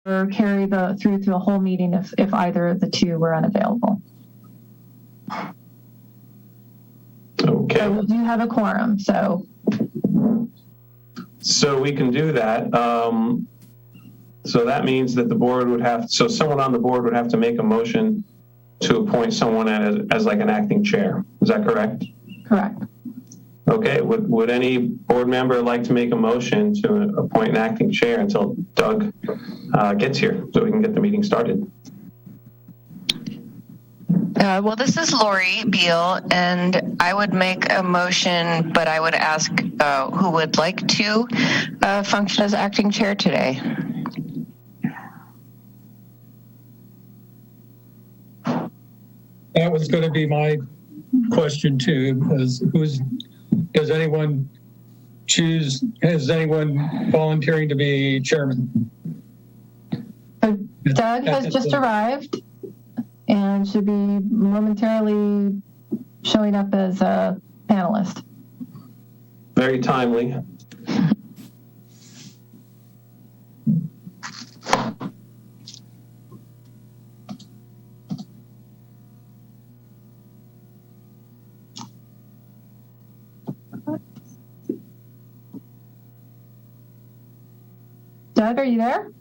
carry through the whole meeting if either of the two were unavailable. Okay. So we do have a quorum, so we can do that. So that means that the board would someone on the board would have to make a motion to appoint someone as like an acting chair. Is that correct? Correct. Okay. Would any board member like to make a motion to appoint an acting chair until Doug gets here so we can get the meeting started? Well, this is Lori Beal, and I would make a motion, but I would ask who would like to function as acting chair today. That was going to be my question too, because is anyone volunteering to be chairman? Doug has just arrived and should be momentarily showing up as a panelist. Very timely. Doug, are you there?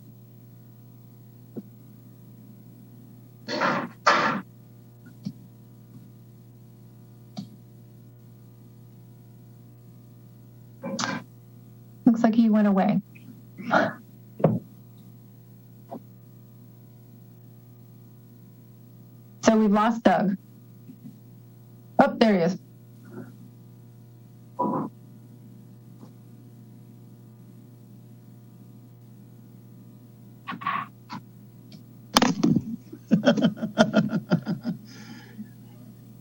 Looks like he went away. So we've lost Doug. Oh, there he is.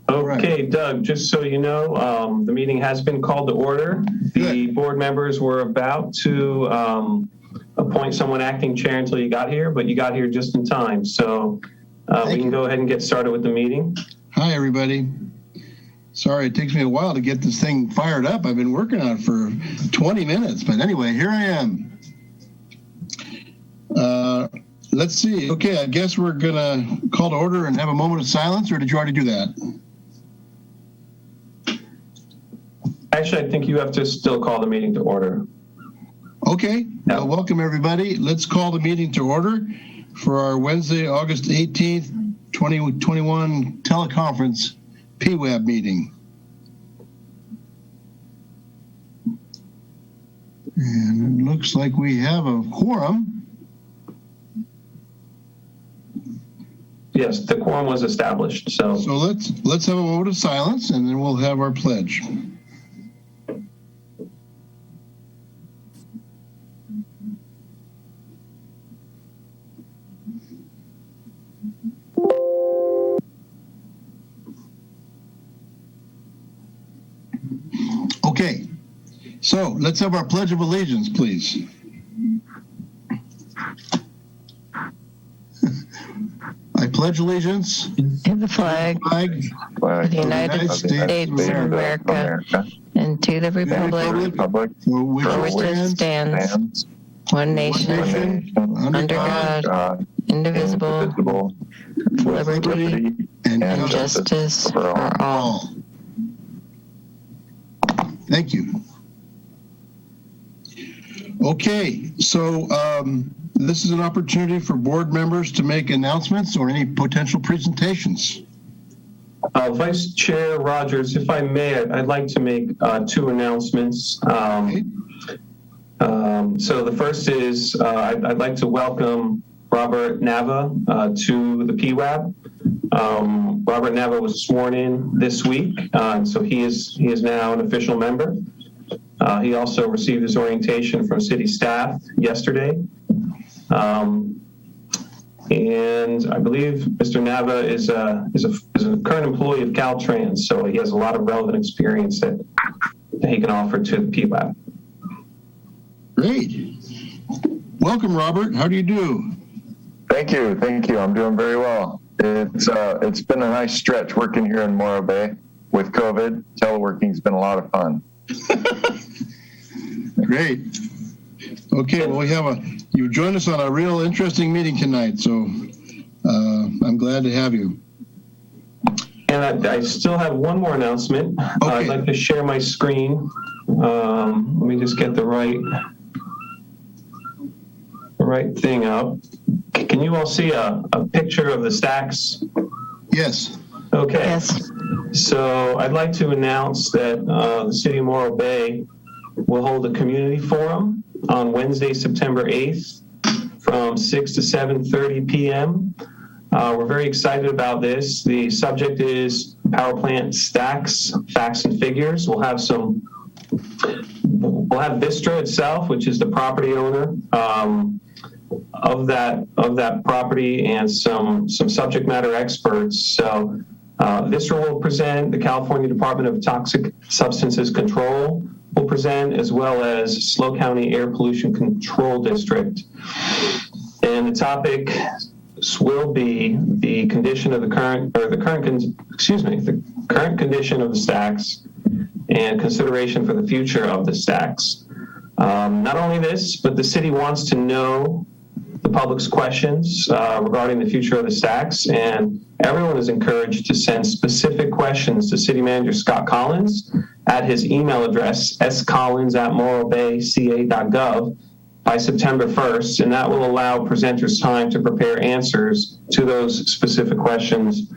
Okay, Doug, just so you know, the meeting has been called to order. The board members were about to appoint someone acting chair until you got here, but you got here just in time. So we can go ahead and get started with the meeting. Hi, everybody. Sorry, it takes me a while to get this thing fired up. I've been working on it for 20 minutes, but anyway, here I am. Let's see. Okay, I guess we're going to call to order and have a moment of silence, or did you already do that? Actually, I think you have to still call the meeting to order. Okay. Yeah. Well, welcome, everybody. Let's call the meeting to order for our Wednesday, August 18th, 2021 teleconference PWAB meeting. And it looks like we have a quorum. Yes, the quorum was established. So let's have a moment of silence, and then we'll have our pledge. Okay, so let's have our Pledge of Allegiance, please. I pledge allegiance to the flag of the United States of America and to the republic for which it stands, one nation, under God, indivisible, with liberty and justice for all. Thank you. Okay, so this is an opportunity for board members to make announcements or any potential presentations. Vice Chair Rogers, if I may, I'd like to make two announcements. Okay. So the first is I'd like to welcome Robert Nava to the PWAB. Robert Nava was sworn in this week, so he is now an official member. He also received his orientation from city staff yesterday. And I believe Mr. Nava is a current employee of Caltrans, so he has a lot of relevant experience that he can offer to the PWAB. Great. Welcome, Robert. How do you do? Thank you. I'm doing very well. It's been a nice stretch working here in Morro Bay with COVID. Teleworking's been a lot of fun. Great. Okay, well, you joined us on a real interesting meeting tonight, so I'm glad to have you. And I still have one more announcement. Okay. I'd like to share my screen. Let me just get the right thing up. Can you all see a picture of the stacks? Yes. Okay. Yes. So I'd like to announce that the City of Morro Bay will hold a community forum on Wednesday, September 8th from 6 to 7:30 p.m. We're very excited about this. The subject is power plant stacks, facts and figures. We'll have Vistra itself, which is the property owner of that property, and some subject matter experts. So Vistra will present, the California Department of Toxic Substances Control will present, as well as SLO County Air Pollution Control District. And the topic will be the condition of the current condition of the stacks and consideration for the future of the stacks. Not only this, but the city wants to know the public's questions regarding the future of the stacks, and everyone is encouraged to send specific questions to City Manager Scott Collins at his email address, scollins@morrobayca.gov, by September 1st, and that will allow presenters time to prepare answers to those specific questions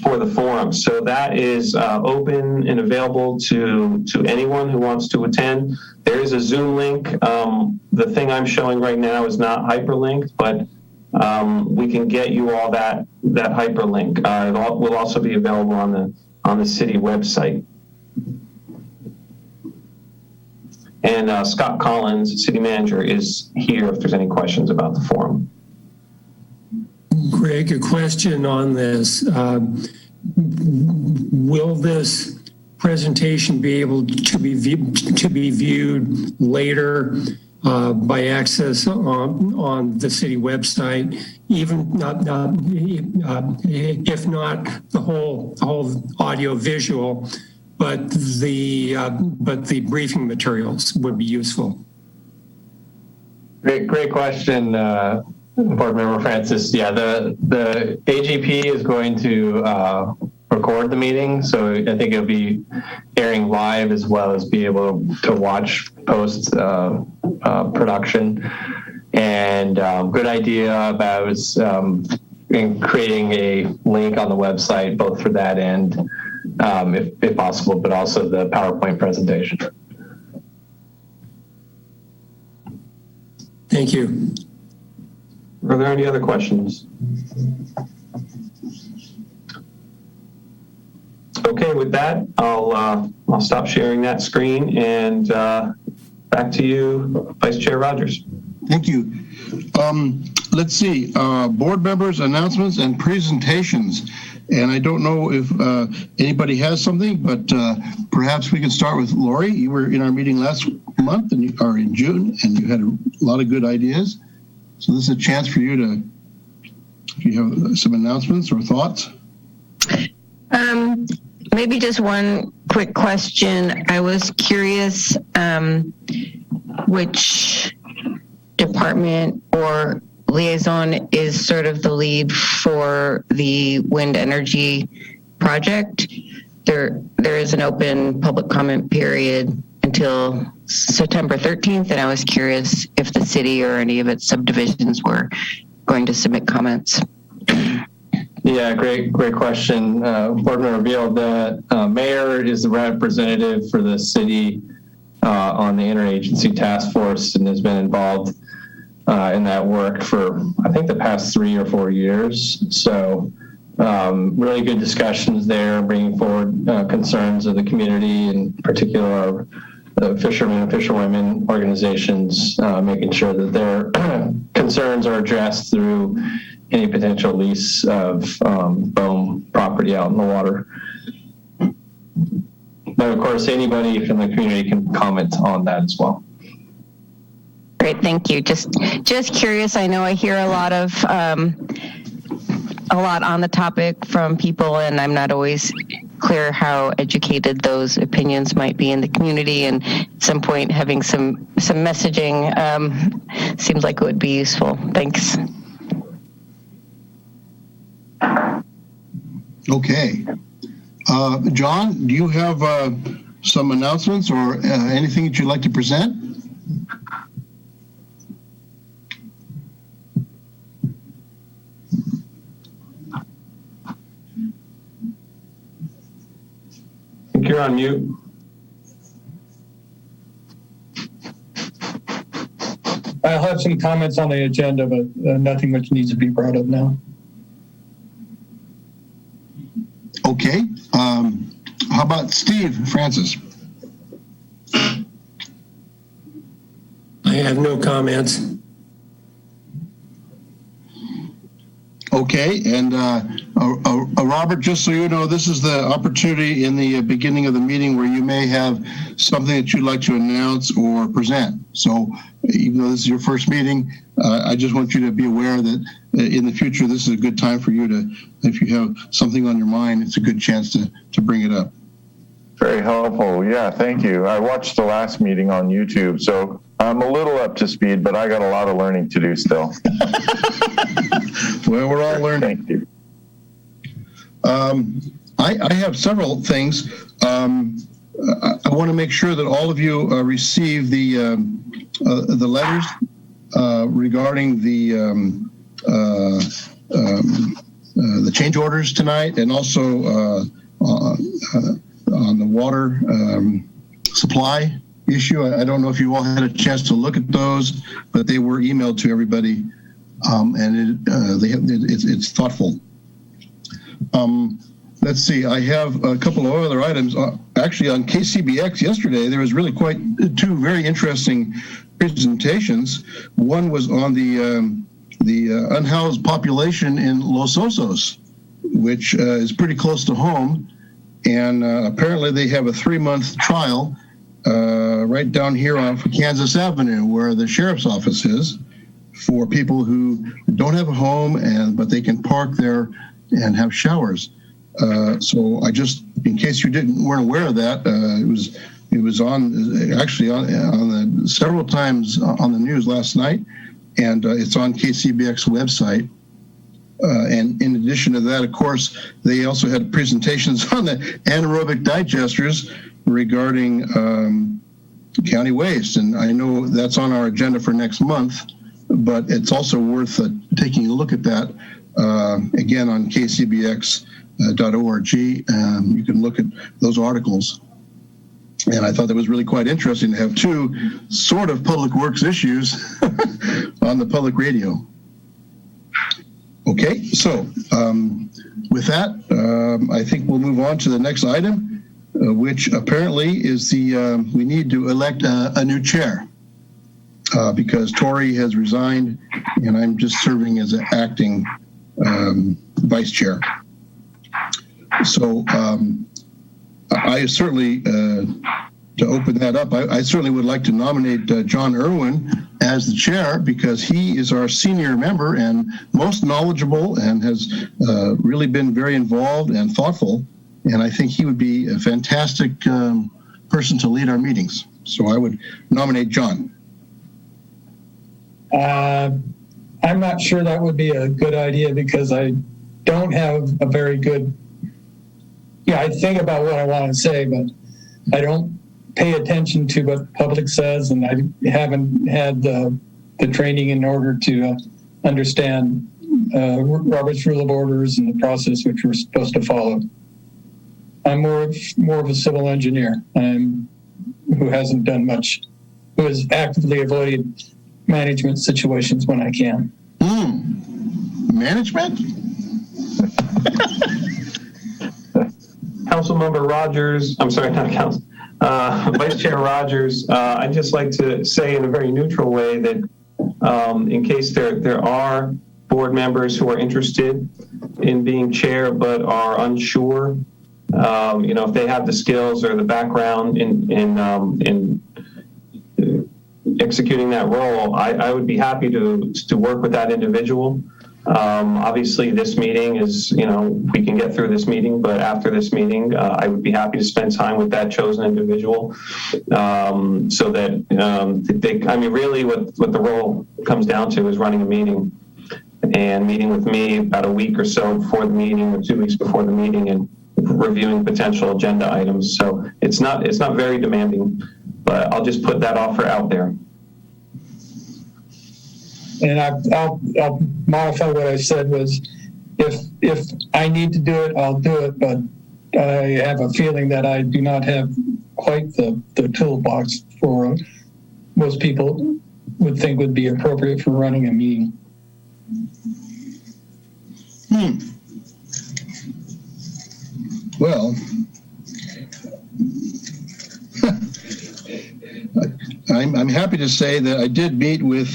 for the forum. So that is open and available to anyone who wants to attend. There is a Zoom link. The thing I'm showing right now is not hyperlinked, but we can get you all that hyperlink. It will also be available on the city website. And Scott Collins, city manager, is here if there's any questions about the forum. Greg, a question on this. Will this presentation be able to be viewed later by access on the city website, even if not the whole audio visual, but the briefing materials would be useful? Great question, Board Member Francis. Yeah, the AGP is going to record the meeting, so I think it'll be airing live as well as be able to watch post production. And good idea about in creating a link on the website, both for that and if possible, but also the PowerPoint presentation. Thank you. Are there any other questions? Okay, with that, I'll stop sharing that screen and back to you, Vice Chair Rogers. Thank you. Let's see, board members, announcements, and presentations. And I don't know if anybody has something, but perhaps we can start with Lori. You were in our meeting last month, or in June, and you had a lot of good ideas. So this is a chance for you to, if you have some announcements or thoughts. Maybe just one quick question. I was curious which department or liaison is sort of the lead for the wind energy project. There is an open public comment period until September 13th, and I was curious if the city or any of its subdivisions were going to submit comments. Yeah, great question. Board Member Beal, the mayor is the representative for the city on the interagency task force and has been involved in that work for, I think, the past 3 or 4 years. So really good discussions there, bringing forward concerns of the community, in particular the fishermen and fisherwomen organizations, making sure that their concerns are addressed through any potential lease of BOEM property out in the water. But of course, anybody from the community can comment on that as well. Great, thank you. Just curious. I know I hear a lot on the topic from people, and I'm not always clear how educated those opinions might be in the community, and at some point having some messaging seems like it would be useful. Thanks. Okay. John, do you have some announcements or anything that you'd like to present? I think you're on mute. I'll have some comments on the agenda, but nothing which needs to be brought up now. Okay. How about Steve Francis? I have no comments. Okay, and Robert, just so you know, this is the opportunity in the beginning of the meeting where you may have something that you'd like to announce or present. So even though this is your first meeting, I just want you to be aware that in the future, this is a good time for you to, if you have something on your mind, it's a good chance to bring it up. Very helpful. Yeah, thank you. I watched the last meeting on YouTube, so I'm a little up to speed, but I got a lot of learning to do still. Well, we're all learning. Thank you. I have several things. I want to make sure that all of you receive the letters regarding the change orders tonight, and also on the water supply issue. I don't know if you all had a chance to look at those, but they were emailed to everybody, and it's thoughtful. Let's see, I have a couple of other items. Actually, on KCBX yesterday, there was really quite two very interesting presentations. One was on the unhoused population in Los Osos, which is pretty close to home. And apparently they have a 3-month trial right down here on Kansas Avenue, where the sheriff's office is, for people who don't have a home but they can park there and have showers. So I just, in case you weren't aware of that, it was on actually on the several times on the news last night, and it's on KCBX website. And in addition to that, of course, they also had presentations on the anaerobic digesters regarding county waste. And I know that's on our agenda for next month, but it's also worth taking a look at that again on kcbx.org. You can look at those articles. And I thought that was really quite interesting to have two sort of public works issues on the public radio. Okay, so with that, I think we'll move on to the next item, which apparently is we need to elect a new chair because Tori has resigned and I'm just serving as an acting vice chair. So I certainly, to open that up, I certainly would like to nominate John Irwin as the chair, because he is our senior member and most knowledgeable and has really been very involved and thoughtful. And I think he would be a fantastic person to lead our meetings. So I would nominate John. I'm not sure that would be a good idea, because I don't have a very good, I think about what I want to say, but I don't pay attention to what the public says, and I haven't had the training in order to understand Robert's Rule of Orders and the process which we're supposed to follow. I'm more of a civil engineer who hasn't done much, who has actively avoided management situations when I can. Management? Councilmember Rogers, I'm sorry, not Council. Vice Chair Rogers, I'd just like to say in a very neutral way that in case there are board members who are interested in being chair but are unsure, if they have the skills or the background in executing that role, I would be happy to work with that individual. Obviously, this meeting is, we can get through this meeting, but after this meeting, I would be happy to spend time with that chosen individual so that really what the role comes down to is running a meeting and meeting with me about a week or so before the meeting or 2 weeks before the meeting and reviewing potential agenda items. So it's not very demanding, but I'll just put that offer out there. And I'll modify what I said was, if I need to do it, I'll do it. But I have a feeling that I do not have quite the toolbox for most people would think would be appropriate for running a meeting. Well, I'm happy to say that I did meet with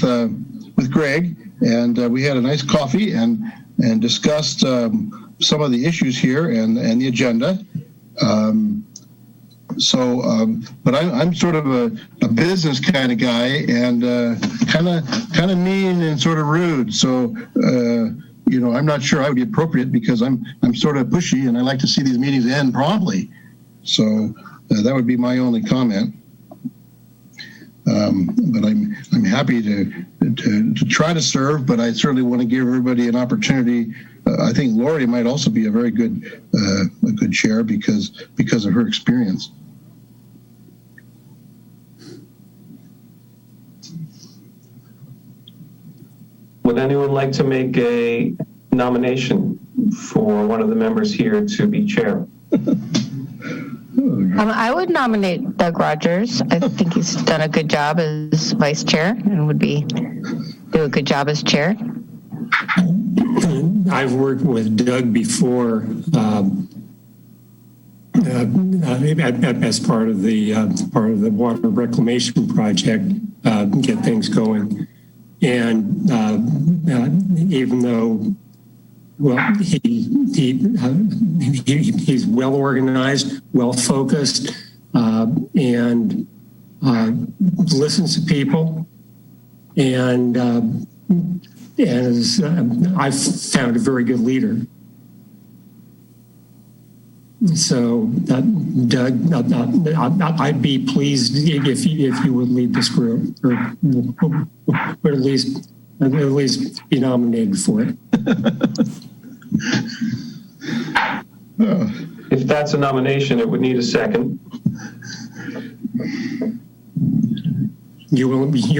Greg, and we had a nice coffee and discussed some of the issues here and the agenda. But I'm sort of a business kind of guy and kind of mean and sort of rude. So I'm not sure I would be appropriate because I'm sort of pushy and I like to see these meetings end promptly. So that would be my only comment. But I'm happy to try to serve, but I certainly want to give everybody an opportunity. I think Lori might also be a very good chair because of her experience. Would anyone like to make a nomination for one of the members here to be chair? I would nominate Doug Rogers. I think he's done a good job as vice chair and would do a good job as chair. I've worked with Doug before as part of the water reclamation project, get things going. And even though, he's well organized, well focused, and listens to people, and I've found a very good leader. So, Doug, I'd be pleased if you would lead this group, or at least be nominated for it. If that's a nomination, it would need a second. You're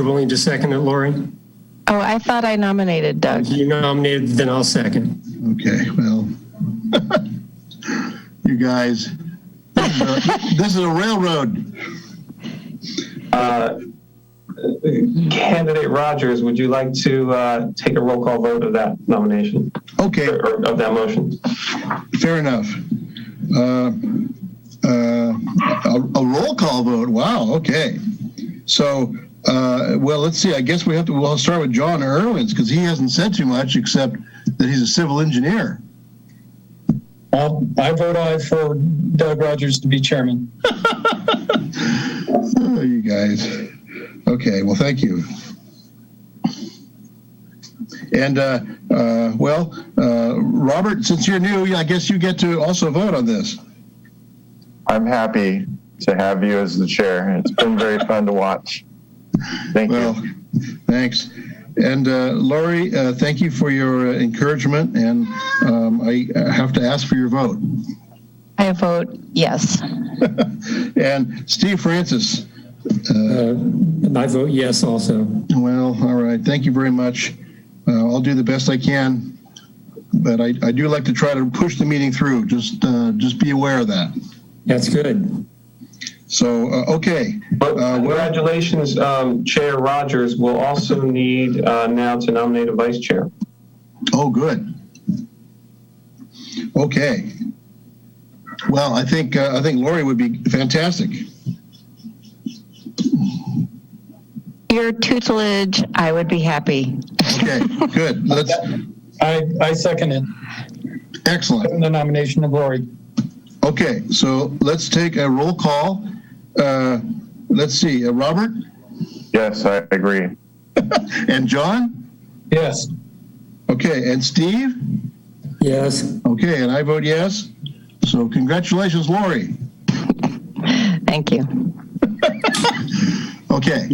willing to second it, Lori? Oh, I thought I nominated Doug. You nominated, then I'll second. Okay, well, you guys, this is a railroad. Candidate Rogers, would you like to take a roll call vote of that nomination? Okay. Or of that motion? Fair enough. A roll call vote. Wow. Okay. So, let's see. I guess we'll start with John Irwins because he hasn't said too much except that he's a civil engineer. I vote aye for Doug Rogers to be chairman. Oh, you guys. Okay, well, thank you. And, Robert, since you're new, I guess you get to also vote on this. I'm happy to have you as the chair. It's been very fun to watch. Thank you. Thanks. And Lori, thank you for your encouragement, and I have to ask for your vote. I vote yes. And Steve Francis. I vote yes also. Well, all right. Thank you very much. I'll do the best I can, but I do like to try to push the meeting through. Just be aware of that. That's good. So, okay. Congratulations, Chair Rogers. We'll also need now to nominate a vice chair. Oh, good. Okay. Well, I think Lori would be fantastic. Your tutelage, I would be happy. Okay, good. I second it. Excellent. The nomination of Lori. Okay, so let's take a roll call. Let's see, Robert? Yes, I agree. And John? Yes. Okay, and Steve? Yes. Okay, and I vote yes. So congratulations, Lori. Thank you. Okay.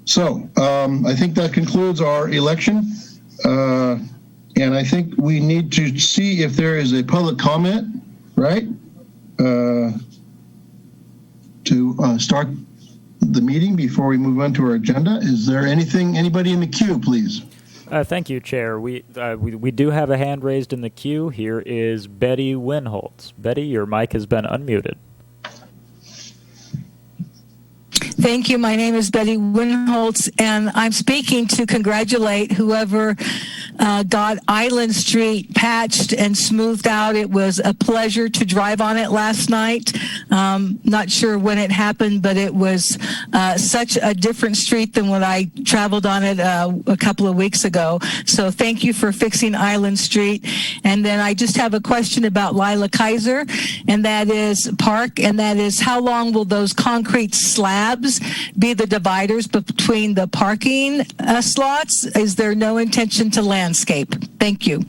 So I think that concludes our election. And I think we need to see if there is a public comment, right? To start the meeting before we move on to our agenda. Is there anybody in the queue, please? Thank you, Chair. We do have a hand raised in the queue. Here is Betty Winholtz. Betty, your mic has been unmuted. Thank you. My name is Betty Winholtz, and I'm speaking to congratulate whoever got Island Street patched and smoothed out. It was a pleasure to drive on it last night. Not sure when it happened, but it was such a different street than when I traveled on it a couple of weeks ago. So thank you for fixing Island Street. And then I just have a question about Lila Kaiser, and that is Park, and that is how long will those concrete slabs be the dividers between the parking slots? Is there no intention to landscape? Thank you.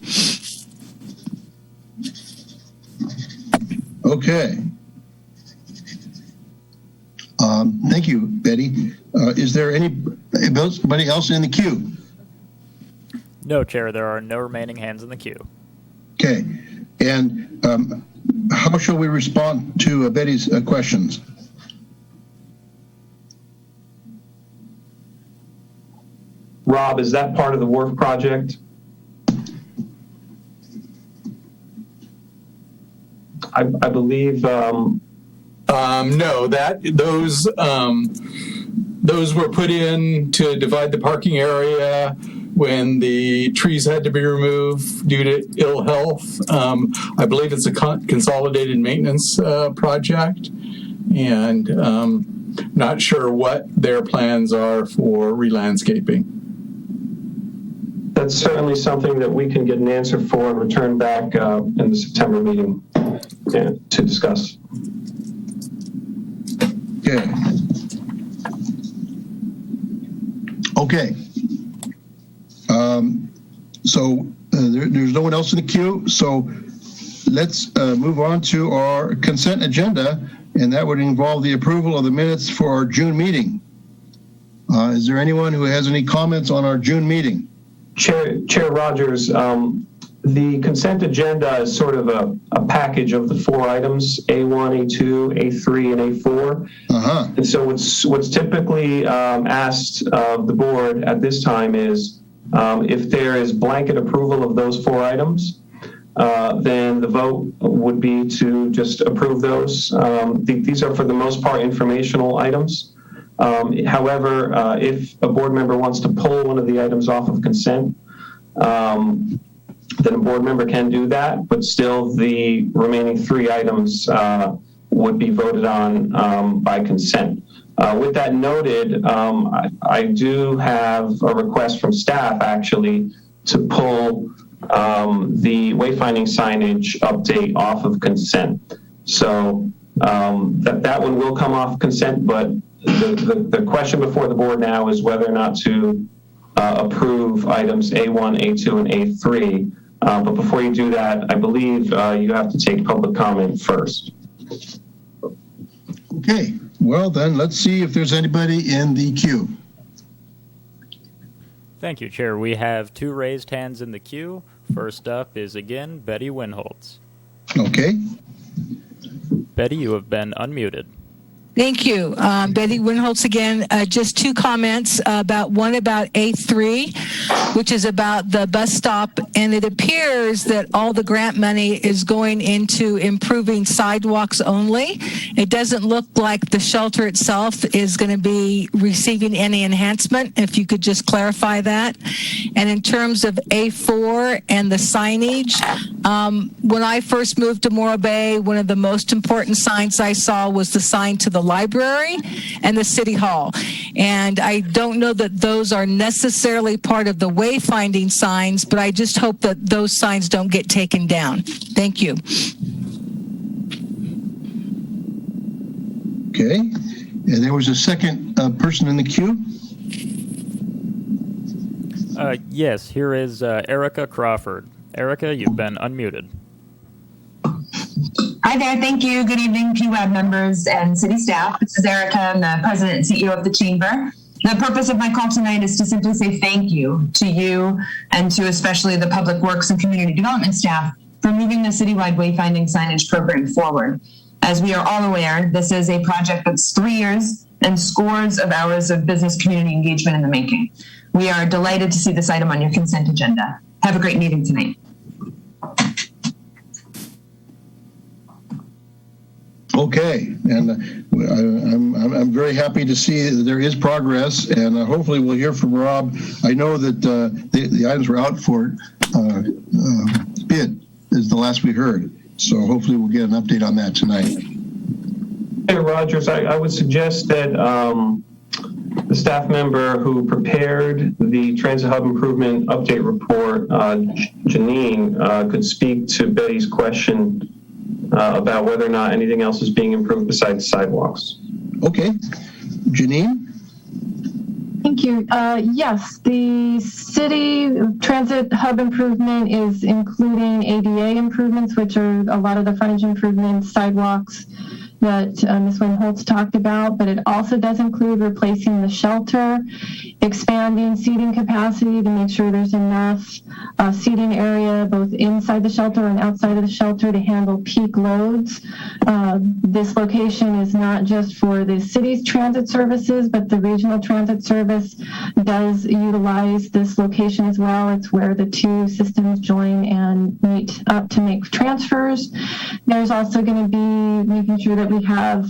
Okay. Thank you, Betty. Is there anybody else in the queue? No, Chair. There are no remaining hands in the queue. Okay. And how shall we respond to Betty's questions? Rob, is that part of the wharf project? I believe. No, those were put in to divide the parking area when the trees had to be removed due to ill health. I believe it's a consolidated maintenance project, and not sure what their plans are for re-landscaping. That's certainly something that we can get an answer for and return back in the September meeting to discuss. Okay. So there's no one else in the queue. So let's move on to our consent agenda, and that would involve the approval of the minutes for our June meeting. Is there anyone who has any comments on our June meeting? Chair Rogers, the consent agenda is sort of a package of the 4 items, A1, A2, A3, and A4. Uh-huh. And so what's typically asked of the board at this time is if there is blanket approval of those 4 items, then the vote would be to just approve those. These are for the most part informational items. However, if a board member wants to pull one of the items off of consent, then a board member can do that, but still the remaining 3 items would be voted on by consent. With that noted, I do have a request from staff actually to pull the wayfinding signage update off of consent. So that one will come off consent, but the question before the board now is whether or not to approve items A1, A2, and A3. But before you do that, I believe you have to take public comment first. Okay, well then let's see if there's anybody in the queue. Thank you, Chair. We have 2 raised hands in the queue. First up is again Betty Winholtz. Okay. Betty, you have been unmuted. Thank you. Betty Winholtz again. Just 2 comments one about A3, which is about the bus stop. And it appears that all the grant money is going into improving sidewalks only. It doesn't look like the shelter itself is going to be receiving any enhancement, if you could just clarify that. And in terms of A4 and the signage, when I first moved to Morro Bay, one of the most important signs I saw was the sign to the library and the city hall. And I don't know that those are necessarily part of the wayfinding signs, but I just hope that those signs don't get taken down. Thank you. Okay. And there was a second person in the queue. Yes, here is Erica Crawford. Erica, you've been unmuted. Hi there. Thank you. Good evening, PWAB members and city staff. This is Erica. I'm the president and CEO of the Chamber. The purpose of my call tonight is to simply say thank you to you and to especially the Public Works and Community Development staff for moving the citywide wayfinding signage program forward. As we are all aware, this is a project that's 3 years and scores of hours of business community engagement in the making. We are delighted to see this item on your consent agenda. Have a great meeting tonight. Okay, and I'm very happy to see that there is progress, and hopefully we'll hear from Rob. I know that the items were out for bid is the last we heard, so hopefully we'll get an update on that tonight. Hey, Rogers, I would suggest that the staff member who prepared the Transit Hub Improvement Update Report, Janine, could speak to Betty's question about whether or not anything else is being improved besides sidewalks. Okay. Janine? Thank you. Yes, the city transit hub improvement is including ADA improvements, which are a lot of the frontage improvements, sidewalks that Ms. Winholtz talked about, but it also does include replacing the shelter, expanding seating capacity to make sure there's enough seating area both inside the shelter and outside of the shelter to handle peak loads. This location is not just for the city's transit services, but the regional transit service does utilize this location as well. It's where the two systems join and meet up to make transfers. There's also going to be making sure that we have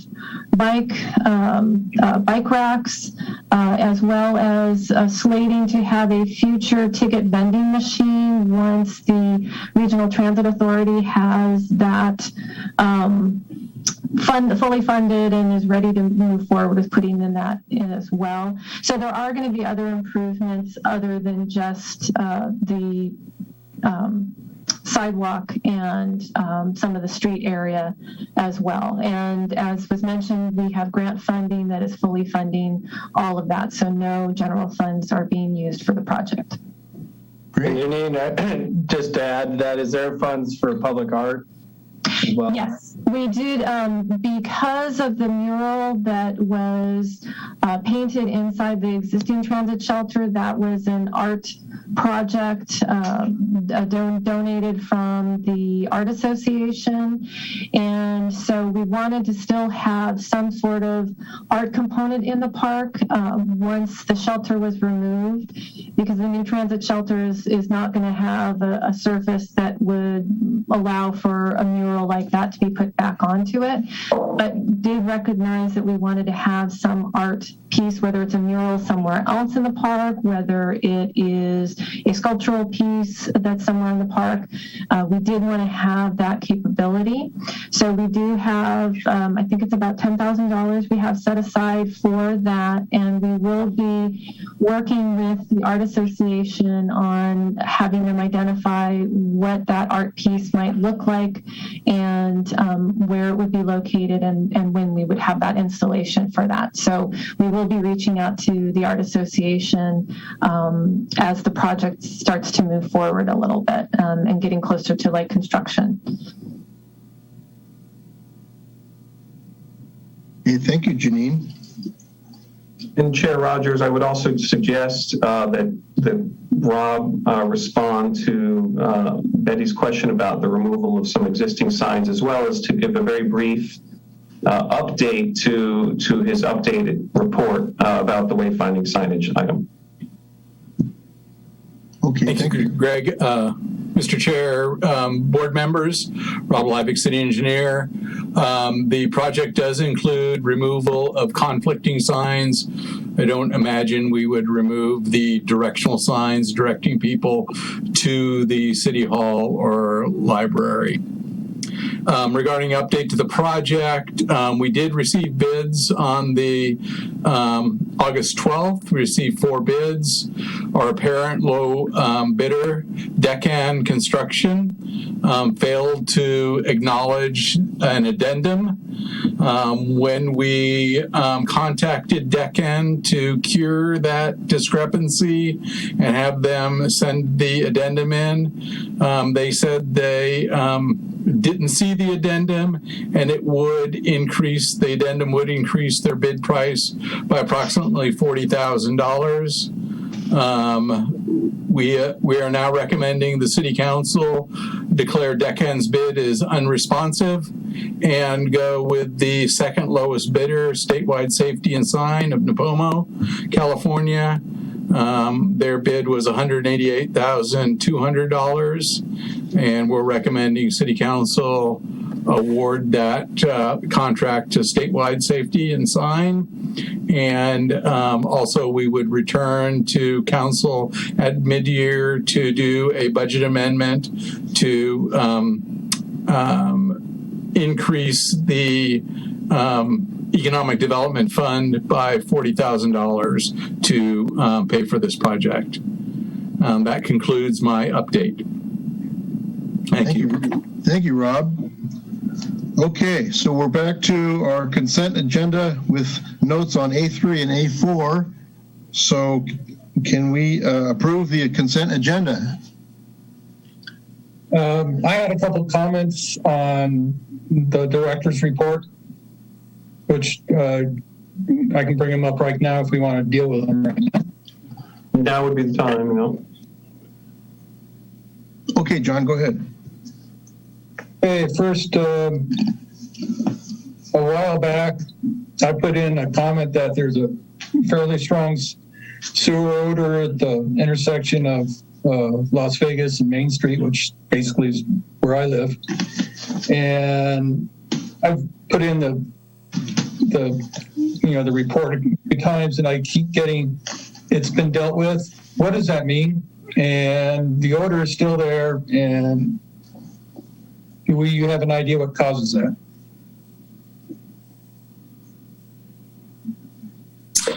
bike racks, as well as slating to have a future ticket vending machine once the Regional Transit Authority has that fully funded and is ready to move forward with putting that in as well. So there are going to be other improvements other than just the sidewalk and some of the street area as well. And as was mentioned, we have grant funding that is fully funding all of that. So no general funds are being used for the project. Great. And you need just to add that, is there funds for public art as well? Yes, we did, because of the mural that was painted inside the existing transit shelter. That was an art project donated from the Art Association. And so we wanted to still have some sort of art component in the park once the shelter was removed, because the new transit shelter is not going to have a surface that would allow for a mural like that to be put back onto it, but did recognize that we wanted to have some art piece, whether it's a mural somewhere else in the park, whether it is a sculptural piece that's somewhere in the park. We did want to have that capability. So we do have, I think it's about $10,000 we have set aside for that, and we will be working with the Art Association on having them identify what that art piece might look like and where it would be located and when we would have that installation for that. So we will be reaching out to the Art Association as the project starts to move forward a little bit and getting closer to light construction. Hey, thank you, Janine. And Chair Rogers, I would also suggest that Rob respond to Betty's question about the removal of some existing signs, as well as to give a very brief update to his updated report about the wayfinding signage item. Okay, Thank you, Greg. Mr. Chair, board members, Rob Liebig, City Engineer. The project does include removal of conflicting signs. I don't imagine we would remove the directional signs directing people to the City Hall or library. Regarding update to the project, we did receive bids on the August 12th. We received 4 bids. Our apparent low bidder, Deccan Construction, failed to acknowledge an addendum. When we contacted Deccan to cure that discrepancy and have them send the addendum in, they said they didn't see the addendum, and the addendum would increase their bid price by approximately $40,000. We are now recommending the City Council declare Deccan's bid as unresponsive and go with the second lowest bidder, Statewide Safety and Sign of Nipomo, California. Their bid was $188,200, and we're recommending City Council award that contract to Statewide Safety and Sign. And also we would return to council at mid-year to do a budget amendment to increase the Economic Development Fund by $40,000 to pay for this project. That concludes my update. Thank you. Thank you, Rob. Okay, so we're back to our consent agenda with notes on A3 and A4. So can we approve the consent agenda? I had a couple of comments on the director's report, which I can bring them up right now if we want to deal with them right now. Now would be the time, Okay, John, go ahead. Okay, first, a while back, I put in a comment that there's a fairly strong sewer odor at the intersection of Las Vegas and Main Street, which basically is where I live. And I've put in the report a few times, and I keep getting, it's been dealt with. What does that mean? And the odor is still there, and do you have an idea what causes that?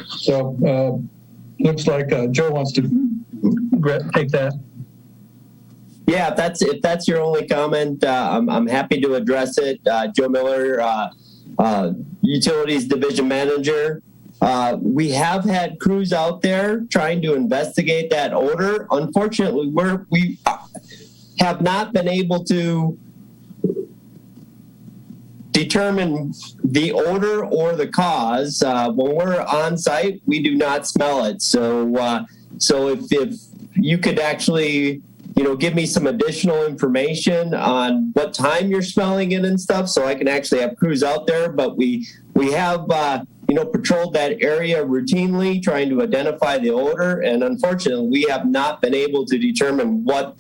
So looks like Joe wants to take that. Yeah, if that's your only comment, I'm happy to address it. Joe Miller, Utilities Division Manager. We have had crews out there trying to investigate that odor. Unfortunately, we have not been able to determine the odor or the cause. When we're on site, we do not smell it. So if you could actually, give me some additional information on what time you're smelling it and stuff, so I can actually have crews out there. But we have, patrolled that area routinely, trying to identify the odor. And unfortunately, we have not been able to determine what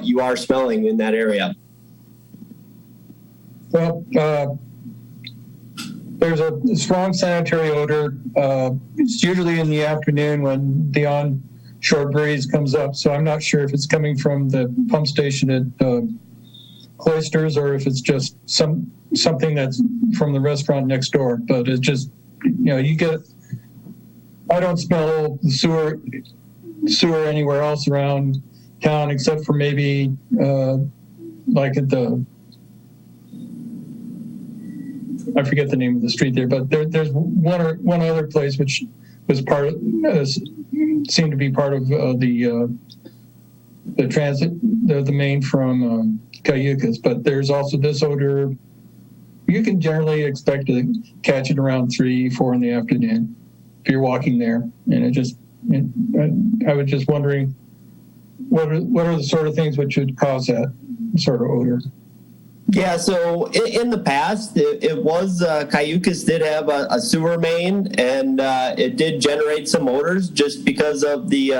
you are smelling in that area. Well, there's a strong sanitary odor. It's usually in the afternoon when the onshore breeze comes up. So I'm not sure if it's coming from the pump station at Cloisters or if it's just something that's from the restaurant next door. But it's just, I don't smell the sewer anywhere else around town except for maybe like at I forget the name of the street there, but there's one other place which was seemed to be part of the transit, the main from Cayucas. But there's also this odor. You can generally expect to catch it around 3-4 in the afternoon if you're walking there, and I was just wondering what are the sort of things which would cause that sort of odor. Yeah, so in the past, it was Cayucas did have a sewer main, and it did generate some odors just because of the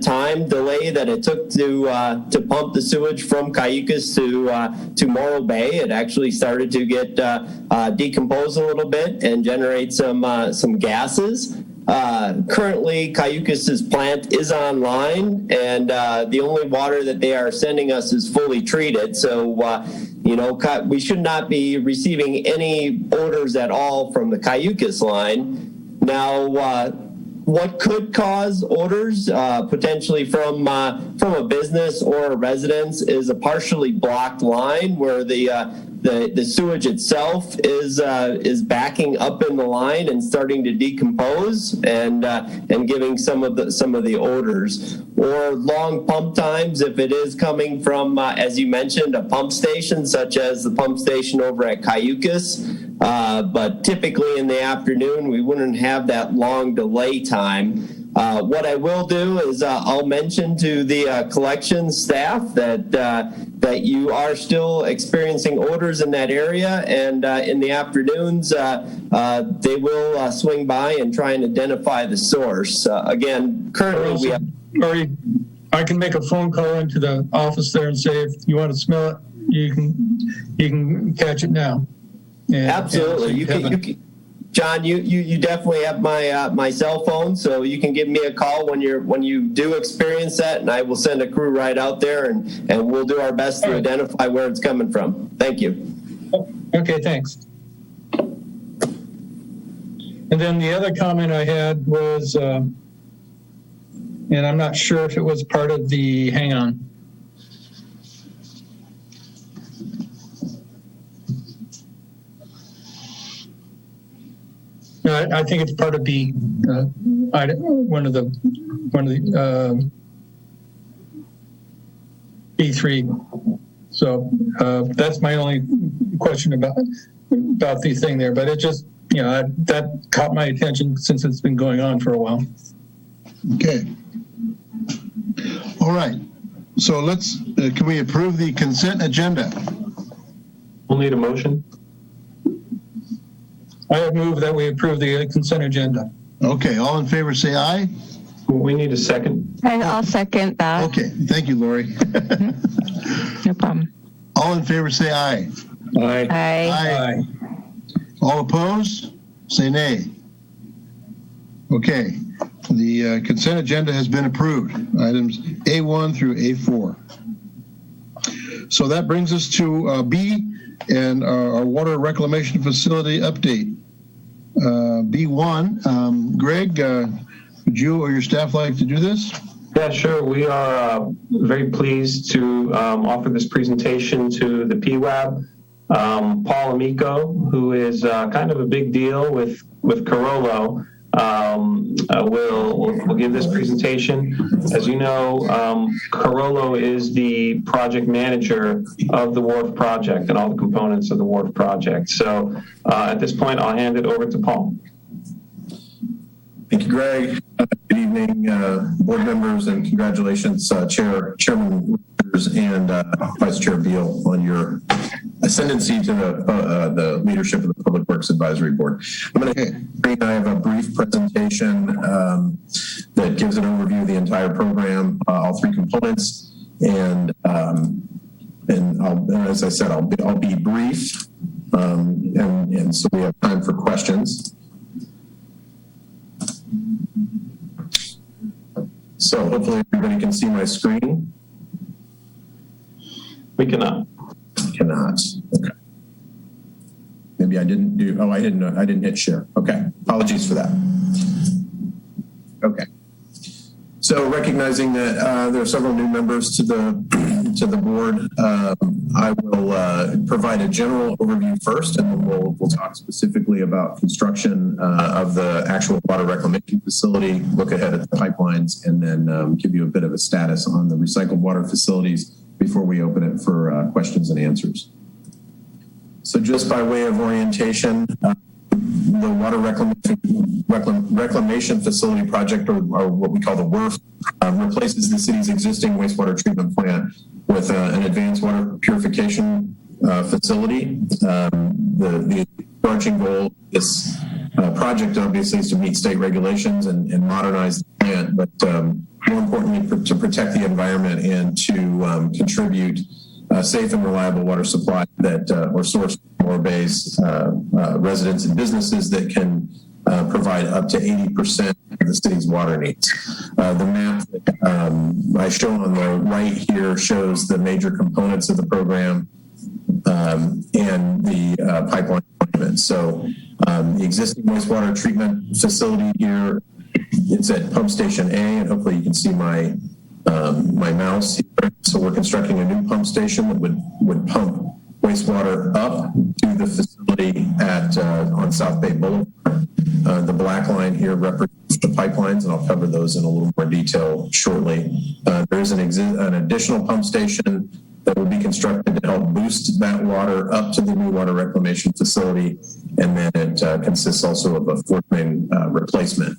time delay that it took to pump the sewage from Cayucas to Morro Bay. It actually started to get decompose a little bit and generate some gases. Currently, Cayucas's plant is online, and the only water that they are sending us is fully treated. So, we should not be receiving any odors at all from the Cayucas line. Now, what could cause odors, potentially from a business or a residence, is a partially blocked line where the sewage itself is backing up in the line and starting to decompose and giving some of the odors. Or long pump times if it is coming from, as you mentioned, a pump station such as the pump station over at Cayucas. But typically in the afternoon, we wouldn't have that long delay time. What I will do is I'll mention to the collection staff that you are still experiencing odors in that area, and in the afternoons, they will swing by and try and identify the source. Again, currently we have... Or I can make a phone call into the office there and say, if you want to smell it, you can catch it now. And, absolutely. You can, John, you definitely have my cell phone, so you can give me a call when you do experience that, and I will send a crew right out there, and we'll do our best to identify where it's coming from. Thank you. Okay, thanks. And then the other comment I had was, and I'm not sure if it was part of the, hang on. No, I think it's part of the one of the B3. So that's my only question about the thing there. But it just, that caught my attention since it's been going on for a while. Okay. All right. So let's, can we approve the consent agenda? We'll need a motion. I have moved that we approve the consent agenda. Okay. All in favor, say aye. We need a second. I'll second that. Okay. Thank you, Lori. No problem. All in favor, say aye. Aye. Aye. All opposed? Say nay. Okay. The consent agenda has been approved. Items A1 through A4. So that brings us to B and our water reclamation facility update. B1, Greg, would you or your staff like to do this? Yeah, sure. We are very pleased to offer this presentation to the PWAB. Paul Amico, who is kind of a big deal with Carollo, will give this presentation. As you know, Carollo is the project manager of the Wharf project and all the components of the Wharf project. So at this point, I'll hand it over to Paul. Thank you, Greg. Good evening, board members, and congratulations, Chairman and Vice Chair Beal, on your ascendancy to the leadership of the Public Works Advisory Board. I have a brief presentation that gives an overview of the entire program, all three components, and as I said, I'll be brief, and so we have time for questions. So hopefully everybody can see my screen. We cannot. Cannot. Okay. Maybe I didn't do. Oh, I didn't hit share. Okay. Apologies for that. Okay. So recognizing that there are several new members to the board, I will provide a general overview first, and then we'll talk specifically about construction of the actual water reclamation facility, look ahead at the pipelines, and then give you a bit of a status on the recycled water facilities before we open it for questions and answers. So just by way of orientation, the water reclamation facility project, or what we call the WRF, replaces the city's existing wastewater treatment plant with an advanced water purification facility. The overarching goal of this project obviously is to meet state regulations and modernize the plant, but more importantly to protect the environment and to contribute safe and reliable water supply that or source more base residents and businesses that can provide up to 80% of the city's water needs. The map that I show on the right here shows the major components of the program and the pipeline deployment. So the existing wastewater treatment facility here it's at pump station A, and hopefully you can see my mouse here. So we're constructing a new pump station that would pump wastewater up to the facility on South Bay Boulevard. The black line here represents the pipelines, and I'll cover those in a little more detail shortly. There is an additional pump station that will be constructed to help boost that water up to the new water reclamation facility, and then it consists also of a fourth main replacement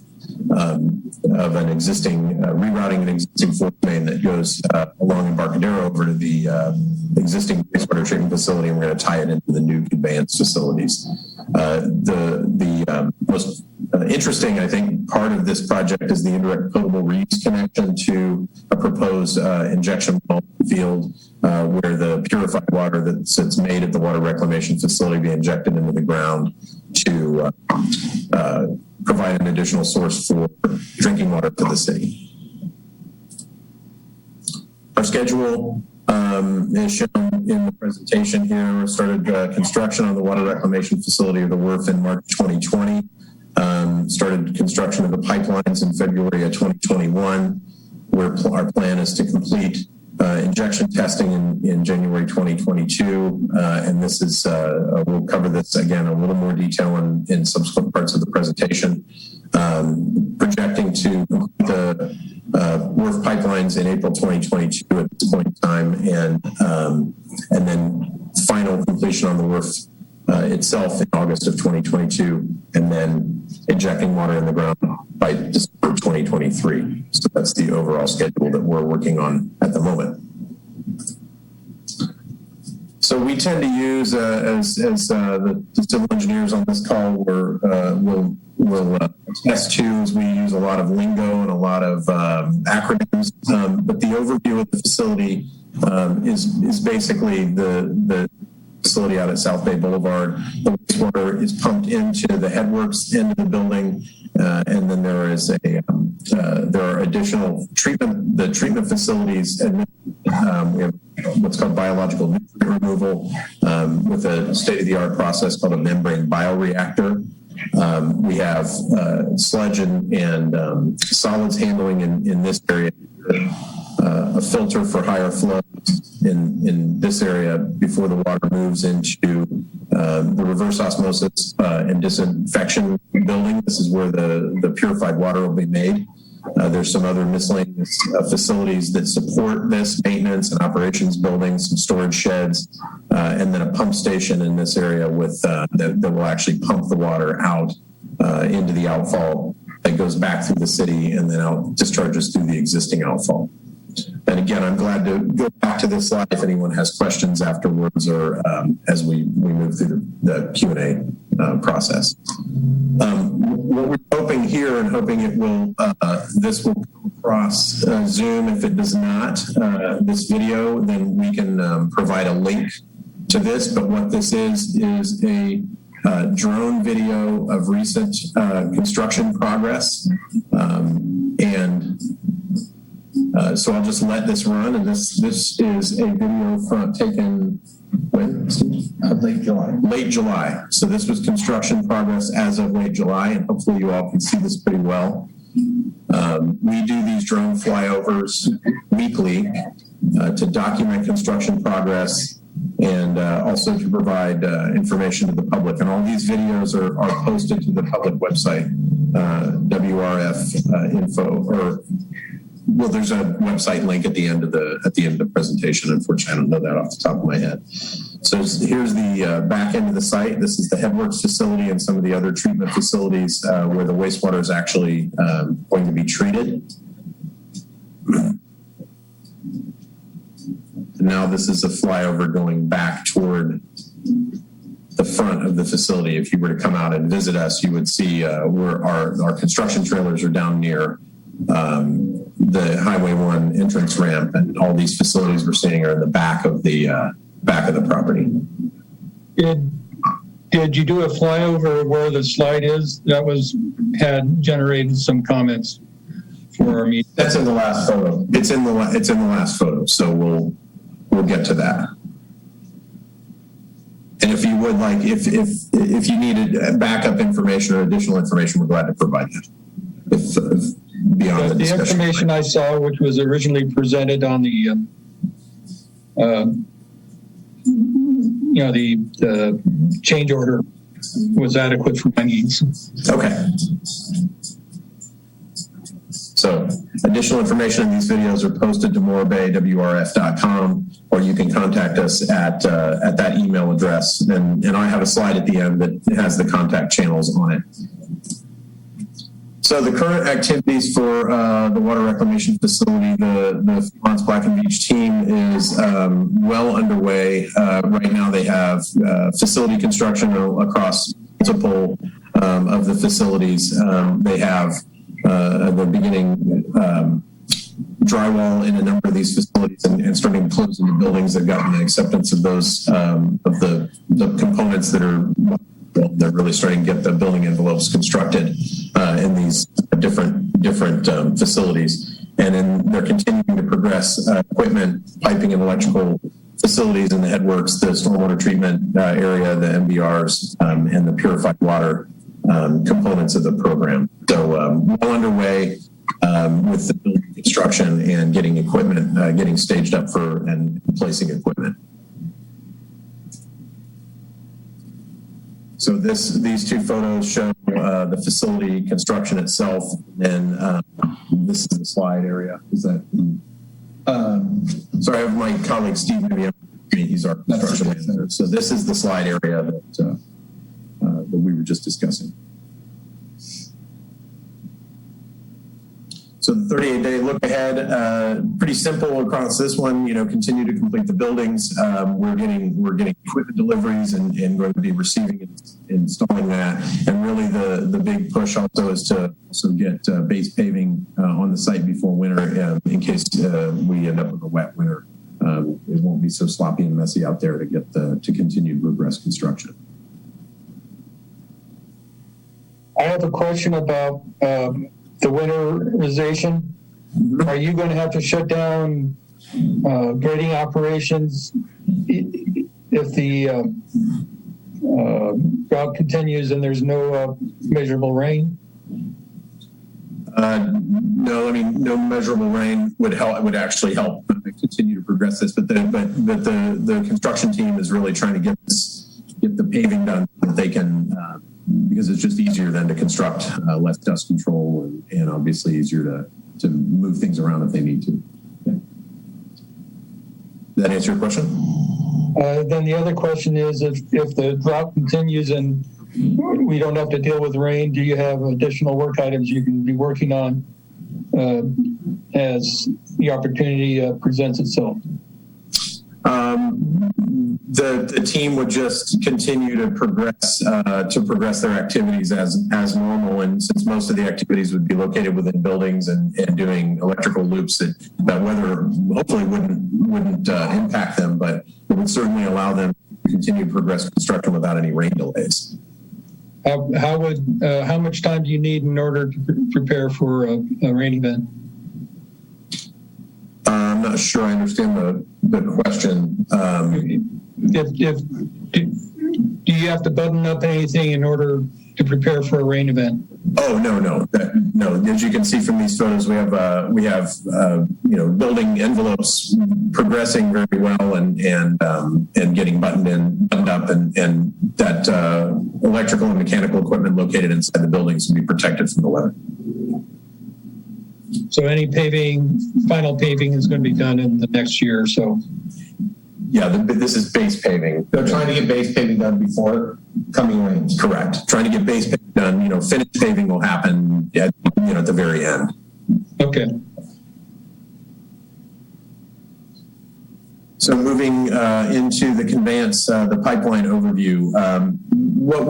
of an existing, rerouting an existing fourth main that goes along Embarcadero over to the existing wastewater treatment facility, and we're going to tie it into the new conveyance facilities. The most interesting, I think, part of this project is the indirect potable reuse connection to a proposed injection well field where the purified water that's made at the water reclamation facility be injected into the ground to provide an additional source for drinking water for the city. Our schedule is shown in the presentation here. We started construction on the water reclamation facility of the WRF in March 2020. Started construction of the pipelines in February of 2021, where our plan is to complete injection testing in January 2022. And this is, we'll cover this again in a little more detail in subsequent parts of the presentation. Projecting to complete the WRF pipelines in April 2022 at this point in time, and then final completion on the WRF itself in August of 2022, and then injecting water in the ground by December 2023. So that's the overall schedule that we're working on at the moment. So we tend to use, as the civil engineers on this call will attest to, is we use a lot of lingo and a lot of acronyms, but the overview of the facility is basically the facility out at South Bay Boulevard. The wastewater is pumped into the headworks end of the building, and then there are additional treatment. The treatment facilities, and we have what's called biological nutrient removal with a state-of-the-art process called a membrane bioreactor. We have sludge and solids handling in this area. A filter for higher flows in this area before the water moves into the reverse osmosis and disinfection building. This is where the purified water will be made. There's some other miscellaneous facilities that support this, maintenance and operations buildings, some storage sheds, and then a pump station in this area with that will actually pump the water out into the outfall that goes back through the city and then out discharges through the existing outfall. And again, I'm glad to go back to this slide if anyone has questions afterwards or as we move through the Q&A process. What we're hoping here and hoping it will, this will come across Zoom. If it does not, this video, then we can provide a link to this. But what this is a drone video of recent construction progress. So I'll just let this run, and this is a video taken when? Late July. Late July. So this was construction progress as of late July, and hopefully you all can see this pretty well. We do these drone flyovers weekly to document construction progress and also to provide information to the public. And all these videos are posted to the public website, WRF info, well, there's a website link at the end of the presentation. Unfortunately, I don't know that off the top of my head. So here's the back end of the site. This is the headworks facility and some of the other treatment facilities where the wastewater is actually going to be treated. And now this is a flyover going back toward the front of the facility. If you were to come out and visit us, you would see where our construction trailers are down near the Highway 1 entrance ramp, and all these facilities we're seeing are in the back of the property. Did you do a flyover where the slide is? That had generated some comments for our meeting. That's in the last photo. It's in the last photo. So we'll get to that. And if you would like, if you needed backup information or additional information, we're glad to provide that. if beyond the discussion. Information I saw, which was originally presented on the, the change order, was adequate for my needs. Okay. So additional information in these videos are posted to morebaywrf.com, or you can contact us at that email address. And I have a slide at the end that has the contact channels on it. So the current activities for the water reclamation facility, the Fremont Black and Beach team is well underway. Right now they have facility construction across multiple of the facilities. They have the beginning drywall in a number of these facilities and starting to close in the buildings. They've gotten the acceptance of those of the components that are they're really starting to get the building envelopes constructed in these different facilities. And then they're continuing to progress equipment, piping, and electrical facilities in the headworks, the stormwater treatment area, the MBRs, and the purified water components of the program. So well underway with the building construction and getting equipment, getting staged up for and placing equipment. So these two photos show the facility construction itself, and this is the slide area. Is that? Sorry, I have my colleague Steve. He's our construction manager. So this is the slide area that we were just discussing. So the 38-day look ahead, pretty simple across this one. Continue to complete the buildings. We're getting equipment deliveries and going to be receiving and installing that. And really, the big push also is to also get base paving on the site before winter, in case we end up with a wet winter. It won't be so sloppy and messy out there to get to continue to progress construction. I have a question about the winterization. Are you going to have to shut down grading operations if the drought continues and there's no measurable rain? No, no measurable rain would help. It would actually help continue to progress this. But the construction team is really trying to get the paving done so that they can. Because it's just easier then to construct, less dust control, and obviously easier to move things around if they need to. Okay. Does that answer your question? Then the other question is, if the drought continues and we don't have to deal with rain, do you have additional work items you can be working on as the opportunity presents itself? The team would just continue to progress their activities as normal, and since most of the activities would be located within buildings and doing electrical loops, that weather hopefully wouldn't impact them, but it would certainly allow them to continue to progress construction without any rain delays. How much time do you need in order to prepare for a rain event? I'm not sure I understand the question. Do you have to button up anything in order to prepare for a rain event? Oh, no. As you can see from these photos, we have building envelopes progressing very well and getting buttoned up, and that electrical and mechanical equipment located inside the buildings can be protected from the weather. So any final paving is going to be done in the next year or so. Yeah, this is base paving. They're trying to get base paving done before coming rains. Correct. Trying to get base paving done. Finished paving will happen at the very end. Okay. So moving into the conveyance, the pipeline overview. What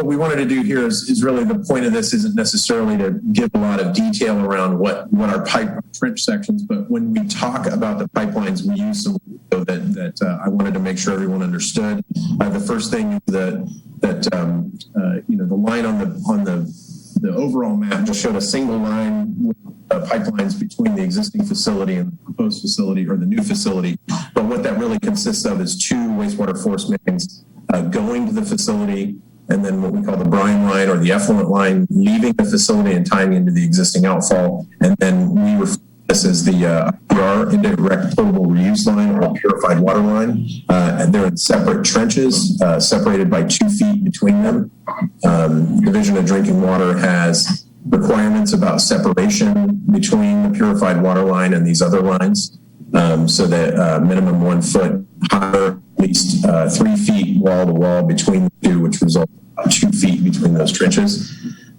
we wanted to do here is really the point of this isn't necessarily to give a lot of detail around what our trench sections, but when we talk about the pipelines, we use some that I wanted to make sure everyone understood. The first thing is that the line on the overall map just showed a single line with pipelines between the existing facility and the proposed facility or the new facility. But what that really consists of is two wastewater force mains going to the facility and then what we call the brine line or the effluent line leaving the facility and tying into the existing outfall. And then we refer to this as the IPR, indirect potable reuse line or purified water line. And they're in separate trenches, separated by 2 feet between them. Division of Drinking Water has requirements about separation between the purified water line and these other lines, so that minimum 1 foot higher, at least 3 feet wall to wall between the two, which results in 2 feet between those trenches.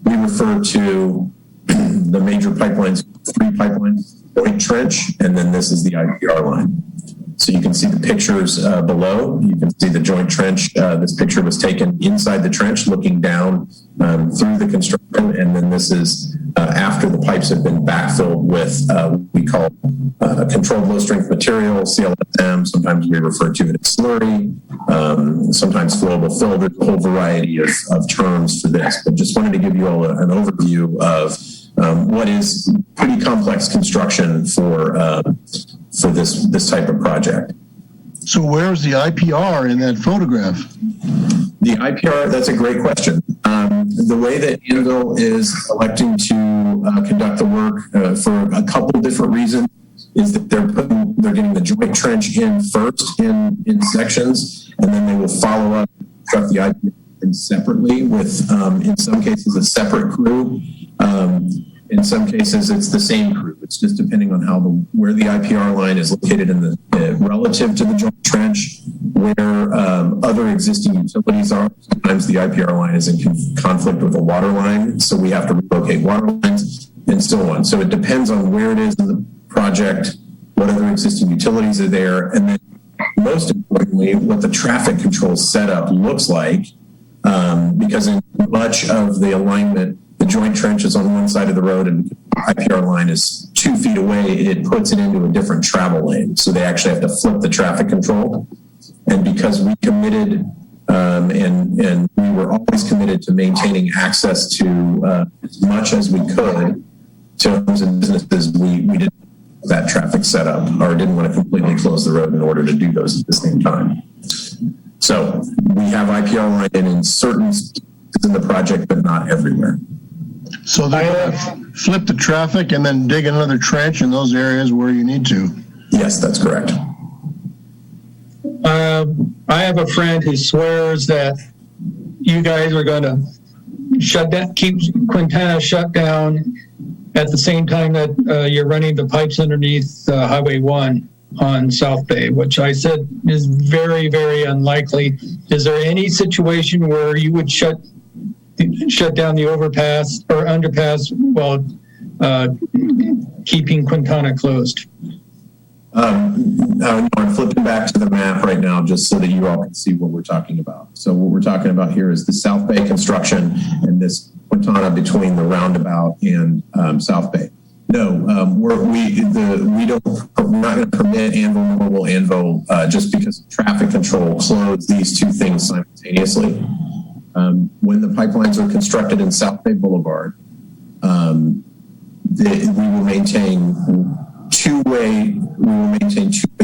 We refer to the major pipelines, 3 pipelines, joint trench, and then this is the IPR line. So you can see the pictures below. You can see the joint trench. This picture was taken inside the trench, looking down through the construction, and then this is after the pipes have been backfilled with what we call controlled low-strength material, CLSM. Sometimes we refer to it as slurry, sometimes flowable fill. There's a whole variety of terms for this, but just wanted to give you all an overview of what is pretty complex construction for this type of project. So where's the IPR in that photograph? The IPR, that's a great question. The way that Anvil is electing to conduct the work for a couple different reasons is that they're getting the joint trench in first in sections, and then they will follow up construct the IPR separately with, in some cases, a separate crew. In some cases, it's the same crew. It's just depending on where the IPR line is located in the relative to the joint trench, where other existing utilities are. Sometimes the IPR line is in conflict with a water line, so we have to relocate water lines and so on. So it depends on where it is in the project, what other existing utilities are there, and then most importantly, what the traffic control setup looks like, because in much of the alignment, the joint trench is on one side of the road and the IPR line is 2 feet away. It puts it into a different travel lane. So they actually have to flip the traffic control. And because we committed and we were always committed to maintaining access to as much as we could to homes and businesses, we didn't have that traffic set up or didn't want to completely close the road in order to do those at the same time. So we have IPR line in certain spots in the project, but not everywhere. So they flip the traffic and then dig another trench in those areas where you need to. Yes, that's correct. I have a friend who swears that you guys are going to keep Quintana shut down at the same time that you're running the pipes underneath Highway 1 on South Bay, which I said is very, very unlikely. Is there any situation where you would shut down the overpass or underpass while keeping Quintana closed? I'm flipping back to the map right now just so that you all can see what we're talking about. So what we're talking about here is the South Bay construction and this Quintana between the roundabout and South Bay. No, we're not going to permit Anvil, nor will Anvil, just because traffic control close these two things simultaneously. When the pipelines are constructed in South Bay Boulevard, we will maintain two-way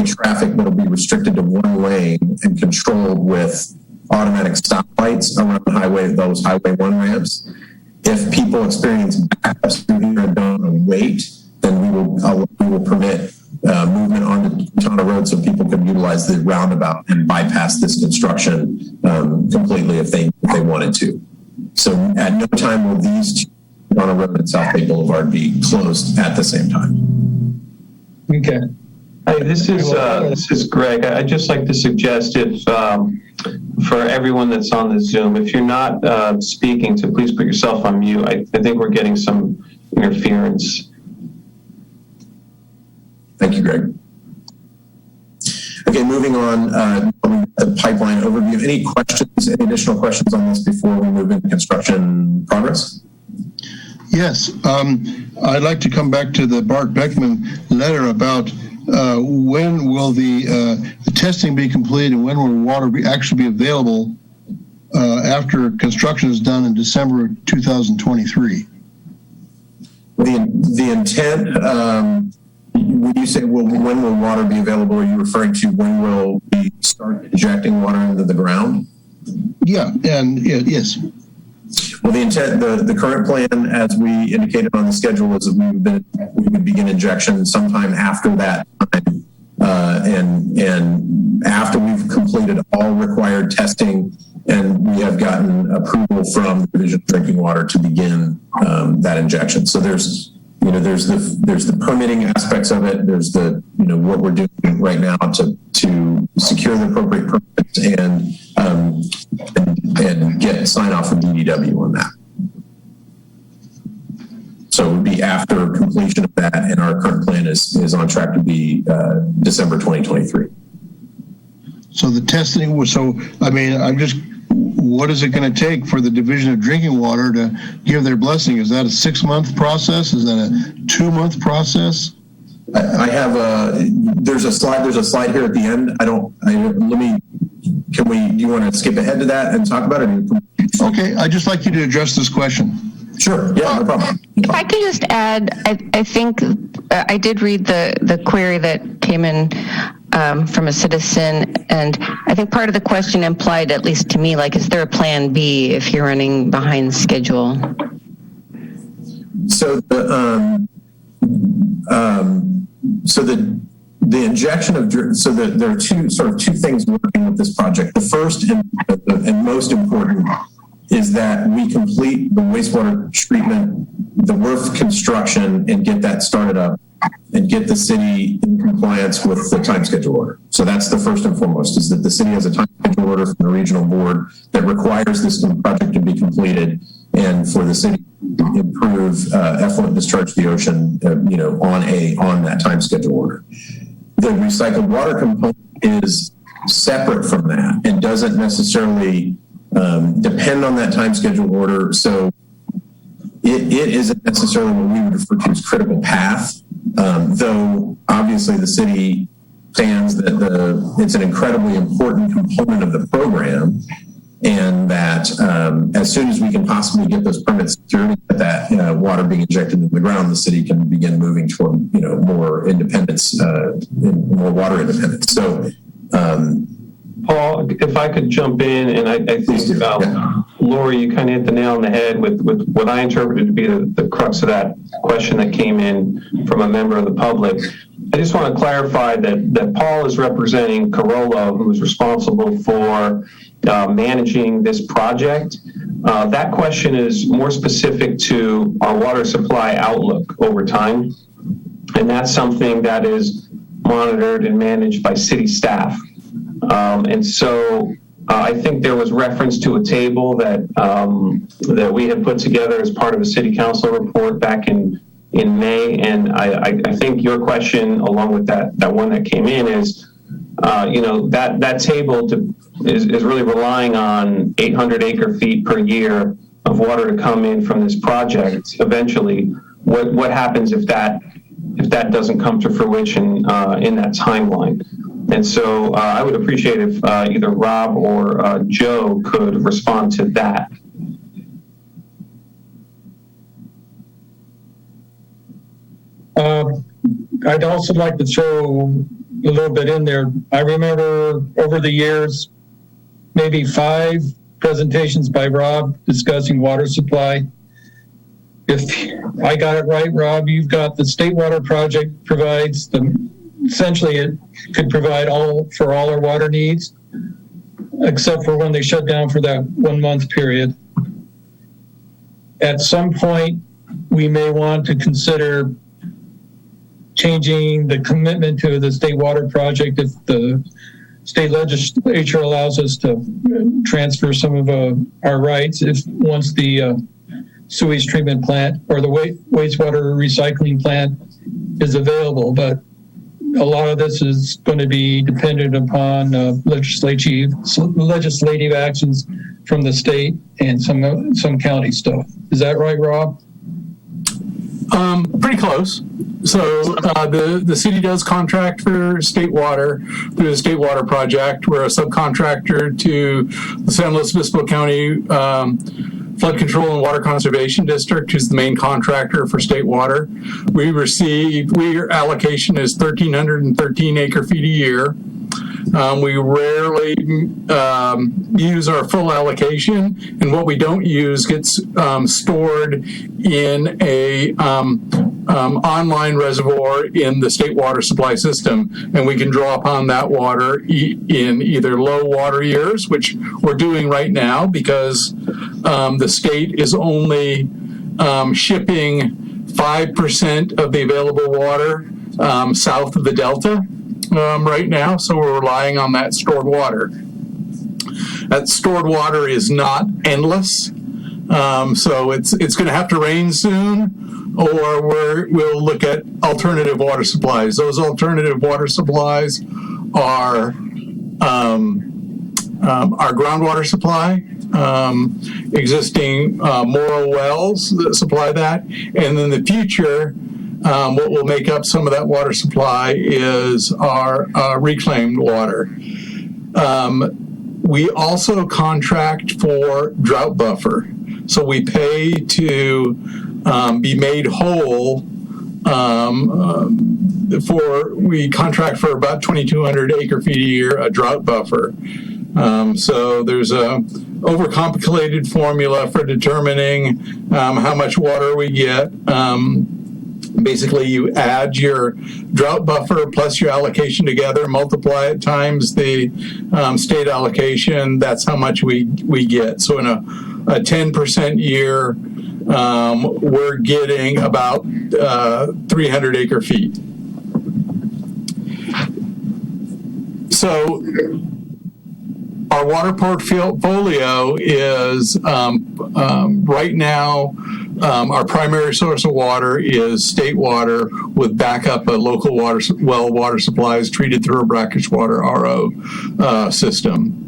traffic, but it'll be restricted to one lane and controlled with automatic stoplights around those Highway 1 ramps. If people experience backups through here and don't want to wait, then we will permit movement onto Quintana Road so people can utilize the roundabout and bypass this construction completely if they wanted to. So at no time will these two, Quintana Road and South Bay Boulevard, be closed at the same time. Okay. Hey, this is Greg. I'd just like to suggest if for everyone that's on the Zoom, if you're not speaking, to please put yourself on mute. I think we're getting some interference. Thank you, Greg. Okay, moving on, the pipeline overview. Any questions, any additional questions on this before we move into construction progress? Yes, I'd like to come back to the Bart Beckman letter about when will the testing be completed and when will water actually be available after construction is done in December 2023? The intent, when you say, well, when will water be available, are you referring to when will we start injecting water into the ground? Yeah, and yes. Well, the current plan, as we indicated on the schedule, is that we would begin injection sometime after that time, and after we've completed all required testing, and we have gotten approval from the Division of Drinking Water to begin that injection. So there's the permitting aspects of it. There's the what we're doing right now to secure the appropriate permits and get sign off from DDW on that. So it would be after completion of that, and our current plan is on track to be December 2023. So the testing was what is it going to take for the Division of Drinking Water to give their blessing? Is that a 6-month process? Is that a 2-month process? I have there's a slide here at the end. Do you want to skip ahead to that and talk about it? Okay, I'd just like you to address this question. Sure, yeah, no problem. If I could just add, I think I did read the query that came in from a citizen, and I think part of the question implied, at least to me, like, is there a plan B if you're running behind schedule? So the injection of there are two things working with this project. The first and most important is that we complete the wastewater treatment, the WRF construction, and get that started up and get the city in compliance with the time schedule order. So that's the first and foremost, is that the city has a time schedule order from the regional board that requires this project to be completed and for the city to improve effluent discharge to the ocean, on that time schedule order. The recycled water component is separate from that and doesn't necessarily depend on that time schedule order. So it isn't necessarily what we would refer to as critical path, though obviously the city stands that it's an incredibly important component of the program, and that as soon as we can possibly get those permits secured and get that water being injected into the ground, the city can begin moving toward more independence, more water independence. So, Paul, if I could jump in, and I think Lori, you kind of hit the nail on the head with what I interpreted to be the crux of that question that came in from a member of the public. I just want to clarify that Paul is representing Corolla, who is responsible for managing this project. That question is more specific to our water supply outlook over time, and that's something that is monitored and managed by city staff. And so I think there was reference to a table that we had put together as part of a city council report back in May, and I think your question, along with that one that came in, is that table is really relying on 800 acre feet per year of water to come in from this project. Eventually, what happens if that doesn't come to fruition in that timeline? And so I would appreciate if either Rob or Joe could respond to that. I'd also like to throw a little bit in there. I remember over the years, maybe 5 presentations by Rob discussing water supply. If I got it right, Rob, you've got the State Water Project provides essentially it could provide all our water needs, except for when they shut down for that 1 month period. At some point, we may want to consider changing the commitment to the State Water Project if the state legislature allows us to transfer some of our rights once the sewage treatment plant or the wastewater recycling plant is available. But a lot of this is going to be dependent upon legislative actions from the state and some county stuff. Is that right, Rob? Pretty close. So the city does contract for state water through the State Water Project. We're a subcontractor to the San Luis Obispo County Flood Control and Water Conservation District, who's the main contractor for state water. Our allocation is 1,313 acre feet a year. We rarely use our full allocation, and what we don't use gets stored in a online reservoir in the state water supply system, and we can draw upon that water in either low water years, which we're doing right now because the state is only shipping 5% of the available water south of the Delta right now, so we're relying on that stored water. That stored water is not endless, so it's going to have to rain soon, or we'll look at alternative water supplies. Those alternative water supplies are our groundwater supply, existing Morrow wells that supply that, and in the future, what will make up some of that water supply is our reclaimed water. We also contract for drought buffer, so we pay to be made whole. We contract for about 2,200 acre feet a year, a drought buffer. So there's a overcomplicated formula for determining how much water we get. Basically, you add your drought buffer plus your allocation together, multiply it times the state allocation. That's how much we get. So in a 10% year, we're getting about 300 acre feet. So our water portfolio is right now, our primary source of water is state water with backup local water supplies treated through a brackish water RO system.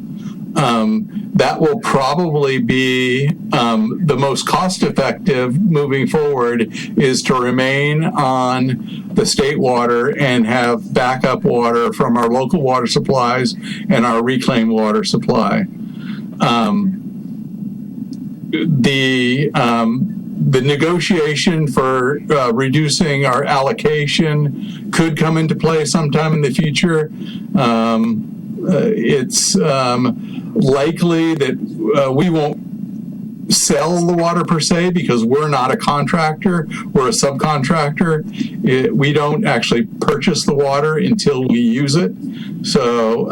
That will probably be the most cost-effective moving forward, is to remain on the state water and have backup water from our local water supplies and our reclaimed water supply. The negotiation for reducing our allocation could come into play sometime in the future. It's likely that we won't sell the water per se because we're not a contractor, we're a subcontractor. We don't actually purchase the water until we use it. So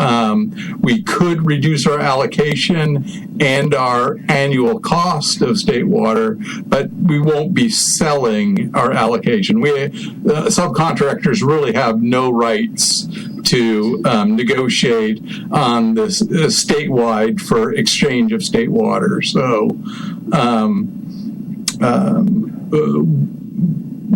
we could reduce our allocation and our annual cost of state water, but we won't be selling our allocation. Subcontractors really have no rights to negotiate on this statewide for exchange of state water. So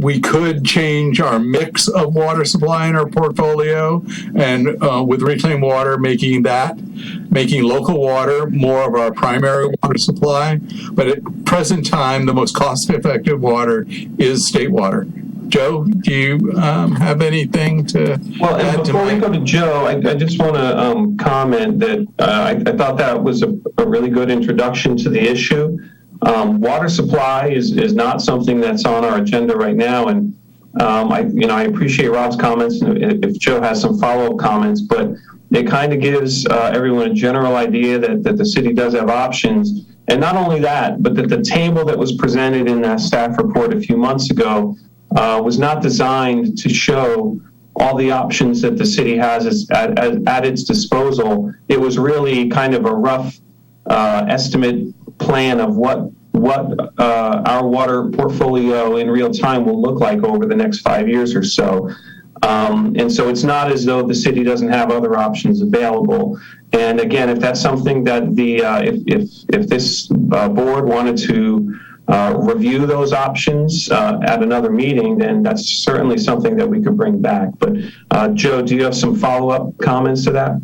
we could change our mix of water supply in our portfolio, and with reclaimed water, making local water more of our primary water supply. But at present time, the most cost-effective water is state water. Joe, do you have anything to add? Well, before we go to Joe, I just want to comment that I thought that was a really good introduction to the issue. Water supply is not something that's on our agenda right now, and I appreciate Rob's comments, and if Joe has some follow-up comments, but it kind of gives everyone a general idea that the city does have options. And not only that, but that the table that was presented in that staff report a few months ago was not designed to show all the options that the city has at its disposal. It was really kind of a rough estimate plan of what our water portfolio in real time will look like over the next 5 years or so. And so it's not as though the city doesn't have other options available. And again, if that's something that if this board wanted to review those options at another meeting, then that's certainly something that we could bring back. But Joe, do you have some follow-up comments to that?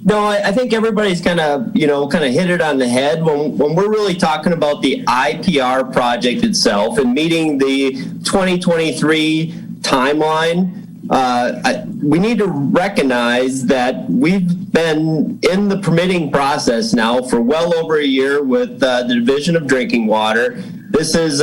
No, I think everybody's kind of hit it on the head. When we're really talking about the IPR project itself and meeting the 2023 timeline, we need to recognize that we've been in the permitting process now for well over a year with the Division of Drinking Water. this is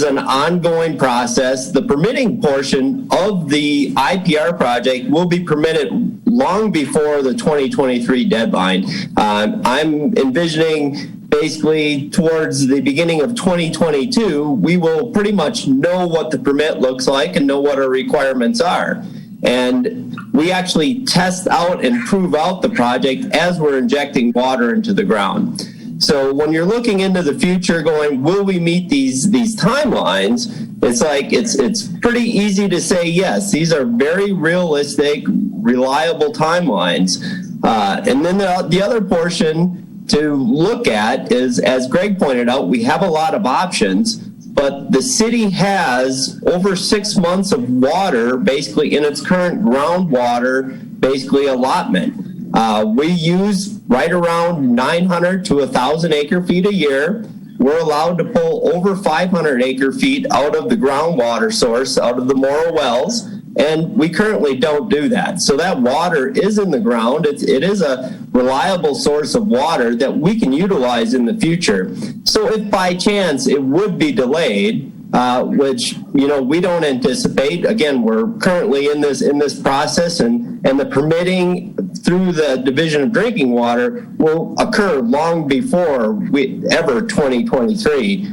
an ongoing process. The permitting portion of the IPR project will be permitted long before the 2023 deadline. I'm envisioning basically towards the beginning of 2022, we will pretty much know what the permit looks like and know what our requirements are. And we actually test out and prove out the project as we're injecting water into the ground. So when you're looking into the future going, will we meet these timelines? It's like, it's pretty easy to say yes. These are very realistic, reliable timelines. And then the other portion to look at is, as Greg pointed out, we have a lot of options, but the city has over 6 months of water basically in its current groundwater basically allotment. We use right around 900 to 1,000 acre feet a year. We're allowed to pull over 500 acre feet out of the groundwater source, out of the Morrow wells, and we currently don't do that. So that water is in the ground. It is a reliable source of water that we can utilize in the future. So if by chance it would be delayed, which we don't anticipate. Again, we're currently in this process, and the permitting through the Division of Drinking Water will occur long before ever 2023.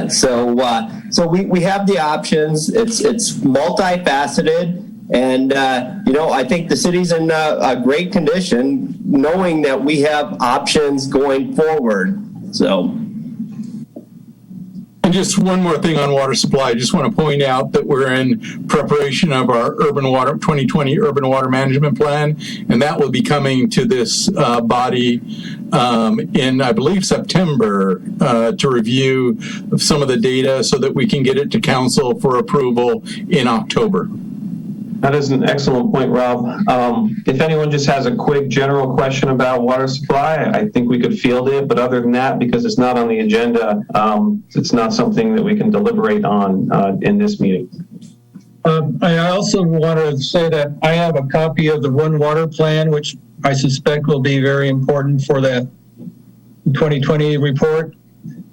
So we have the options. It's multifaceted. And, I think the city's in a great condition knowing that we have options going forward. So. And just one more thing on water supply. I just want to point out that we're in preparation of our 2020 Urban Water Management Plan, and that will be coming to this body in, I believe, September to review some of the data so that we can get it to council for approval in October. That is an excellent point, Rob. If anyone just has a quick general question about water supply, I think we could field it. But other than that, because it's not on the agenda, it's not something that we can deliberate on in this meeting. I also want to say that I have a copy of the One Water Plan, which I suspect will be very important for the 2020 report.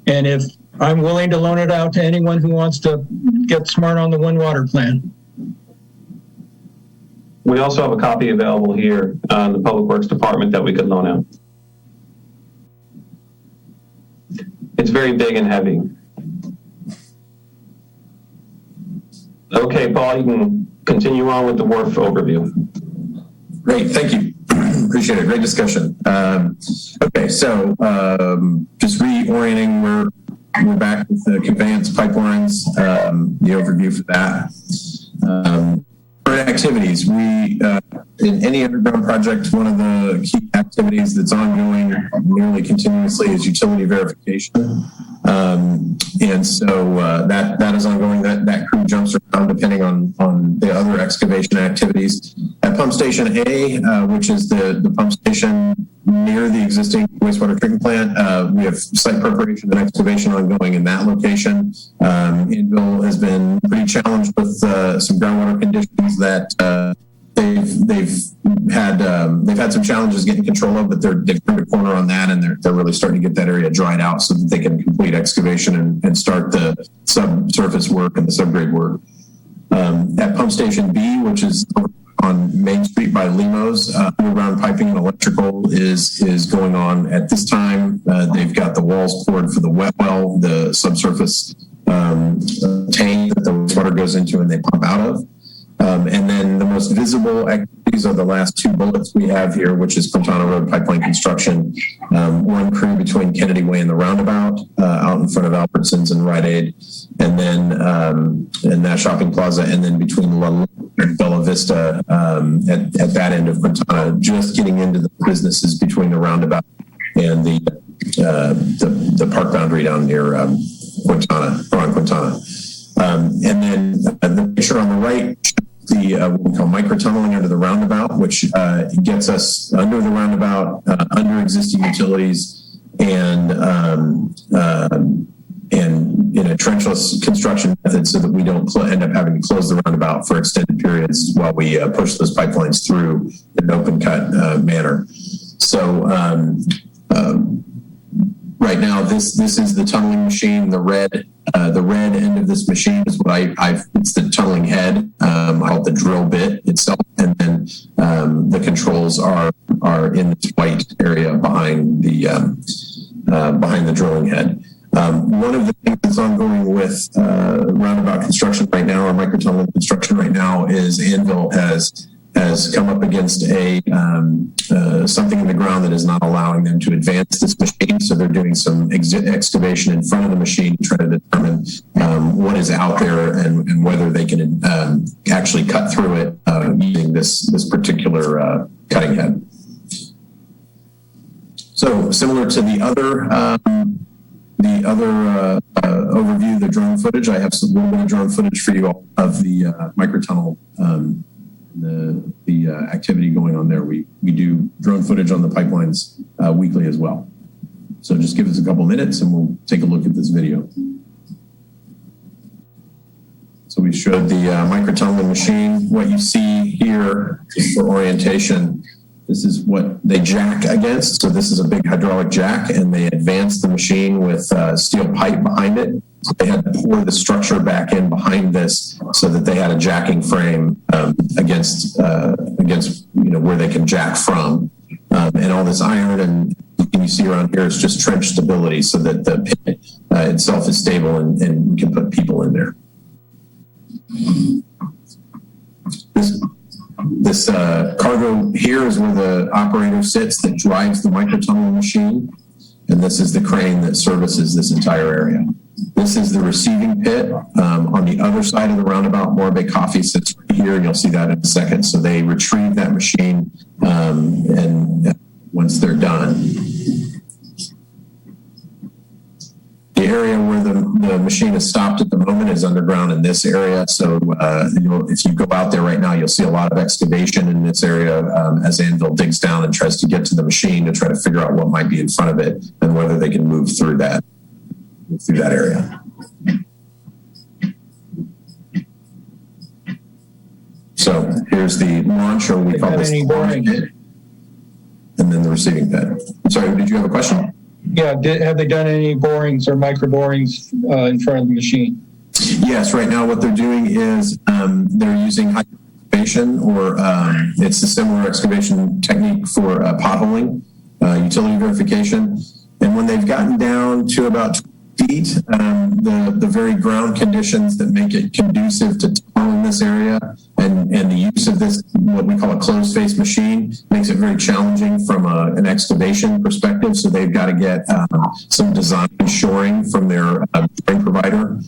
And if I'm willing to loan it out to anyone who wants to get smart on the One Water Plan. We also have a copy available here in the Public Works Department that we could loan out. It's very big and heavy. Okay, Paul, you can continue on with the WRF overview. Great, thank you. Appreciate it. Great discussion. Okay, so just reorienting, we're back with the Conveyance Pipelines, the overview for that. Activities. We, in any underground project, one of the key activities that's ongoing nearly continuously is utility verification. And so that is ongoing. That crew jumps around depending on the other excavation activities. At Pump Station A, which is the pump station near the existing wastewater treatment plant, we have site preparation and excavation ongoing in that location. Inville has been pretty challenged with some groundwater conditions that they've had some challenges getting control of, but they've turned a corner on that, and they're really starting to get that area dried out so that they can complete excavation and start the subsurface work and the subgrade work. At Pump Station B, which is on Main Street by Limos, underground piping and electrical is going on at this time. They've got the walls poured for the wet well, the subsurface tank that the water goes into and they pump out of. And then the most visible activities are the last two bullets we have here, which is Cortana Road pipeline construction. One crew between Kennedy Way and the roundabout, out in front of Albertsons and Rite Aid, and then in that shopping plaza, and then between La and Bella Vista at that end of Cortana, just getting into the businesses between the roundabout and the park boundary down near Cortana, or on Cortana. And then the picture on the right, the what we call microtunneling under the roundabout, which gets us under the roundabout, under existing utilities, and in a trenchless construction method, so that we don't end up having to close the roundabout for extended periods while we push those pipelines through in an open cut manner. So right now, this is the tunneling machine. The red end of this machine is what it's the tunneling head. I call it the drill bit itself, and then the controls are in this white area behind the drilling head. One of the things that's ongoing with roundabout construction right now, or microtunnel construction right now, is Anvil has come up against something in the ground that is not allowing them to advance this machine. So they're doing some excavation in front of the machine to try to determine what is out there and whether they can actually cut through it using this particular cutting head. So similar to the other overview, the drone footage, I have some little bit of drone footage for you all of the microtunnel, the activity going on there. We do drone footage on the pipelines weekly as well. So just give us a couple minutes and we'll take a look at this video. So we showed the microtunneling machine. What you see here, just for orientation, this is what they jack against. So this is a big hydraulic jack, and they advance the machine with steel pipe behind it. So they had to pour the structure back in behind this so that they had a jacking frame against where they can jack from. And all this iron and you see around here is just trench stability so that the pit itself is stable and we can put people in there. This cargo here is where the operator sits that drives the microtunnel machine, and this is the crane that services this entire area. This is the receiving pit. On the other side of the roundabout, Morbe Coffee sits right here, and you'll see that in a second. So they retrieve that machine, and once they're done, the area where the machine is stopped at the moment is underground in this area. So if you go out there right now, you'll see a lot of excavation in this area as Anvil digs down and tries to get to the machine to try to figure out what might be in front of it and whether they can move through that area. So here's the launch, or we call this the launch pit, and then the receiving pit. I'm sorry, did you have a question? Yeah, have they done any borings or micro borings in front of the machine? Yes, right now what they're doing is they're using excavation, or it's a similar excavation technique for potholing, utility verification. And when they've gotten down to about 20 feet, the very ground conditions that make it conducive to tunnel in this area and the use of this, what we call a closed face machine, makes it very challenging from an excavation perspective. So they've got to get some design shoring from their shoring provider,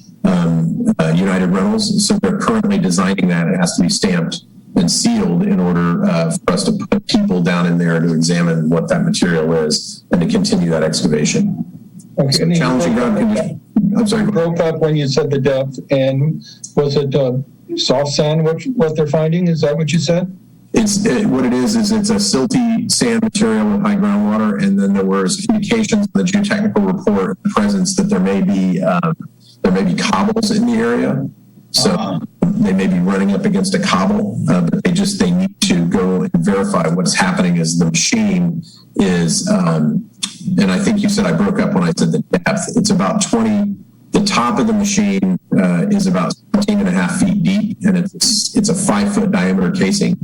United Rentals. So they're currently designing that. It has to be stamped and sealed in order for us to put people down in there to examine what that material is and to continue that excavation. Okay. So challenging ground conditions. I'm sorry. You broke up when you said the depth, and was it soft sand? What they're finding? Is that what you said? What it is it's a silty sand material with high groundwater, and then there was indications in the geotechnical report of the presence that there may be cobbles in the area. So they may be running up against a cobble, but they need to go and verify what's happening as the machine is. And I think you said I broke up when I said the depth. It's about 20. The top of the machine is about 17.5 feet deep, and it's a 5-foot diameter casing.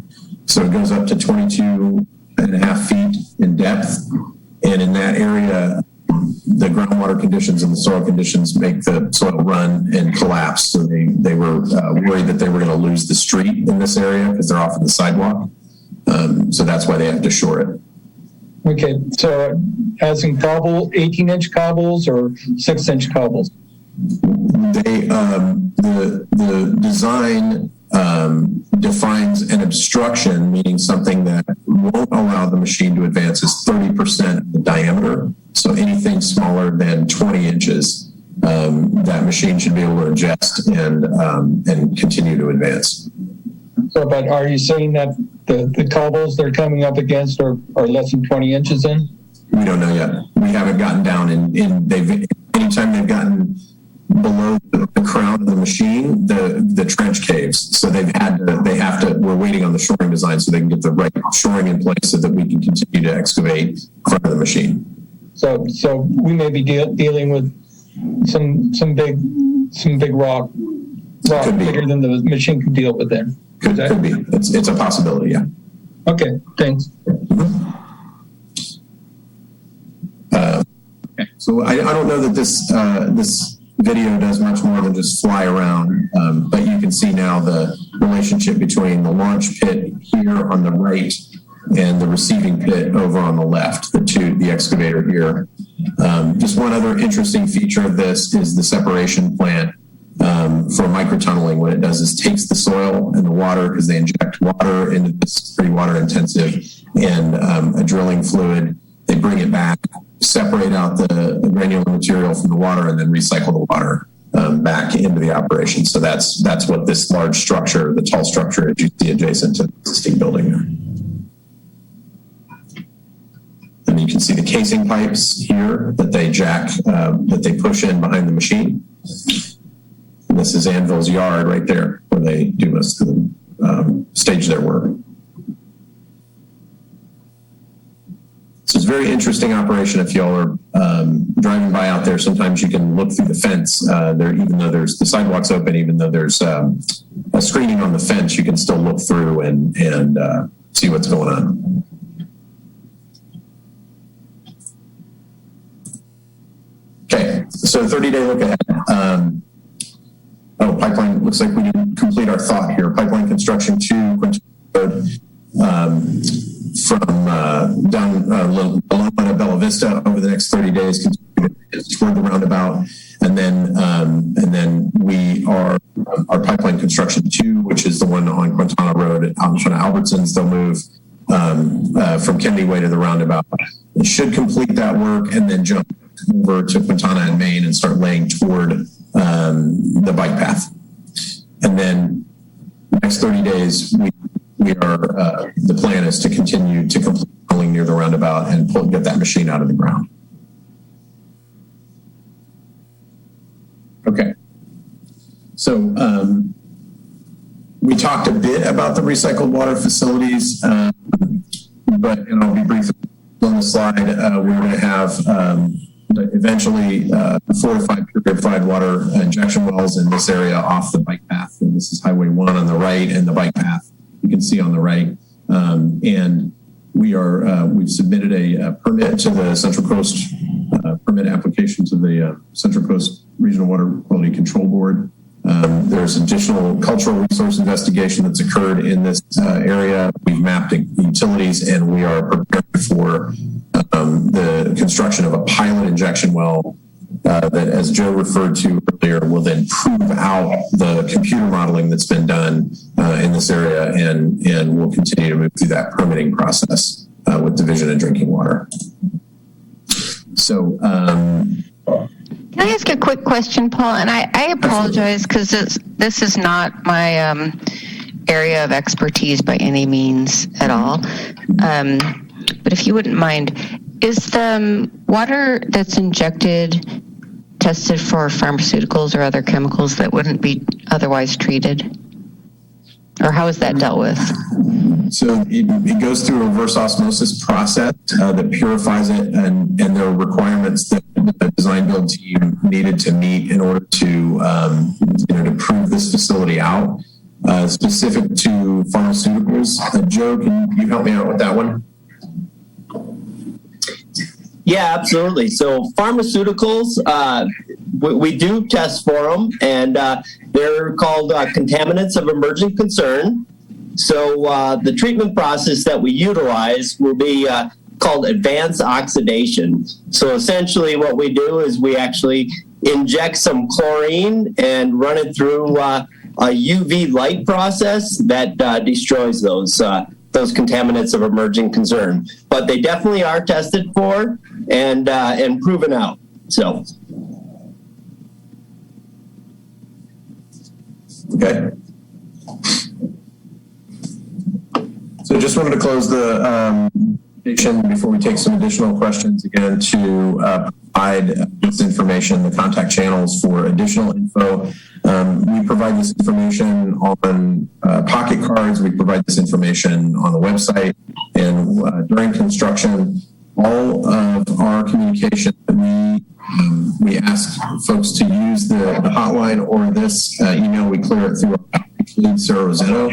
So it goes up to 22.5 feet in depth. And in that area, the groundwater conditions and the soil conditions make the soil run and collapse. So they were worried that they were going to lose the street in this area because they're off of the sidewalk. So that's why they have to shore it. Okay, so as in 18-inch cobbles or 6-inch cobbles? The design defines an obstruction, meaning something that won't allow the machine to advance, is 30% of the diameter. So anything smaller than 20 inches, that machine should be able to ingest and continue to advance. So, but are you saying that the cobbles they're coming up against are less than 20 inches in? We don't know yet. We haven't gotten down anytime they've gotten below the crown of the machine, the trench caves. So we're waiting on the shoring design so they can get the right shoring in place so that we can continue to excavate in front of the machine. So we may be dealing with some big rock bigger than the machine can deal with then. Could be. It's a possibility, yeah. Okay, thanks. So I don't know that this video does much more than just fly around, but you can see now the relationship between the launch pit here on the right and the receiving pit over on the left, the excavator here. Just one other interesting feature of this is the separation plant for microtunneling. What it does is takes the soil and the water, because they inject water into this pretty water intensive, and a drilling fluid. They bring it back, separate out the granular material from the water, and then recycle the water back into the operation. So that's what this large structure, the tall structure, as you see adjacent to the existing building there. And you can see the casing pipes here that they that they push in behind the machine. And this is Anvil's yard right there, where they do most of the stage their work. So it's a very interesting operation. If y'all are driving by out there, sometimes you can look through the fence. Even though the sidewalk's open, even though there's a screening on the fence, you can still look through and see what's going on. Okay, so 30-day look ahead. Pipeline, looks like we didn't complete our thought here. Pipeline construction to Quintana Road from down Loma to Bella Vista over the next 30 days toward the roundabout. And then our pipeline construction 2, which is the one on Quintana Road at Albertsons, they'll move from Kennedy Way to the roundabout. It should complete that work and then jump over to Quintana and Maine and start laying toward the bike path. And then the next 30 days, the plan is to continue to complete pulling near the roundabout and get that machine out of the ground. Okay. So we talked a bit about the recycled water facilities, and I'll be brief on the slide. We're going to have eventually 4 to 5 purified water injection wells in this area off the bike path. And this is Highway 1 on the right and the bike path you can see on the right. And we've submitted a permit to the Central Coast permit application to the Central Coast Regional Water Quality Control Board. There's additional cultural resource investigation that's occurred in this area. We've mapped utilities, and we are prepared for the construction of a pilot injection well that, as Joe referred to earlier, will then prove out the computer modeling that's been done in this area, and we'll continue to move through that permitting process with Division of Drinking Water. So, can I ask a quick question, Paul? And I apologize because this is not my area of expertise by any means at all. But if you wouldn't mind, is the water that's injected tested for pharmaceuticals or other chemicals that wouldn't be otherwise treated? Or how is that dealt with? So it goes through a reverse osmosis process that purifies it, and there are requirements that the design build team needed to meet in order to prove this facility out. Specific to pharmaceuticals, Joe, can you help me out with that one? Yeah, absolutely. So pharmaceuticals, we do test for them, and they're called contaminants of emerging concern. So the treatment process that we utilize will be called advanced oxidation. So essentially what we do is we actually inject some chlorine and run it through a UV light process that destroys those contaminants of emerging concern. But they definitely are tested for and proven out. So. Okay. So just wanted to close the presentation before we take some additional questions again to provide this information, the contact channels for additional info. We provide this information on pocket cards. We provide this information on the website. And during construction, all of our communication, we ask folks to use the hotline or this email. We clear it through our lead, Sarah Rosetto,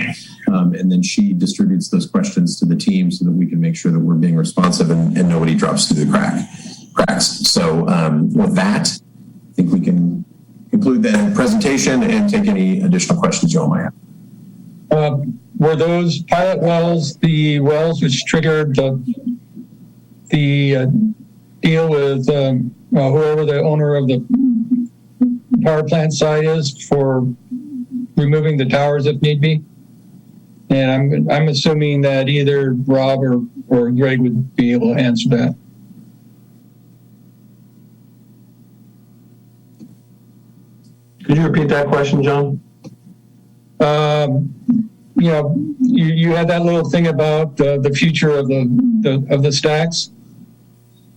and then she distributes those questions to the team so that we can make sure that we're being responsive and nobody drops through the cracks. So with that, I think we can conclude the presentation and take any additional questions you all might have. Were those pilot wells the wells which triggered the deal with whoever the owner of the power plant site is for removing the towers if need be? And I'm assuming that either Rob or Greg would be able to answer that. Could you repeat that question, John? You had that little thing about the future of the stacks,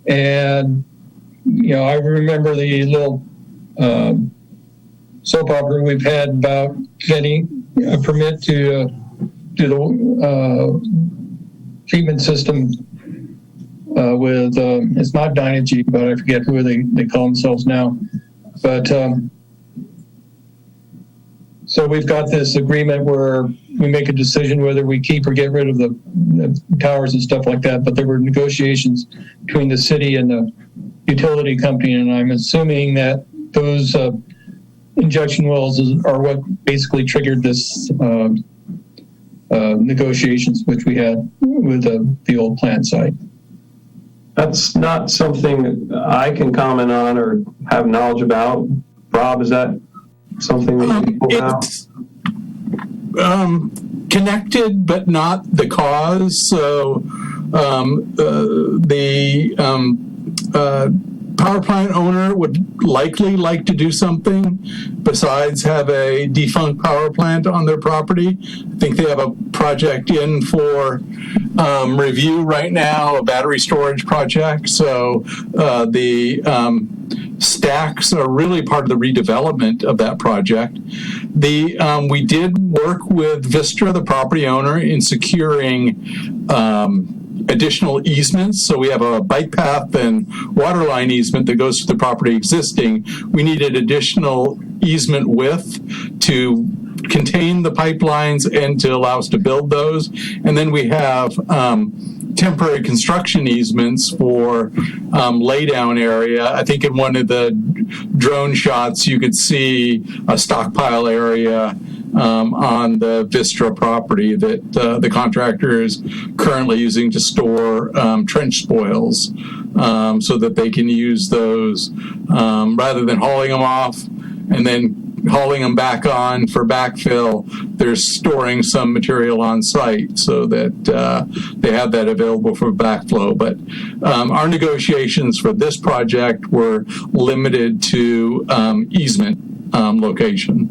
and I remember the little soap opera we've had about getting a permit to do the treatment system with it's not Dynegy, but I forget who they call themselves now, but. So we've got this agreement where we make a decision whether we keep or get rid of the towers and stuff like that. But there were negotiations between the city and the utility company, and I'm assuming that those injection wells are what basically triggered this negotiations which we had with the old plant site. That's not something I can comment on or have knowledge about. Rob, is that something that you pull out? Connected, but not the cause. So the power plant owner would likely like to do something besides have a defunct power plant on their property. I think they have a project in for review right now, a battery storage project. So the stacks are really part of the redevelopment of that project. We did work with Vistra, the property owner, in securing additional easements. So we have a bike path and water line easement that goes to the property existing. We needed additional easement width to contain the pipelines and to allow us to build those. And then we have temporary construction easements for laydown area. I think in one of the drone shots, you could see a stockpile area on the Vistra property that the contractor is currently using to store trench spoils so that they can use those rather than hauling them off and then hauling them back on for backfill. They're storing some material on site so that they have that available for backflow. But our negotiations for this project were limited to easement location.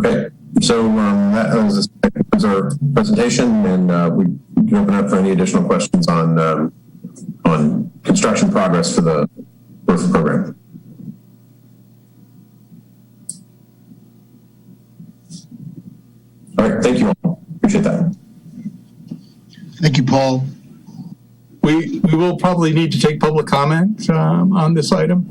Okay, so that was our presentation, and we can open up for any additional questions on construction progress for the roof program. All right, thank you all. Appreciate that. Thank you, Paul. We will probably need to take public comment on this item.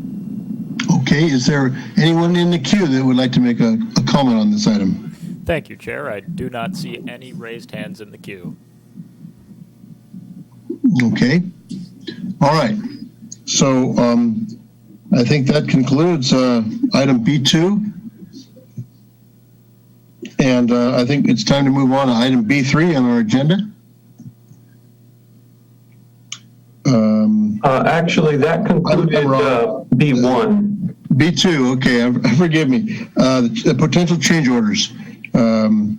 Okay, is there anyone in the queue that would like to make a comment on this item? Thank you, Chair. I do not see any raised hands in the queue. Okay. All right. So I think that concludes item B2. And I think it's time to move on to item B3 on our agenda. Actually, that concluded B1. B2, okay, forgive me. The potential change orders. Who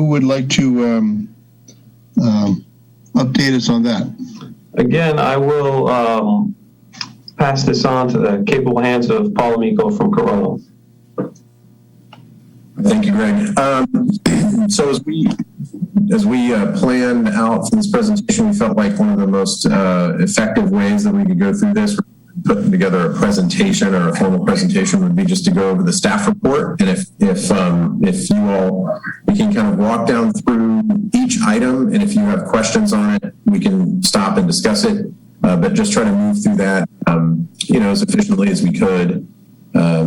would like to update us on that? Again, I will pass this on to the capable hands of Paul Amico from Corona. Thank you, Greg. So as we planned out for this presentation, we felt like one of the most effective ways that we could go through this putting together a presentation or a formal presentation would be just to go over the staff report. And if you all, we can kind of walk down through each item, and if you have questions on it, we can stop and discuss it. But just try to move through that, as efficiently as we could.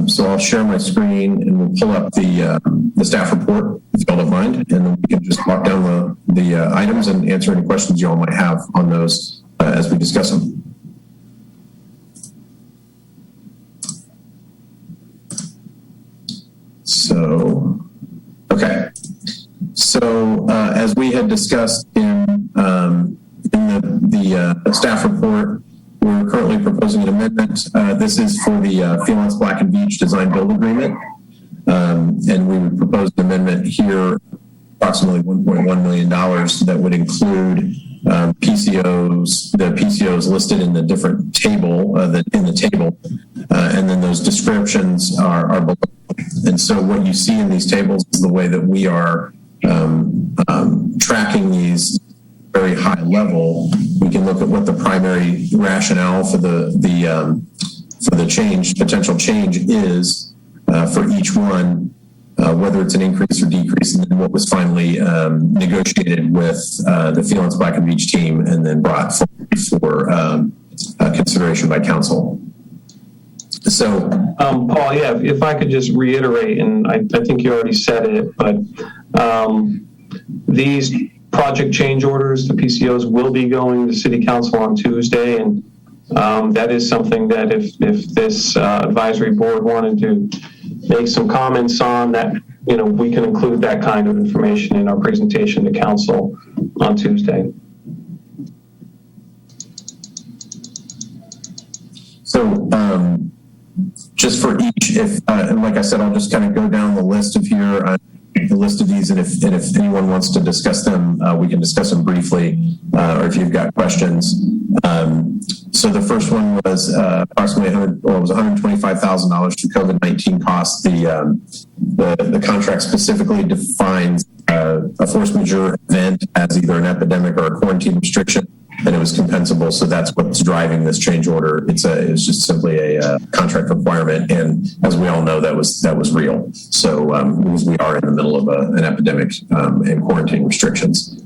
So I'll share my screen and we'll pull up the staff report, if y'all don't mind, and then we can just walk down the items and answer any questions y'all might have on those as we discuss them. So, okay. So as we had discussed in the staff report, we're currently proposing an amendment. This is for the Freelance Black and Beach Design Build Agreement. And we would propose an amendment here, approximately $1.1 million, that would include PCOs, the PCOs listed in the different table, in the table, and then those descriptions are below. And so what you see in these tables is the way that we are tracking these very high level. We can look at what the primary rationale for the potential change is for each one, whether it's an increase or decrease, and then what was finally negotiated with the Freelance Black and Beach team and then brought for consideration by council. So, Paul, yeah, if I could just reiterate, and I think you already said it, but these project change orders, the PCOs, will be going to City Council on Tuesday, and that is something that if this advisory board wanted to make some comments on, that we can include that kind of information in our presentation to Council on Tuesday. So just for each, and like I said, I'll just kind of go down the list of here. The list of these, and if anyone wants to discuss them, we can discuss them briefly, or if you've got questions. So the first one was approximately $125,000 for COVID-19 costs. The contract specifically defines a force majeure event as either an epidemic or a quarantine restriction, and it was compensable. So that's what's driving this change order. It's just simply a contract requirement, and as we all know, that was real. So because we are in the middle of an epidemic and quarantine restrictions.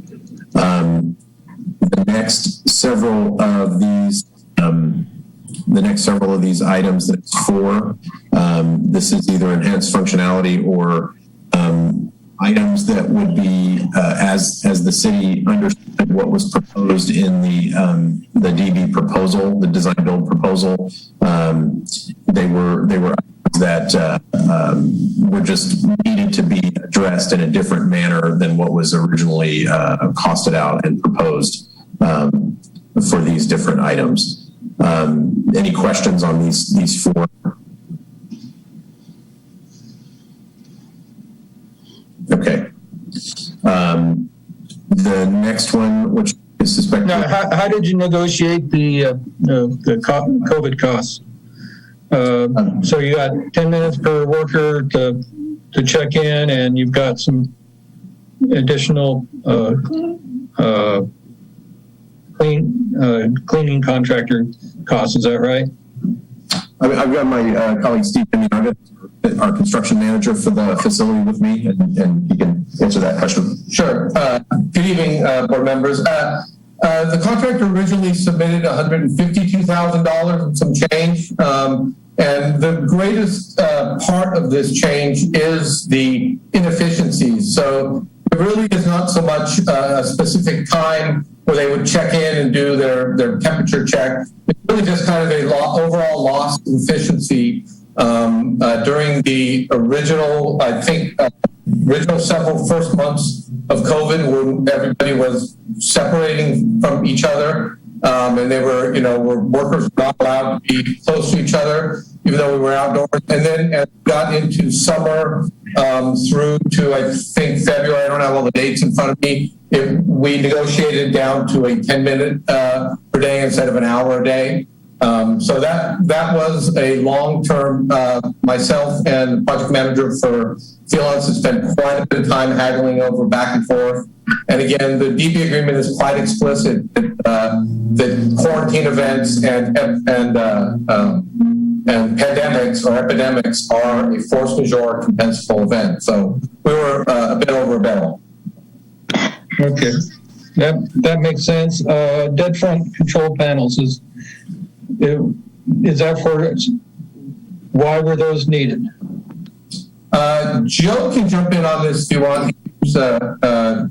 The next several of these items that it's for, this is either enhanced functionality or items that would be as the city understood what was proposed in the DB proposal, the design build proposal. They were that were just needed to be addressed in a different manner than what was originally costed out and proposed for these different items. Any questions on these four? Okay. The next one, which I suspect. Now, how did you negotiate the COVID costs? So you got 10 minutes per worker to check in, and you've got some additional cleaning contractor costs. Is that right? I've got my colleague Steve, our construction manager for the facility, with me, and he can answer that question. Sure. Good evening, board members. The contractor originally submitted $152,000 and some change. And the greatest part of this change is the inefficiencies. So it really is not so much a specific time where they would check in and do their temperature check. It's really just kind of a overall loss of efficiency during the original, original several first months of COVID, when everybody was separating from each other. And they were, workers were not allowed to be close to each other, even though we were outdoors. And then as we got into summer through to, I think, February, I don't have all the dates in front of me, we negotiated down to a 10-minute per day instead of an hour a day. So that was a long-term, myself and the project manager for Freelance has spent quite a bit of time haggling over back and forth And again, the DP agreement is quite explicit that quarantine events and pandemics or epidemics are a force majeure compensable event. So we were a bit over a barrel. Okay, that makes sense. Dead front control panels is that for? Why were those needed? Joe can jump in on this if you want. That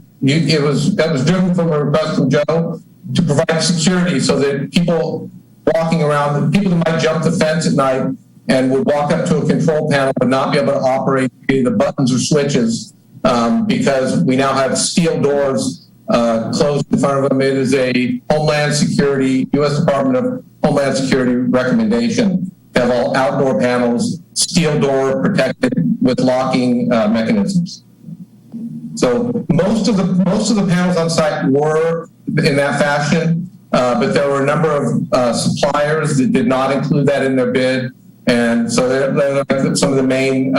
was driven from a request from Joe to provide security so that people walking around, people who might jump the fence at night and would walk up to a control panel would not be able to operate the buttons or switches because we now have steel doors closed in front of them. It is a Homeland Security, U.S. Department of Homeland Security recommendation to have all outdoor panels, steel door protected with locking mechanisms. So most of the panels on site were in that fashion, but there were a number of suppliers that did not include that in their bid, and so they're some of the main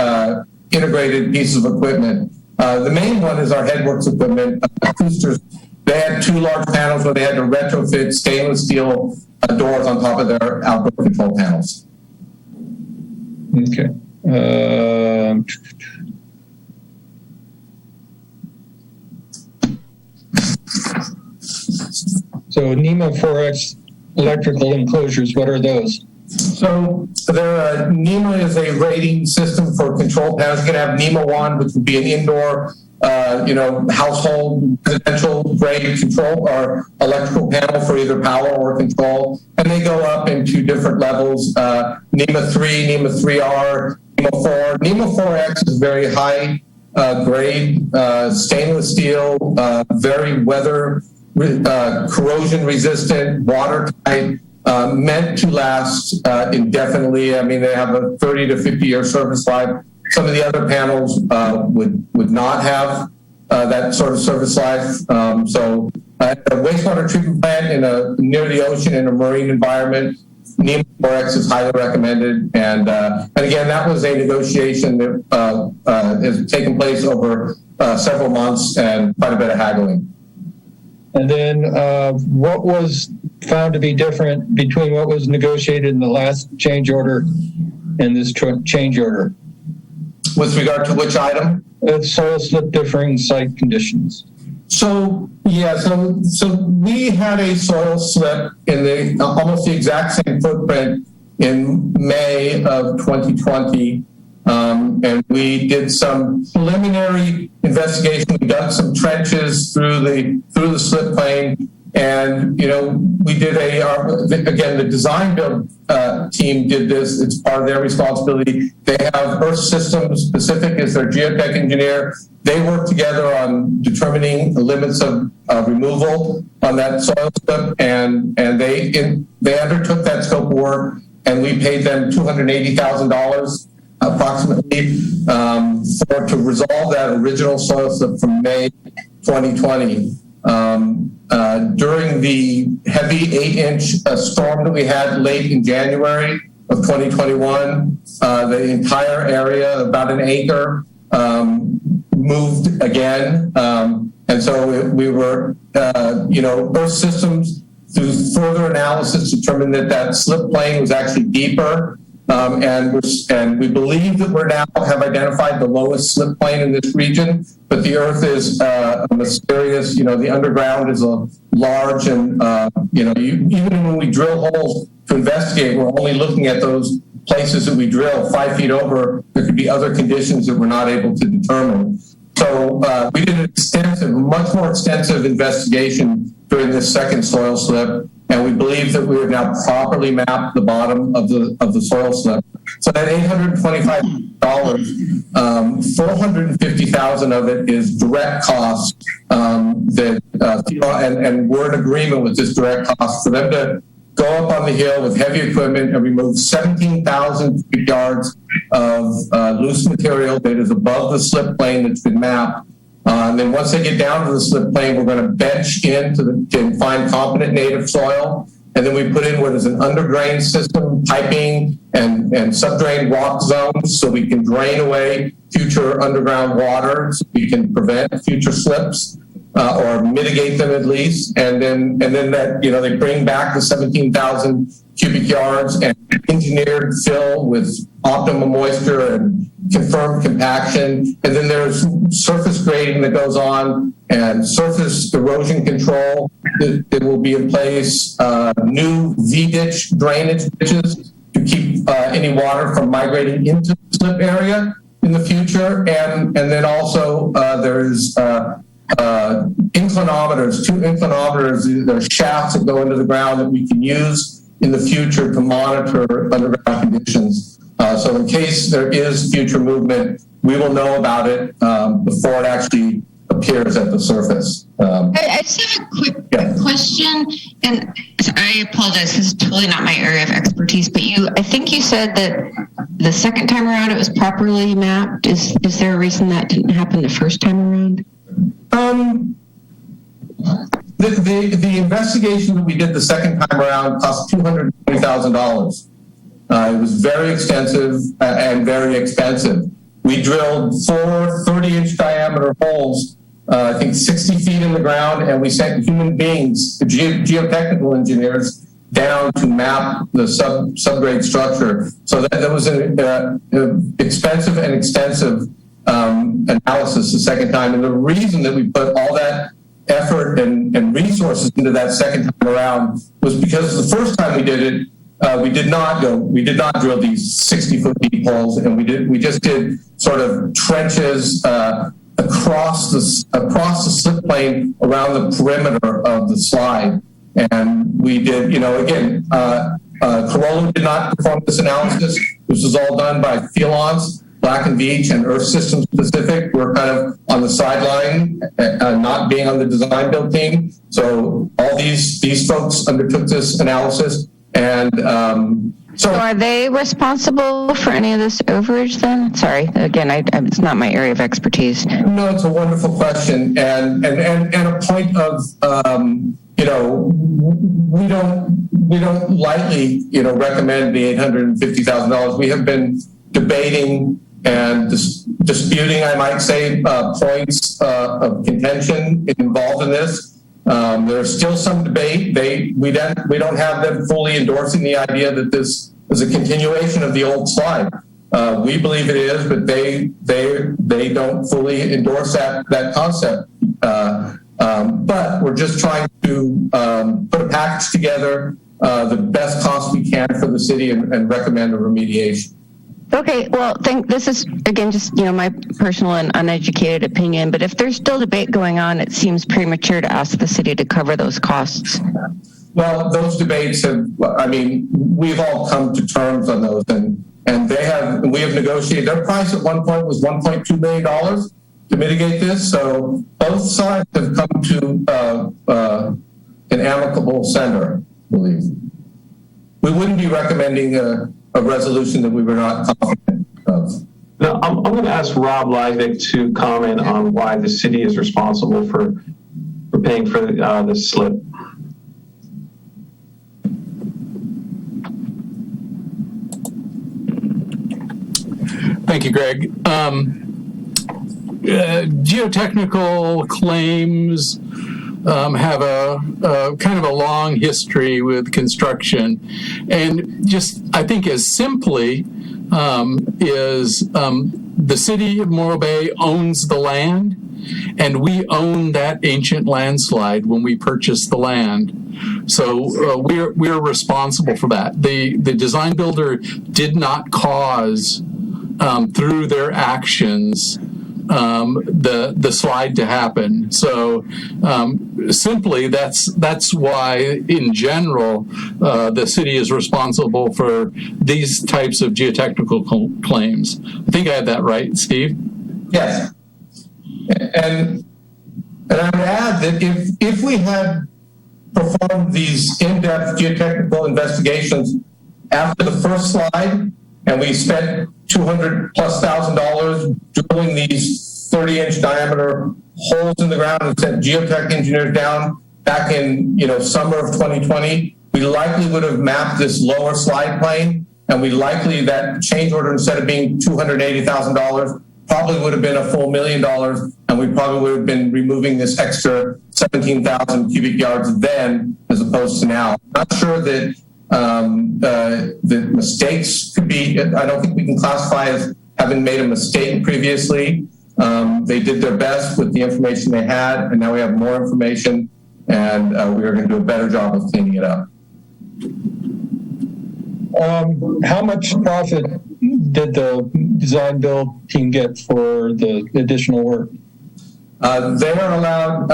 integrated pieces of equipment. The main one is our headworks equipment, boosters. They had 2 large panels where they had to retrofit stainless steel doors on top of their outdoor control panels. Okay. So NEMA 4X electrical enclosures, what are those? So NEMA is a rating system for control panels. You can have NEMA 1, which would be an indoor, household residential grade control or electrical panel for either power or control. And they go up into different levels, NEMA 3, NEMA 3R, NEMA 4. NEMA 4X is very high grade, stainless steel, very weather, corrosion resistant, watertight, meant to last indefinitely. I mean, they have a 30 to 50 year service life. Some of the other panels would not have that sort of service life. So a wastewater treatment plant near the ocean in a marine environment, NEMA 4X is highly recommended. And again, that was a negotiation that has taken place over several months and quite a bit of haggling. And then what was found to be different between what was negotiated in the last change order and this change order? With regard to which item? Soil slip differing site conditions. So we had a soil slip in almost the exact same footprint in May of 2020. And we did some preliminary investigation. We dug some trenches through the slip plane, and we did again, the design build team did this. It's part of their responsibility. They have Earth Systems Pacific as their geotech engineer. They work together on determining the limits of removal on that soil slip, and they undertook that scope of work, and we paid them $280,000 approximately to resolve that original soil slip from May 2020. During the heavy 8-inch storm that we had late in January of 2021, the entire area, about an acre, moved again. And so we were, Earth Systems, through further analysis, determined that slip plane was actually deeper. And we believe that we now have identified the lowest slip plane in this region, but the Earth is mysterious. The underground is large, and even when we drill holes to investigate, we're only looking at those places that we drill 5 feet over. There could be other conditions that we're not able to determine. So we did an much more extensive investigation during this second soil slip. And we believe that we have now properly mapped the bottom of the soil slip. So that $825, $450,000 of it is direct cost and we're in agreement with this direct cost for them to go up on the hill with heavy equipment and remove 17,000 cubic yards of loose material that is above the slip plane that's been mapped. And then once they get down to the slip plane, we're going to bench in to find competent native soil. And then we put in what is an underdrain system, piping and subdrain walk zones so we can drain away future underground water, so we can prevent future slips. or mitigate them at least, and then that they bring back the 17,000 cubic yards and engineered fill with optimum moisture and confirmed compaction, and then there's surface grading that goes on and surface erosion control that will be in place, new V-ditch drainage ditches to keep any water from migrating into the slip area in the future, and then also there's inclinometers, 2 inclinometers, there are shafts that go into the ground that we can use in the future to monitor underground conditions. So in case there is future movement, we will know about it before it actually appears at the surface. I just have a quick question, and I apologize because it's totally not my area of expertise, but I think you said that the second time around it was properly mapped. Is there a reason that didn't happen the first time around? The investigation that we did the second time around cost $220,000. It was very extensive and very expensive. We drilled 4 30-inch diameter holes, I think 60 feet in the ground, and we sent human beings, geotechnical engineers, down to map the subgrade structure. So that was an expensive and extensive analysis the second time. And the reason that we put all that effort and resources into that second time around was because the first time we did it, we did not drill these 60-foot deep holes, and we just did sort of trenches across the slip plane around the perimeter of the slide. And we did, Corolla did not perform this analysis. This was all done by Phelons, Black & Veatch, and Earth Systems Pacific. We're kind of on the sideline, not being on the design build team. So all these folks undertook this analysis. And so are they responsible for any of this overage then? Sorry, again, it's not my area of expertise. No, it's a wonderful question. And a point of, we don't lightly, recommend the $850,000. We have been debating and disputing, I might say, points of contention involved in this. There's still some debate. We don't have them fully endorsing the idea that this is a continuation of the old slide. We believe it is, but they don't fully endorse that concept. But we're just trying to put a package together, the best cost we can for the city, and recommend a remediation. Okay, well, this is, again, just, my personal and uneducated opinion, but if there's still debate going on, it seems premature to ask the city to cover those costs. Well, those debates we've all come to terms on those, and we have negotiated. Their price at one point was $1.2 million to mitigate this, so both sides have come to an amicable center, I believe. We wouldn't be recommending a resolution that we were not confident of. Now, I'm going to ask Rob Leivik to comment on why the city is responsible for paying for the slip. Thank you, Greg. Geotechnical claims have a kind of a long history with construction, and just I think as simply is the city of Morro Bay owns the land, and we own that ancient landslide when we purchased the land. So we're responsible for that. The design builder did not cause through their actions the slide to happen. So simply that's why in general the city is responsible for these types of geotechnical claims. I think I had that right, Steve? Yes. And I would add that if we had performed these in-depth geotechnical investigations after the first slide, and we spent $200,000+ drilling these 30-inch diameter holes in the ground and sent geotech engineers down back in summer of 2020, we likely would have mapped this lower slide plane, and we likely, that change order, instead of being $280,000, probably would have been a full $1 million, and we probably would have been removing this extra 17,000 cubic yards then, as opposed to now. I'm not sure that the mistakes could be, I don't think we can classify as having made a mistake previously. They did their best with the information they had, and now we have more information, and we are going to do a better job of cleaning it up. How much profit did the design build team get for the additional work? They are allowed,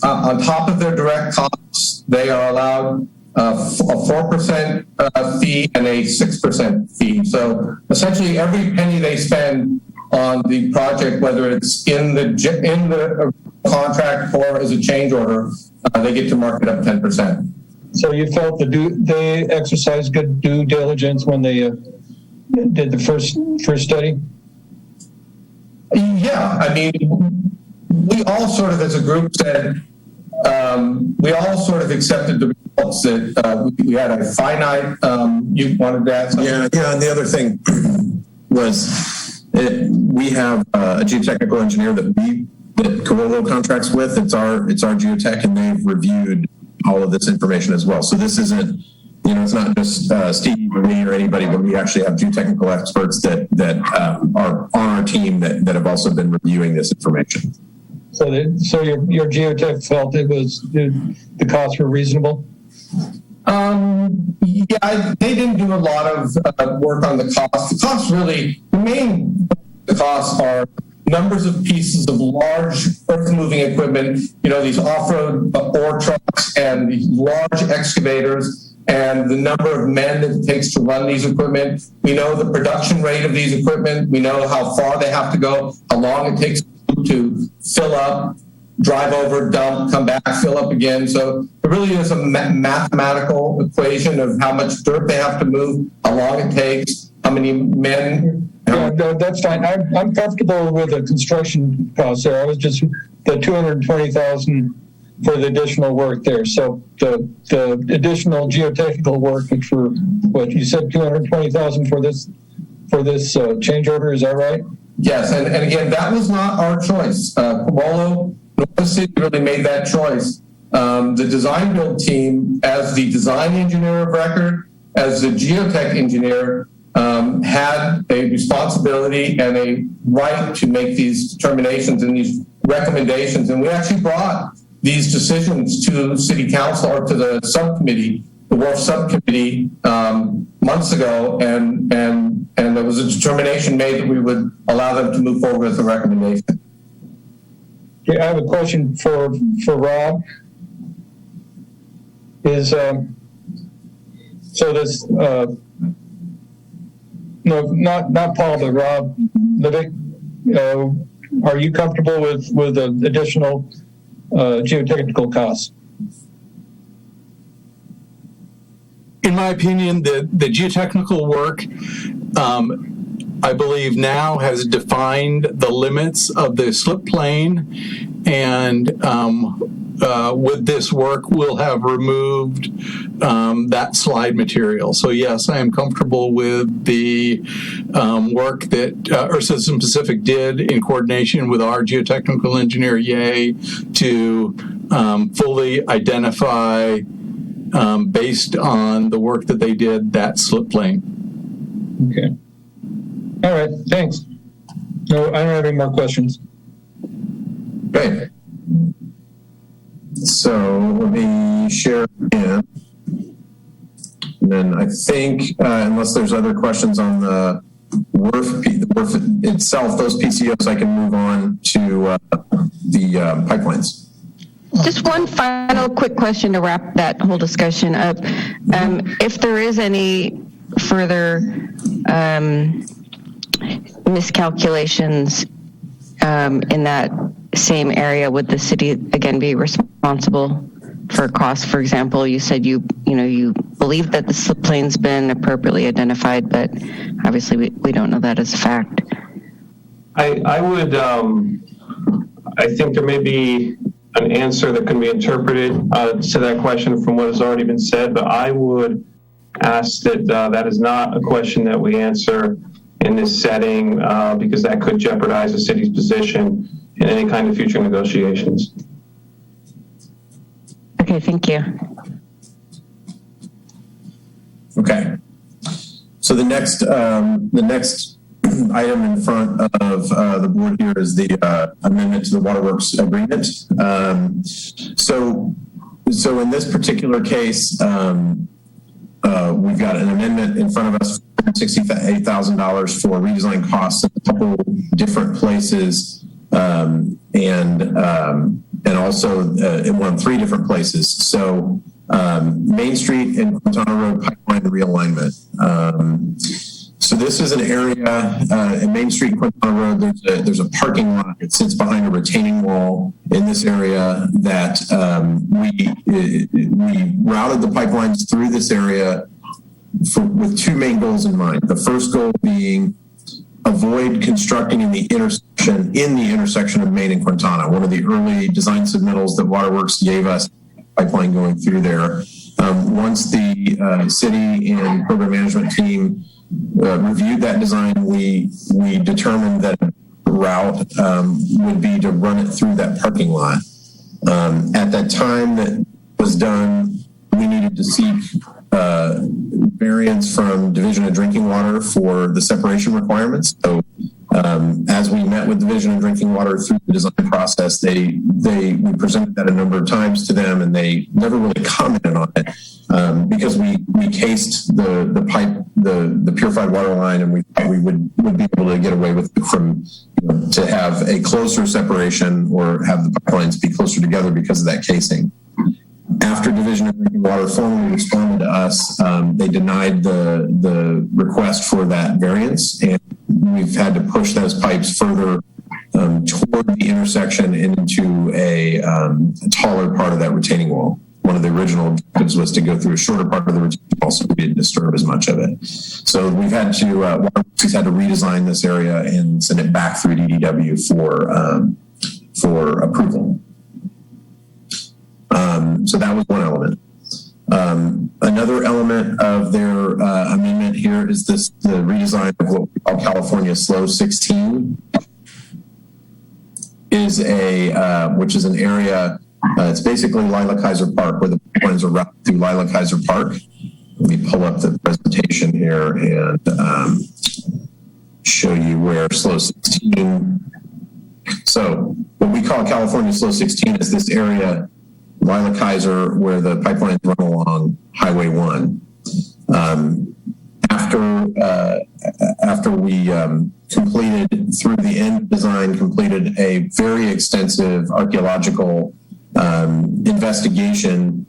on top of their direct costs, they are allowed a 4% fee and a 6% fee. So essentially every penny they spend on the project, whether it's in the contract or as a change order, they get to mark it up 10%. So you felt they exercised good due diligence when they did the first study? Yeah, I mean, we all sort of as a group said, we all sort of accepted the results that we had a finite, you wanted to add something? Yeah, and the other thing was we have a geotechnical engineer that Corollo contracts with. It's our geotech, and they've reviewed all of this information as well. So this isn't, it's not just Steve or me or anybody, but we actually have geotechnical experts that are on our team that have also been reviewing this information. So your geotech felt the costs were reasonable? Yeah, they didn't do a lot of work on the cost. The costs really, the main costs are numbers of pieces of large earth-moving equipment, these off-road ore trucks and these large excavators, and the number of men that it takes to run these equipment. We know the production rate of these equipment. We know how far they have to go, how long it takes to fill up, drive over, dump, come back, fill up again. So it really is a mathematical equation of how much dirt they have to move, how long it takes, how many men. Yeah, that's fine. I'm comfortable with the construction cost there. I was just the $220,000 for the additional work there. So the additional geotechnical work for what you said, $220,000 for this change order. Is that right? Yes, and again, that was not our choice. Corollo, North City really made that choice. The design build team, as the design engineer of record, as the geotech engineer, had a responsibility and a right to make these determinations and these recommendations. And we actually brought these decisions to City Council or to the subcommittee, the WRF subcommittee, months ago, and there was a determination made that we would allow them to move forward with the recommendation. Okay, I have a question for Rob. Is so this no, not Paul, but Rob Livick. Are you comfortable with the additional geotechnical costs? In my opinion, the geotechnical work, I believe now has defined the limits of the slip plane, and with this work, we'll have removed that slide material. So yes, I am comfortable with the work that Earth System Pacific did in coordination with our geotechnical engineer, to fully identify, based on the work that they did, that slip plane. Okay. All right, thanks. No, I don't have any more questions. Okay. So let me share again. And then I think, unless there's other questions on the WRF itself, those PCOs, I can move on to the pipelines. Just one final quick question to wrap that whole discussion up. If there is any further miscalculations in that same area, would the city again be responsible for costs? For example, you said you believe that the slip plane's been appropriately identified, but obviously we don't know that as a fact. I would I think there may be an answer that can be interpreted to that question from what has already been said, but I would ask that that is not a question that we answer in this setting because that could jeopardize the city's position in any kind of future negotiations. Okay, thank you. Okay. So the next item in front of the board here is the amendment to the Waterworks agreement. So in this particular case, we've got an amendment in front of us for $68,000 for redesign costs in a couple different places, and also in three different places. So Main Street and Cortana Road pipeline realignment. So this is an area in Main Street and Cortana Road. There's a parking lot. It sits behind a retaining wall in this area that we routed the pipelines through this area with two main goals in mind. The first goal being avoid constructing in the intersection of Main and Cortana. One of the early design submittals that Waterworks gave us, pipeline going through there. Once the city and program management team reviewed that design, we determined that the route would be to run it through that parking lot. At that time that was done, we needed to seek variance from Division of Drinking Water for the separation requirements. So as we met with Division of Drinking Water through the design process, we presented that a number of times to them, and they never really commented on it because we cased the pipe, the purified water line, and we thought we would be able to get away with it to have a closer separation or have the pipelines be closer together because of that casing. After Division of Drinking Water formally responded to us, they denied the request for that variance, and we've had to push those pipes further toward the intersection and into a taller part of that retaining wall. One of the original objectives was to go through a shorter part of the retaining wall so we didn't disturb as much of it. So we've had to, Waterworks had to redesign this area and send it back through DDW for approval. So that was one element. Another element of their amendment here is the redesign of what we call California Slow 16, which is an area. It's basically Lila Kaiser Park, where the pipelines are routed through Lila Kaiser Park. Let me pull up the presentation here and show you where Slow 16. So what we call California Slow 16 is this area, Lila Kaiser, where the pipelines run along Highway 1. After we completed, through the end design, completed a very extensive archaeological investigation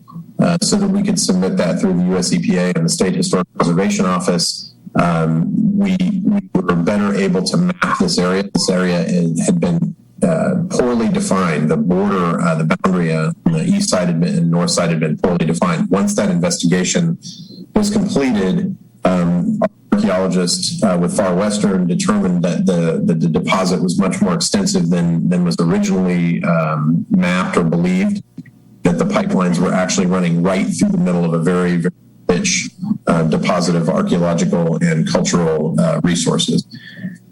so that we could submit that through the US EPA and the State Historic Preservation Office. We were better able to map this area. This area had been poorly defined. The border, the boundary on the east side and north side had been poorly defined. Once that investigation was completed, archaeologists with Far Western determined that the deposit was much more extensive than was originally mapped or believed, that the pipelines were actually running right through the middle of a very, very rich deposit of archaeological and cultural resources.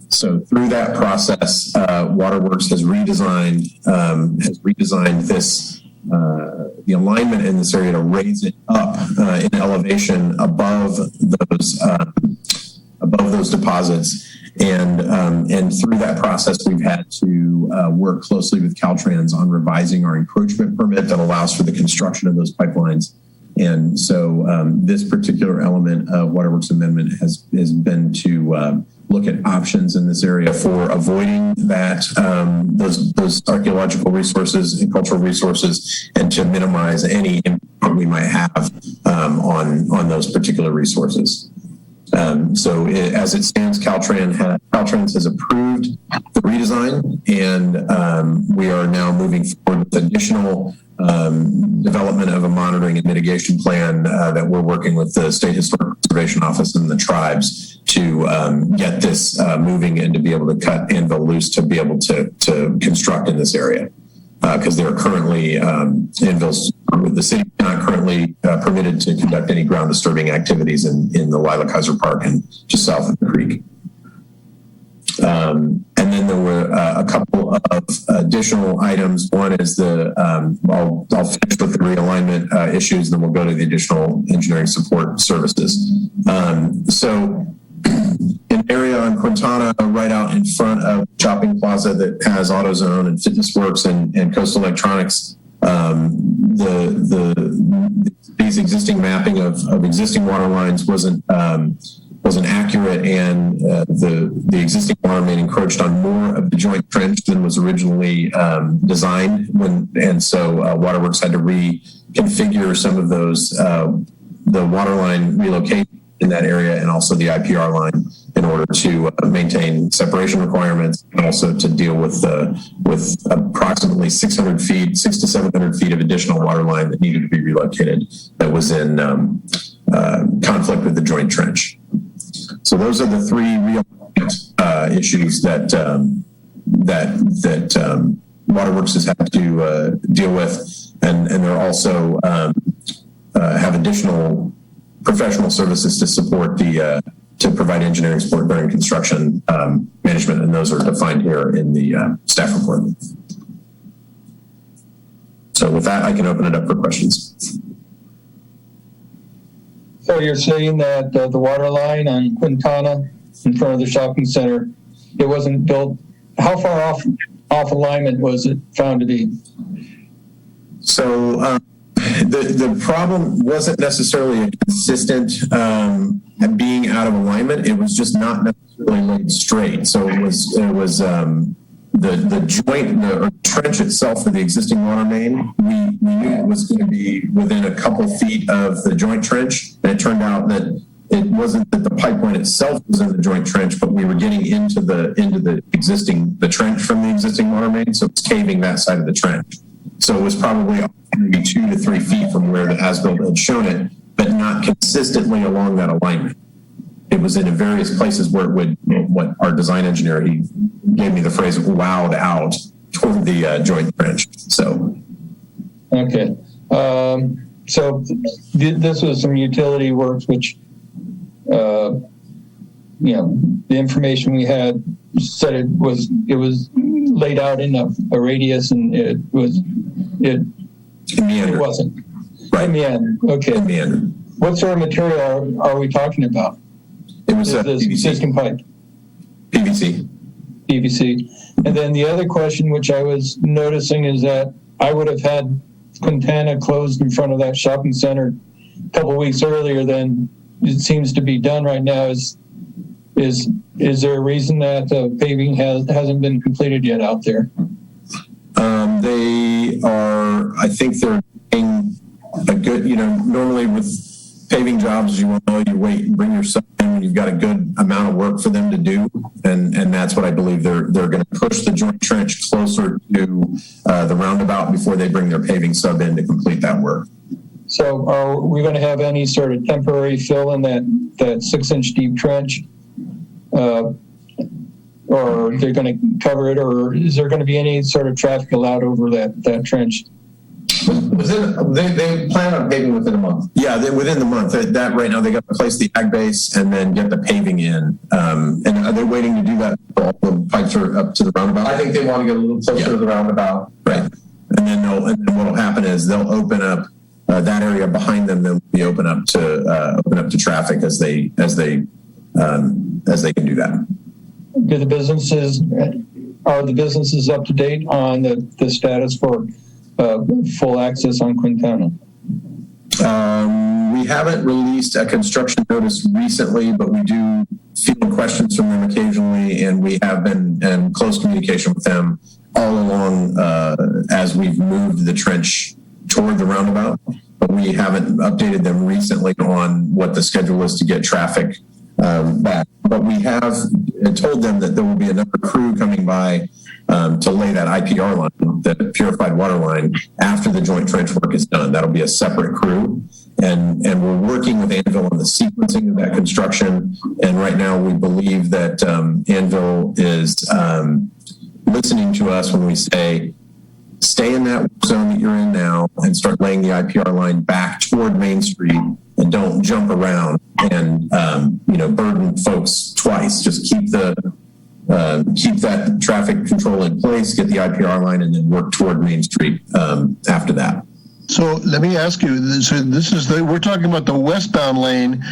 So through that process, Waterworks has redesigned this, the alignment in this area to raise it up in elevation above those deposits. And through that process, we've had to work closely with Caltrans on revising our encroachment permit that allows for the construction of those pipelines. And so this particular element of Waterworks amendment has been to look at options in this area for avoiding that those archaeological resources and cultural resources, and to minimize any impact we might have on those particular resources. So as it stands, Caltrans has approved the redesign, and we are now moving forward with additional development of a monitoring and mitigation plan that we're working with the State Historic Preservation Office and the tribes to get this moving and to be able to cut anvil loose to be able to construct in this area. Because there are currently anvils, the city not currently permitted to conduct any ground disturbing activities in the Lila Kaiser Park and just south of the creek. And then there were a couple of additional items. One is I'll finish with the realignment issues, then we'll go to the additional engineering support services. So an area on Cortana right out in front of Shopping Plaza that has AutoZone and Fitness Works and Coastal Electronics, these existing mapping of existing water lines wasn't accurate, and the existing water main encroached on more of the joint trench than was originally designed. So Waterworks had to reconfigure some of those the water line relocation in that area, and also the IPR line, in order to maintain separation requirements, and also to deal with approximately 600 feet, 600 to 700 feet of additional water line that needed to be relocated, that was in conflict with the joint trench. So those are the three real issues that Waterworks has had to deal with, and they're also have additional professional services to support to provide engineering support during construction management, and those are defined here in the staff report. So with that, I can open it up for questions. So you're saying that the water line on Quintana in front of the shopping center, it wasn't built. How far off alignment was it found to be? So the problem wasn't necessarily a consistent being out of alignment. It was just not necessarily laid straight. So it was the joint, or trench itself for the existing water main. We knew it was going to be within a couple feet of the joint trench, and it turned out that it wasn't that the pipeline itself was in the joint trench, but we were getting into the trench from the existing water main, so it's caving that side of the trench. So it was probably maybe 2 to 3 feet from where the as-built had shown it, but not consistently along that alignment. It was in various places where it would, what our design engineer, he gave me the phrase, wowed out toward the joint trench. So. Okay. So this was some utility works, which, the information we had said it was laid out in a radius, and it wasn't. Right. Meander. Okay. Meander. What sort of material are we talking about? It was this existing pipe. PVC. PVC. And then the other question, which I was noticing, is that I would have had Quintana closed in front of that shopping center a couple of weeks earlier than it seems to be done right now. Is there a reason that paving hasn't been completed yet out there? They are, I think they're doing a good, normally with paving jobs, as you all know, you wait and bring your stuff in when you've got a good amount of work for them to do. And that's what I believe they're going to push the joint trench closer to the roundabout before they bring their paving sub in to complete that work. So are we going to have any sort of temporary fill in that 6-inch deep trench? Or they're going to cover it, or is there going to be any sort of traffic allowed over that trench? They plan on paving within a month. Yeah, within the month. That right now, they got to place the ag base and then get the paving in. And are they waiting to do that? All the pipes are up to the roundabout? I think they want to get a little closer to the roundabout. Right. And then what will happen is they'll open up that area behind them. They'll be open up to traffic as they can do that. Are the businesses up to date on the status for full access on Quintana? We haven't released a construction notice recently, but we do field questions from them occasionally, and we have been in close communication with them all along as we've moved the trench toward the roundabout. But we haven't updated them recently on what the schedule is to get traffic back. But we have told them that there will be another crew coming by to lay that IPR line, the purified water line, after the joint trench work is done. That'll be a separate crew. And we're working with Anvil on the sequencing of that construction. And right now we believe that Anvil is listening to us when we say, stay in that zone that you're in now and start laying the IPR line back toward Main Street, and don't jump around and burden folks twice. Just keep the keep that traffic control in place, get the IPR line, and then work toward Main Street after that. So let me ask you, so this is we're talking about the westbound lane.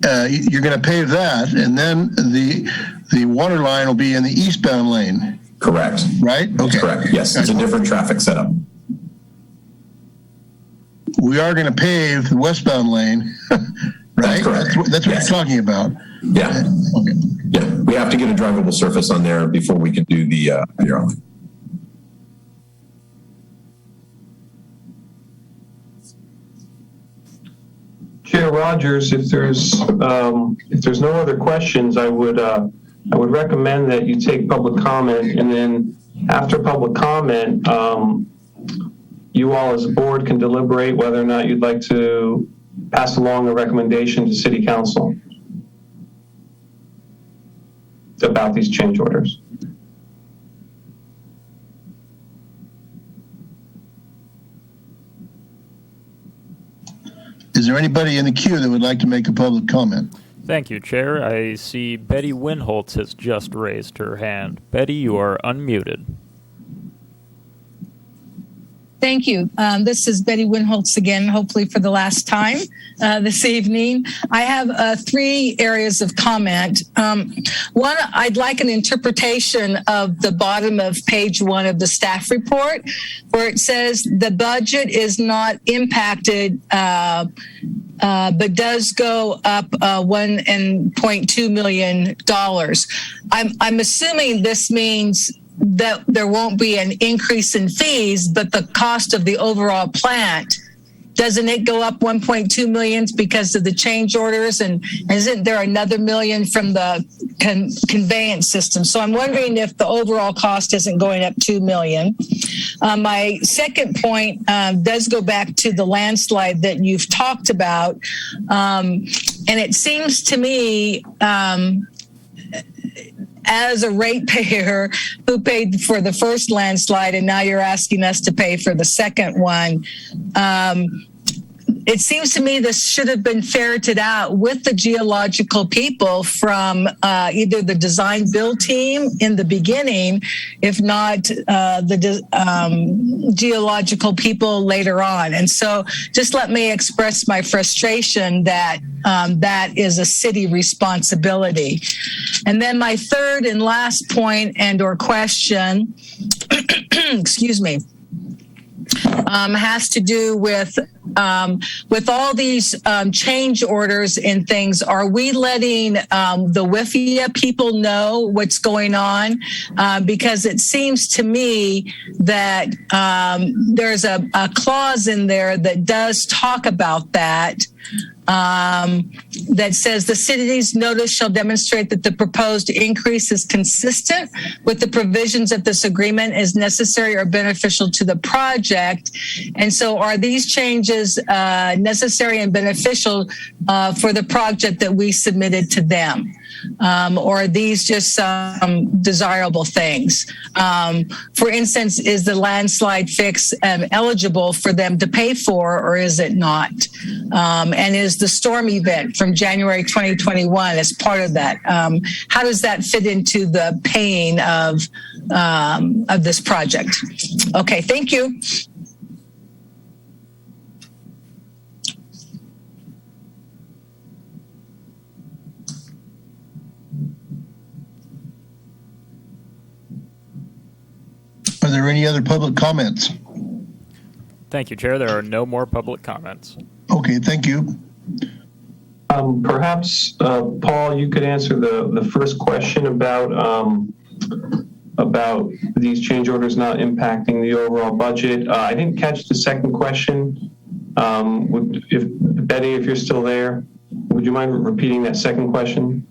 You're going to pave that, and then the water line will be in the eastbound lane. Correct. Right? Okay. Correct. Yes, it's a different traffic setup. We are going to pave the westbound lane, right? That's correct. That's what you're talking about. Yeah. Okay. Yeah, we have to get a drivable surface on there before we can do the IPR line. Chair Rogers, if there's no other questions, I would recommend that you take public comment, and then after public comment, you all as a board can deliberate whether or not you'd like to pass along a recommendation to City Council about these change orders. Is there anybody in the queue that would like to make a public comment? Thank you, Chair. I see Betty Winholtz has just raised her hand. Betty, you are unmuted. Thank you. This is Betty Winholtz again, hopefully for the last time this evening. I have 3 areas of comment. One, I'd like an interpretation of the bottom of page 1 of the staff report, where it says the budget is not impacted, but does go up $1.2 million. I'm assuming this means that there won't be an increase in fees, but the cost of the overall plant, doesn't it go up 1.2 million because of the change orders? And isn't there another million from the conveyance system? So I'm wondering if the overall cost isn't going up 2 million. My second point does go back to the landslide that you've talked about. And it seems to me, as a ratepayer who paid for the first landslide and now you're asking us to pay for the second one, it seems to me this should have been ferreted out with the geological people from either the design build team in the beginning, if not the geological people later on. And so just let me express my frustration that that is a city responsibility. And then my third and last point and or question, excuse me, has to do with all these change orders and things. Are we letting the WIFIA people know what's going on? Because it seems to me that there's a clause in there that does talk about that. That says the city's notice shall demonstrate that the proposed increase is consistent with the provisions of this agreement, is necessary or beneficial to the project. And so are these changes necessary and beneficial for the project that we submitted to them? Or are these just some desirable things? For instance, is the landslide fix eligible for them to pay for, or is it not? And is the storm event from January 2021 as part of that? How does that fit into the paying of this project? Okay, thank you. Are there any other public comments? Thank you, Chair. There are no more public comments. Okay, thank you. Perhaps, Paul, you could answer the first question about these change orders not impacting the overall budget. I didn't catch the second question. Betty, if you're still there, would you mind repeating that second question?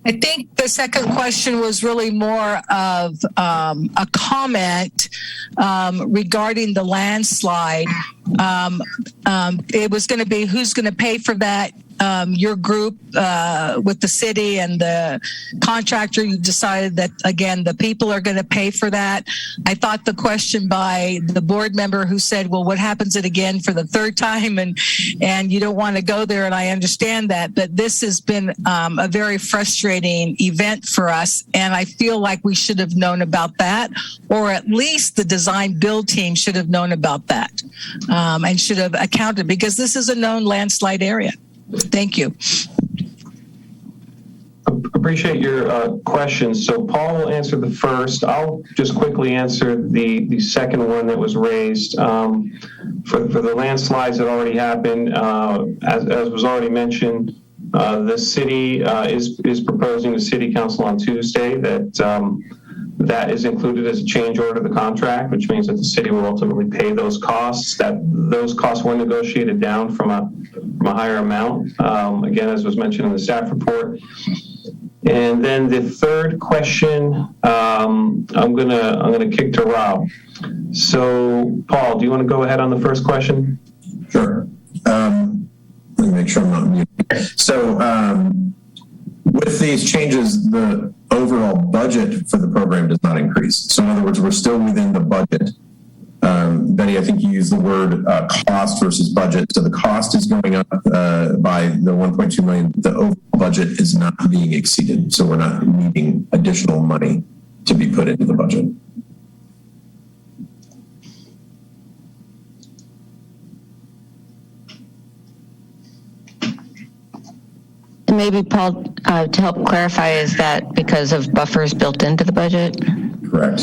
I think the second question was really more of a comment regarding the landslide. It was going to be who's going to pay for that your group with the city and the contractor, you decided that, again, the people are going to pay for that. I thought the question by the board member who said, well, what happens it again for the third time? And you don't want to go there, and I understand that. But this has been a very frustrating event for us, and I feel like we should have known about that, or at least the design build team should have known about that and should have accounted, because this is a known landslide area. Thank you. Appreciate your questions. So Paul will answer the first. I'll just quickly answer the second one that was raised. For the landslides that already happened, as was already mentioned, the city is proposing to City Council on Tuesday that is included as a change order to the contract, which means that the city will ultimately pay those costs. Those costs were negotiated down from a higher amount, again, as was mentioned in the staff report. And then the third question, I'm gonna kick to Rob. So, Paul, do you want to go ahead on the first question? Sure. Let me make sure I'm not muted. So, with these changes, the overall budget for the program does not increase. So, in other words, we're still within the budget. Betty, I think you used the word cost versus budget. So the cost is going up by the 1.2 million. The overall budget is not being exceeded. So we're not needing additional money to be put into the budget. Maybe, Paul, to help clarify, is that because of buffers built into the budget? Correct.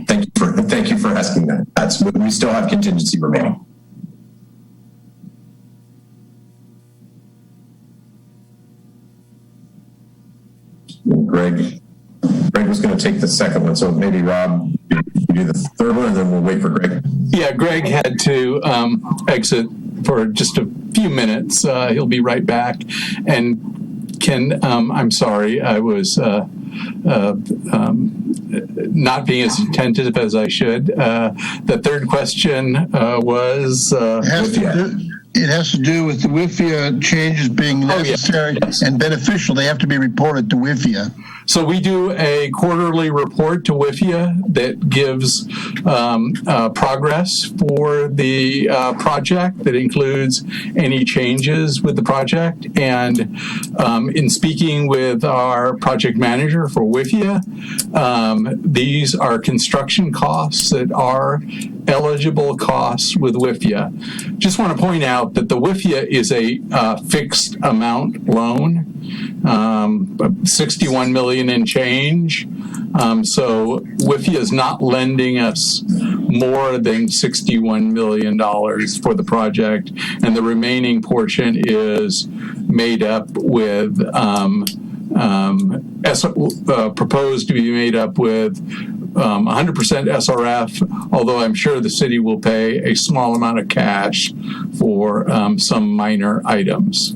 Thank you for asking that. That's what we still have contingency remaining. Greg was going to take the second one, so maybe Rob, you do the third one, and then we'll wait for Greg. Yeah, Greg had to exit for just a few minutes. He'll be right back. And Ken, I'm sorry, I was not being as attentive as I should. The third question was... It has to do with the WIFIA changes being necessary and beneficial. They have to be reported to WIFIA. So we do a quarterly report to WIFIA that gives progress for the project, that includes any changes with the project. And in speaking with our project manager for WIFIA, these are construction costs that are eligible costs with WIFIA. Just want to point out that the WIFIA is a fixed amount loan, 61 million and change. So WIFIA is not lending us more than $61 million for the project, and the remaining portion is made up with proposed to be made up with 100% SRF, although I'm sure the city will pay a small amount of cash for some minor items.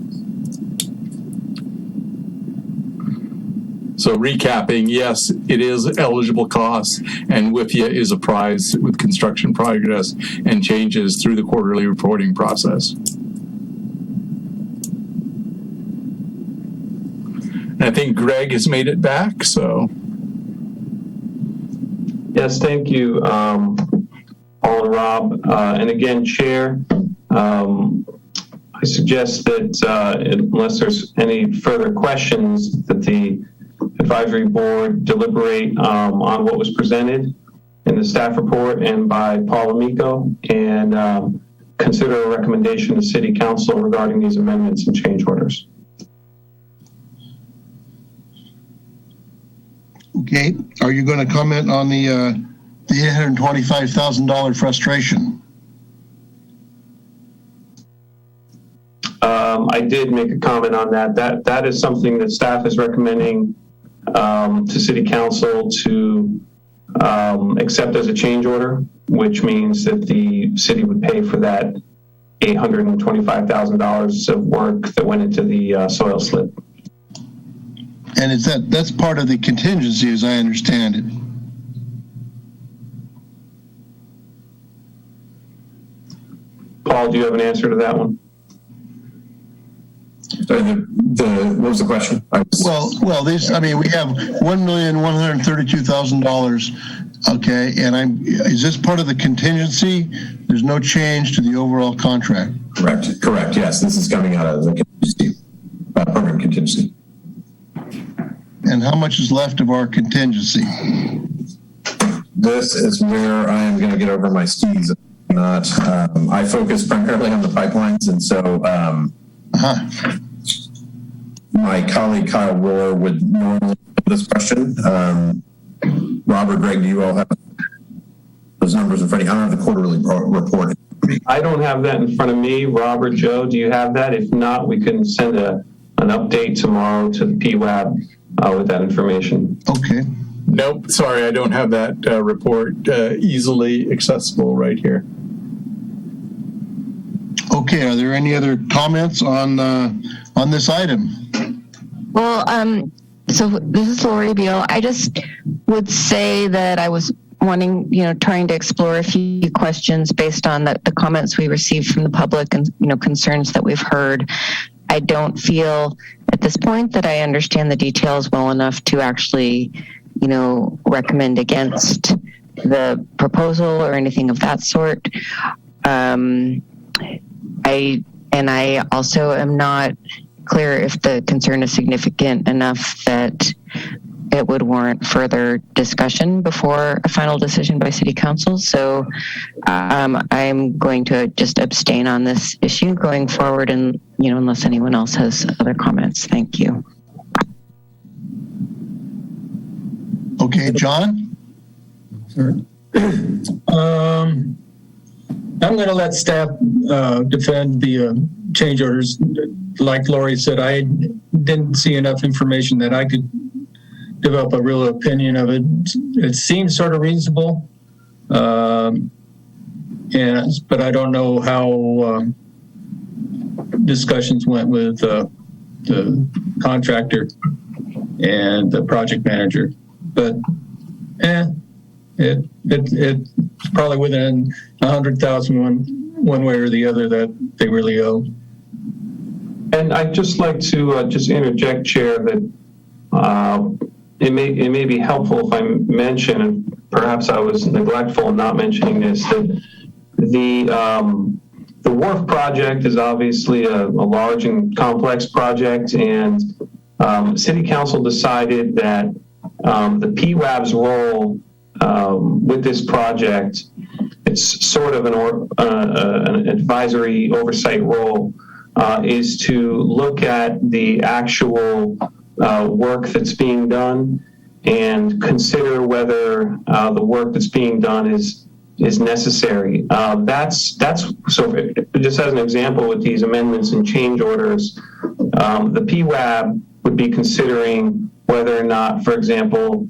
So recapping, yes, it is eligible costs, and WIFIA is apprised with construction progress and changes through the quarterly reporting process. And I think Greg has made it back, so. Yes, thank you, Paul and Rob. And again, Chair, I suggest that unless there's any further questions, that the advisory board deliberate on what was presented in the staff report and by Paul Amico, and consider a recommendation to City Council regarding these amendments and change orders. Okay. Are you going to comment on the $825,000 frustration? I did make a comment on that. That is something that staff is recommending to City Council to accept as a change order, which means that the city would pay for that $825,000 of work that went into the soil slip. And that's part of the contingency, as I understand it. Paul, do you have an answer to that one? What was the question? Well, these. I mean, we have $1,132,000. Okay, and is this part of the contingency? There's no change to the overall contract. Correct. Yes, this is coming out of the contingency, program contingency. And how much is left of our contingency? This is where I am going to get over my skis. I focus primarily on the pipelines, and so my colleague Kyle Rohr would normally answer this question. Robert, Greg, do you all have those numbers in front of you? I don't have the quarterly report. I don't have that in front of me. Robert, Joe, do you have that? If not, we can send an update tomorrow to the PWAB with that information. Okay. Nope, sorry, I don't have that report easily accessible right here. Okay, are there any other comments on this item? Well, so this is Lori Beal. I just would say that I was wanting, trying to explore a few questions based on the comments we received from the public and, concerns that we've heard. I don't feel at this point that I understand the details well enough to actually, recommend against the proposal or anything of that sort. I also am not clear if the concern is significant enough that it would warrant further discussion before a final decision by City Council. So I'm going to just abstain on this issue going forward, and unless anyone else has other comments. Thank you. Okay, John. I'm going to let staff defend the change orders. Like Lori said, I didn't see enough information that I could develop a real opinion of it. It seems sort of reasonable, but I don't know how discussions went with the contractor and the project manager. But it's probably within 100,000 one way or the other that they really owe. And I'd just like to just interject, Chair, that it may be helpful if I mention, and perhaps I was neglectful in not mentioning this, that the wharf project is obviously a large and complex project, and City Council decided that the PWAB's role with this project, it's sort of an advisory oversight role, is to look at the actual work that's being done and consider whether the work that's being done is necessary. That's so. Just as an example, with these amendments and change orders, the PWAB would be considering whether or not, for example,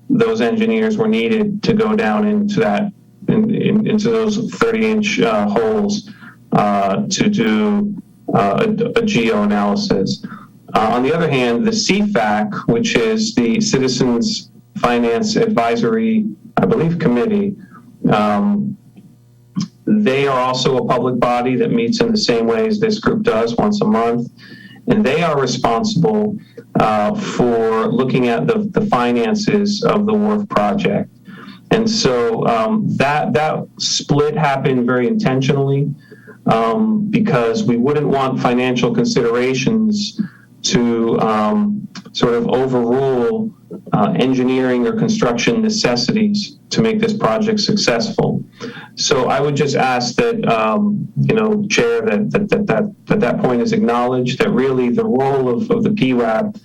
those engineers were needed to go down into that into those 30-inch holes to do a geo-analysis. On the other hand, the CFAC, which is the Citizens Finance Advisory, I believe, Committee, they are also a public body that meets in the same way as this group does, once a month. And they are responsible for looking at the finances of the wharf project. And so that split happened very intentionally because we wouldn't want financial considerations to sort of overrule engineering or construction necessities to make this project successful. So I would just ask that, Chair, that point is acknowledged, that really the role of the PWAB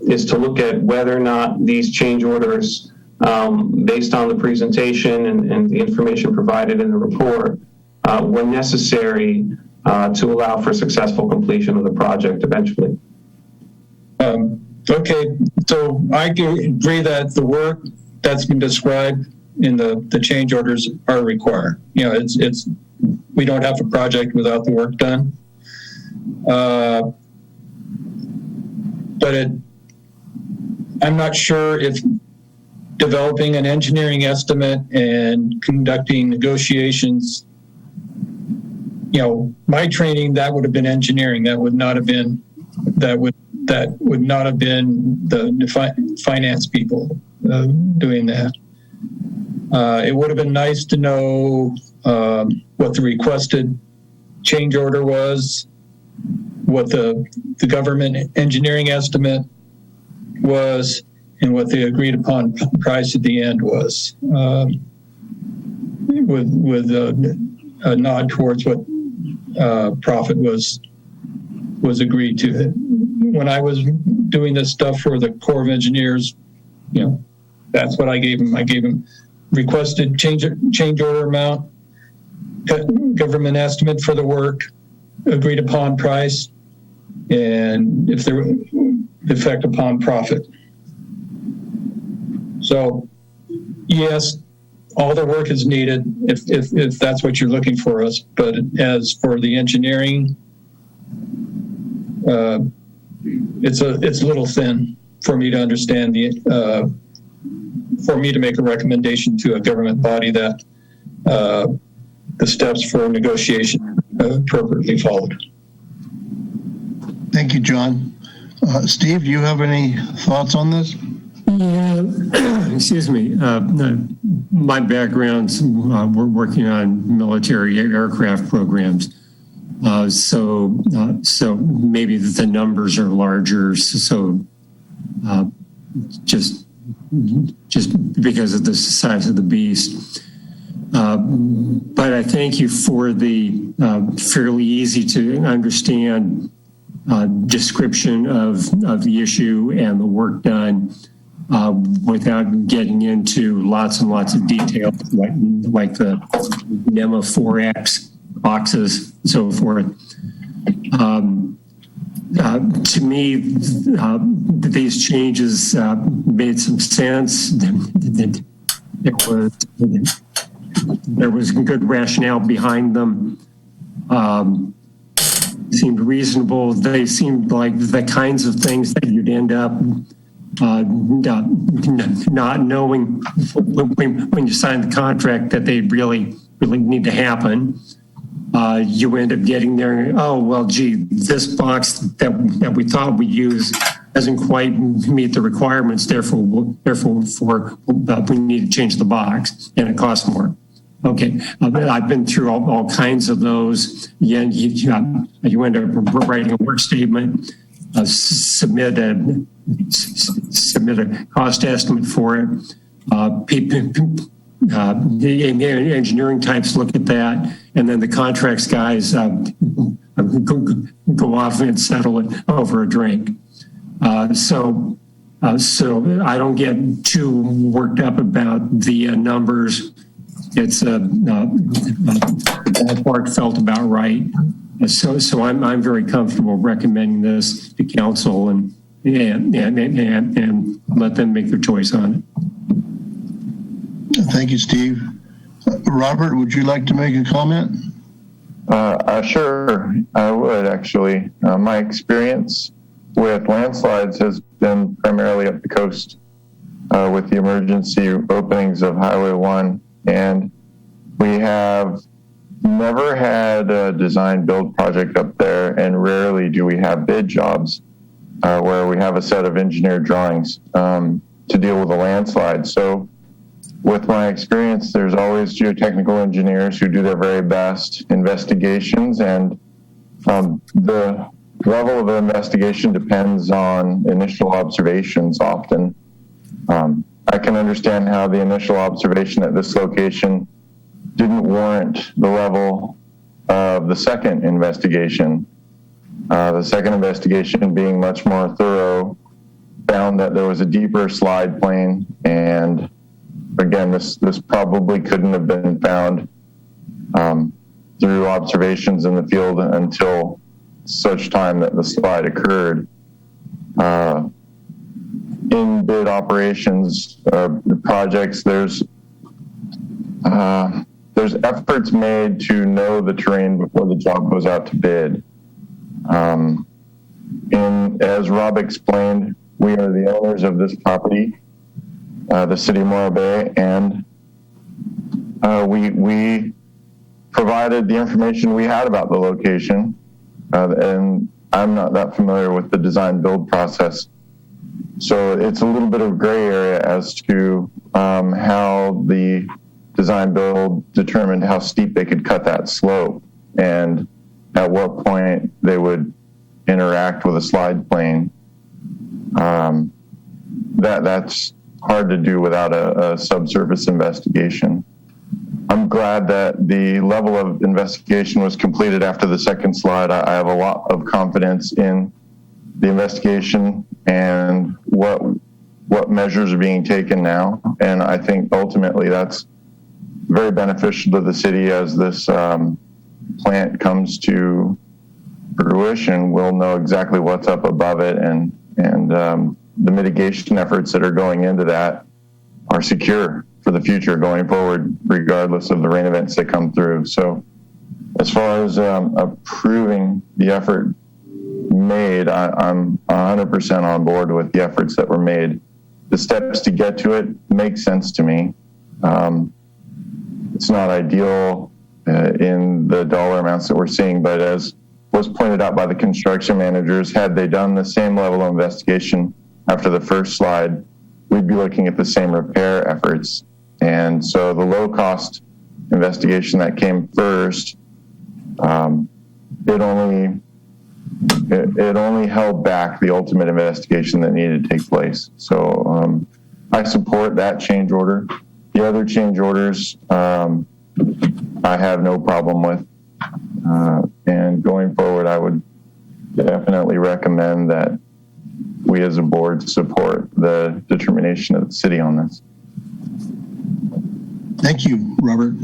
is to look at whether or not these change orders, based on the presentation and the information provided in the report, were necessary to allow for successful completion of the project eventually. Okay, so I agree that the work that's been described in the change orders are required. It's we don't have a project without the work done. But I'm not sure if developing an engineering estimate and conducting negotiations, my training, that would have been engineering. That would not have been that would not have been the finance people doing that. It would have been nice to know what the requested change order was, what the government engineering estimate was, and what the agreed upon price at the end was, with a nod towards what profit was agreed to. When I was doing this stuff for the Corps of Engineers, that's what I gave them. I gave them requested change order amount, government estimate for the work, agreed upon price, and if there were effect upon profit. So, yes, all the work is needed if that's what you're looking for us. But as for the engineering, it's a little thin for me to understand for me to make a recommendation to a government body that the steps for negotiation appropriately followed. Thank you, John. Steve, do you have any thoughts on this? Yeah, excuse me. My background's we're working on military aircraft programs. So maybe the numbers are larger. So just because of the size of the beast. But I thank you for the fairly easy to understand description of the issue and the work done without getting into lots and lots of detail, like the NEMA 4X boxes and so forth. To me, these changes made some sense. There was good rationale behind them. Seemed reasonable. They seemed like the kinds of things that you'd end up not knowing when you sign the contract that they really need to happen. You end up getting there. Oh well, gee, this box that we thought we use doesn't quite meet the requirements. Therefore, we need to change the box, and it costs more. Okay, I've been through all kinds of those. You end up writing a work statement, submit a cost estimate for it. The engineering types look at that, and then the contracts guys go off and settle it over a drink. So I don't get too worked up about the numbers. It's that part felt about right. So I'm very comfortable recommending this to council and let them make their choice on it. Thank you, Steve. Robert, would you like to make a comment? Sure, I would actually. My experience with landslides has been primarily up the coast with the emergency openings of Highway 1. And we have never had a design build project up there, and rarely do we have bid jobs where we have a set of engineered drawings to deal with a landslide. So with my experience, there's always geotechnical engineers who do their very best investigations, and the level of the investigation depends on initial observations often. I can understand how the initial observation at this location didn't warrant the level of the second investigation. The second investigation, being much more thorough, found that there was a deeper slide plane, and again, this probably couldn't have been found through observations in the field until such time that the slide occurred. In bid operations, projects, there's efforts made to know the terrain before the job goes out to bid. And as Rob explained, we are the owners of this property, the city of Morro Bay, and we provided the information we had about the location, and I'm not that familiar with the design build process. So it's a little bit of gray area as to how the design build determined how steep they could cut that slope and at what point they would interact with a slide plane. That's hard to do without a subsurface investigation. I'm glad that the level of investigation was completed after the second slide. I have a lot of confidence in the investigation and what measures are being taken now. And I think ultimately that's very beneficial to the city as this plant comes to fruition. We'll know exactly what's up above it, and the mitigation efforts that are going into that are secure for the future going forward, regardless of the rain events that come through. So as far as approving the effort made, I'm 100% on board with the efforts that were made. The steps to get to it make sense to me. It's not ideal in the dollar amounts that we're seeing, but as was pointed out by the construction managers, had they done the same level of investigation after the first slide, we'd be looking at the same repair efforts. And so the low cost investigation that came first, it only held back the ultimate investigation that needed to take place. So I support that change order. The other change orders, I have no problem with. And going forward, I would definitely recommend that we as a board support the determination of the city on this. Thank you, Robert.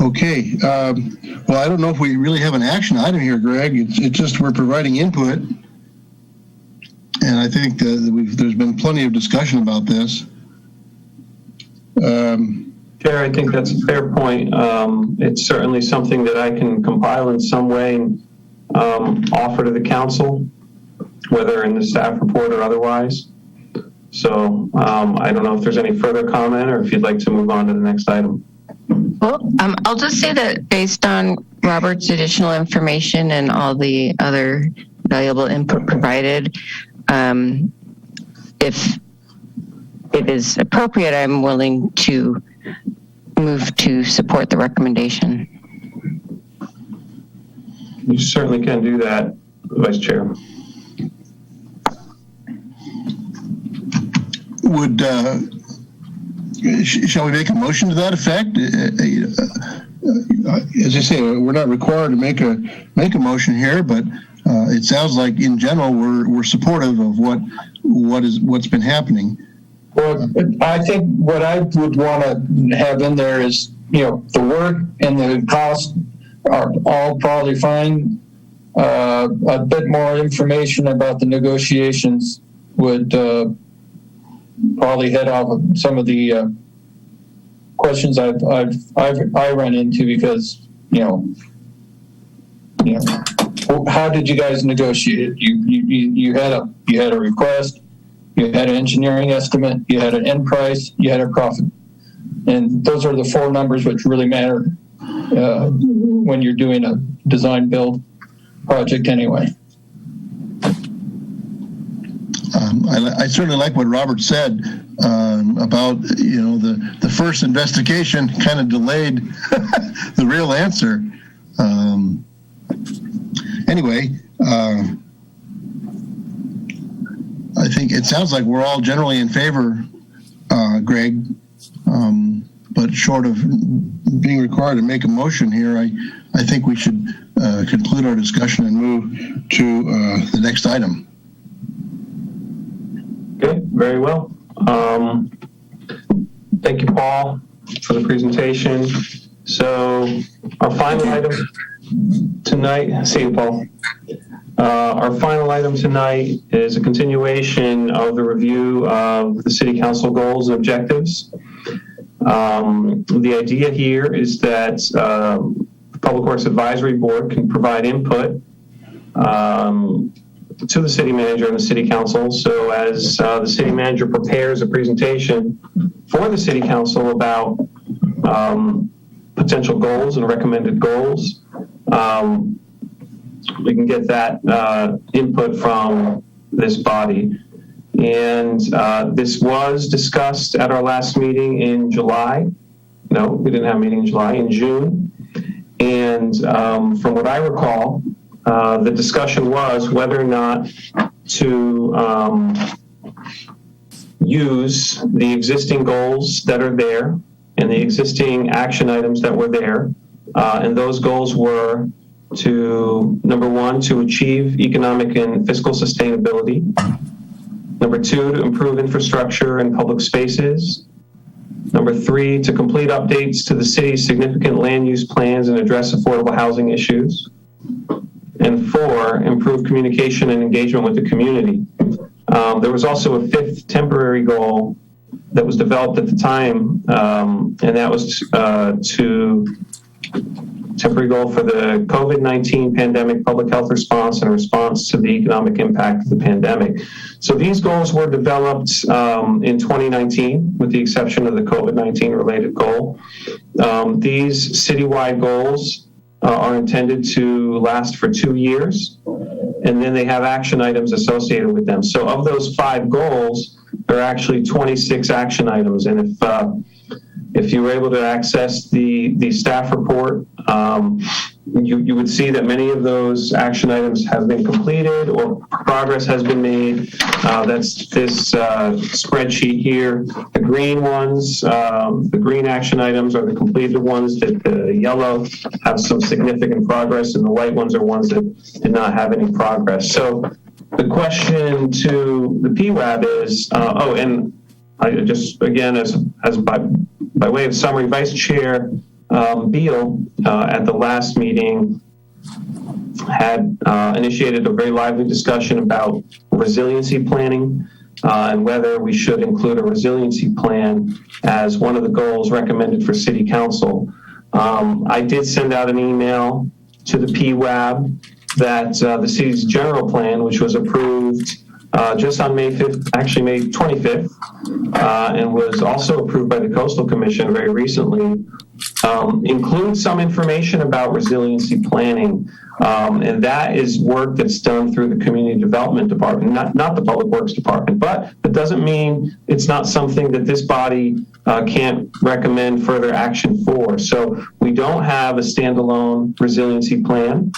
Okay. Well, I don't know if we really have an action item here, Greg. It's just we're providing input. And I think there's been plenty of discussion about this. Chair, I think that's a fair point. It's certainly something that I can compile in some way and offer to the council, whether in the staff report or otherwise. So I don't know if there's any further comment or if you'd like to move on to the next item. Well, I'll just say that based on Robert's additional information and all the other valuable input provided, if it is appropriate, I'm willing to move to support the recommendation. You certainly can do that, Vice Chair. Would shall we make a motion to that effect? As I say, we're not required to make a motion here, but it sounds like in general we're supportive of what's been happening. Well, I think what I would want to have in there is, the work and the cost are all probably fine. A bit more information about the negotiations would probably head off some of the questions I run into, because how did you guys negotiate it? You had a request, you had an engineering estimate, you had an end price, you had a profit, and those are the four numbers which really matter when you're doing a design build project anyway. I certainly like what Robert said about the first investigation kind of delayed the real answer. Anyway, I think it sounds like we're all generally in favor, Greg, but short of being required to make a motion here, I think we should conclude our discussion and move to the next item. Okay, very well. Thank you, Paul, for the presentation. So our final item tonight, see you, Paul. Our final item tonight is a continuation of the review of the City Council goals and objectives. The idea here is that the Public Works Advisory Board can provide input to the city manager and the city council. So as the city manager prepares a presentation for the city council about potential goals and recommended goals, get that input from this body. And this was discussed at our last meeting in July. No, we didn't have a meeting in July, in June. And from what I recall, the discussion was whether or not to use the existing goals that are there and the existing action items that were there. And those goals were to, number one, to achieve economic and fiscal sustainability. Number two, to improve infrastructure and public spaces. Number three, to complete updates to the city's significant land use plans and address affordable housing issues. And four, improve communication and engagement with the community. There was also a fifth temporary goal that was developed at the time, and that was temporary goal for the COVID-19 pandemic public health response and response to the economic impact of the pandemic. So these goals were developed in 2019, with the exception of the COVID-19 related goal. These citywide goals are intended to last for 2 years, and then they have action items associated with them. So of those 5 goals, there are actually 26 action items. And if you were able to access the staff report, you would see that many of those action items have been completed or progress has been made. That's this spreadsheet here. The green ones, the green action items are the completed ones. The yellow have some significant progress, and the white ones are ones that did not have any progress. So the question to the PWAB is, and I just, again, as by way of summary, Vice Chair Beal at the last meeting had initiated a very lively discussion about resiliency planning and whether we should include a resiliency plan as one of the goals recommended for City Council. I did send out an email to the PWAB that the city's general plan, which was approved just on May 5th, actually May 25th, and was also approved by the Coastal Commission very recently, includes some information about resiliency planning. And that is work that's done through the Community Development Department, not the Public Works Department. But it doesn't mean it's not something that this body can't recommend further action for. So we don't have a standalone resiliency plan.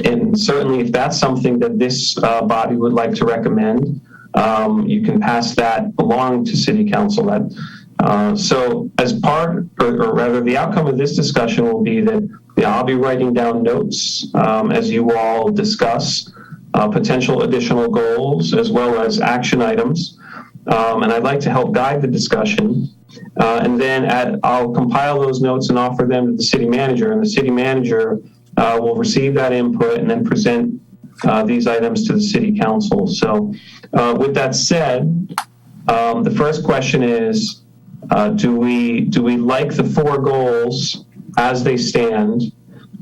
And certainly if that's something that this body would like to recommend, you can pass that along to City Council. So as part, or rather the outcome of this discussion will be that I'll be writing down notes as you all discuss potential additional goals as well as action items. And I'd like to help guide the discussion. And then I'll compile those notes and offer them to the city manager, and the city manager will receive that input and then present these items to the City Council. So with that said, the first question is, do we like the 4 goals as they stand?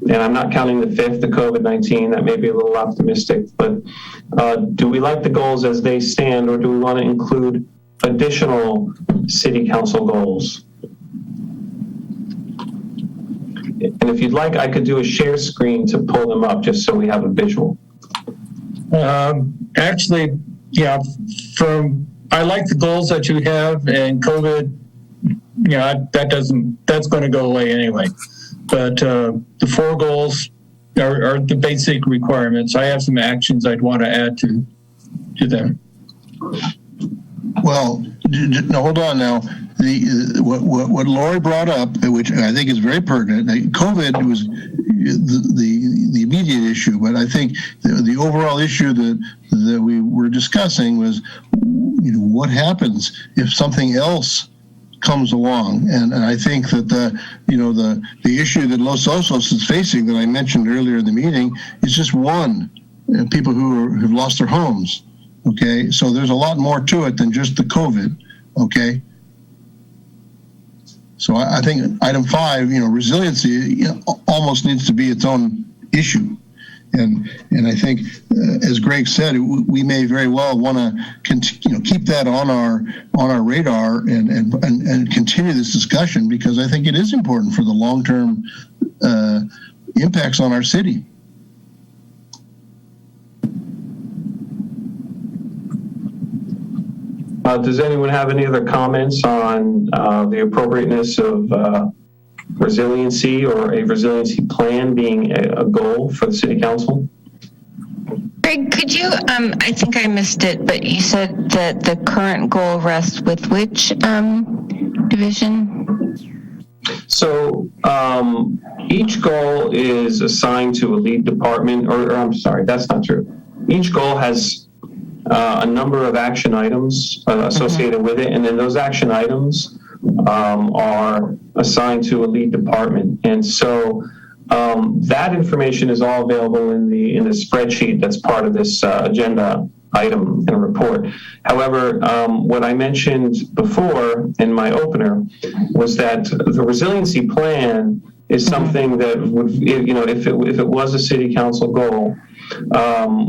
And I'm not counting the 5th, the COVID-19, that may be a little optimistic, but do we like the goals as they stand, or do we want to include additional City Council goals? And if you'd like, I could do a share screen to pull them up just so we have a visual. Actually, yeah, I like the goals that you have, and COVID, that's going to go away anyway. But the 4 goals are the basic requirements. I have some actions I'd want to add to them. Well, no, hold on now. What Lori brought up, which I think is very pertinent, COVID was the immediate issue, but I think the overall issue that we were discussing was, what happens if something else comes along, and I think that the issue that Los Osos is facing, that I mentioned earlier in the meeting, is just one, people who have lost their homes. Okay, so there's a lot more to it than just the COVID. Okay, so I think item 5, resiliency, almost needs to be its own issue, and I think, as Greg said, we may very well want to keep that on our radar and continue this discussion, because I think it is important for the long-term impacts on our city. Does anyone have any other comments on the appropriateness of resiliency or a resiliency plan being a goal for the city council? Greg, could you, I think I missed it, but you said that the current goal rests with which division? So each goal is assigned to a lead department, or I'm sorry, that's not true. Each goal has a number of action items associated with it, and then those action items are assigned to a lead department. And so that information is all available in the spreadsheet that's part of this agenda item and report. However, what I mentioned before in my opener was that the resiliency plan is something that would, if it was a city council goal,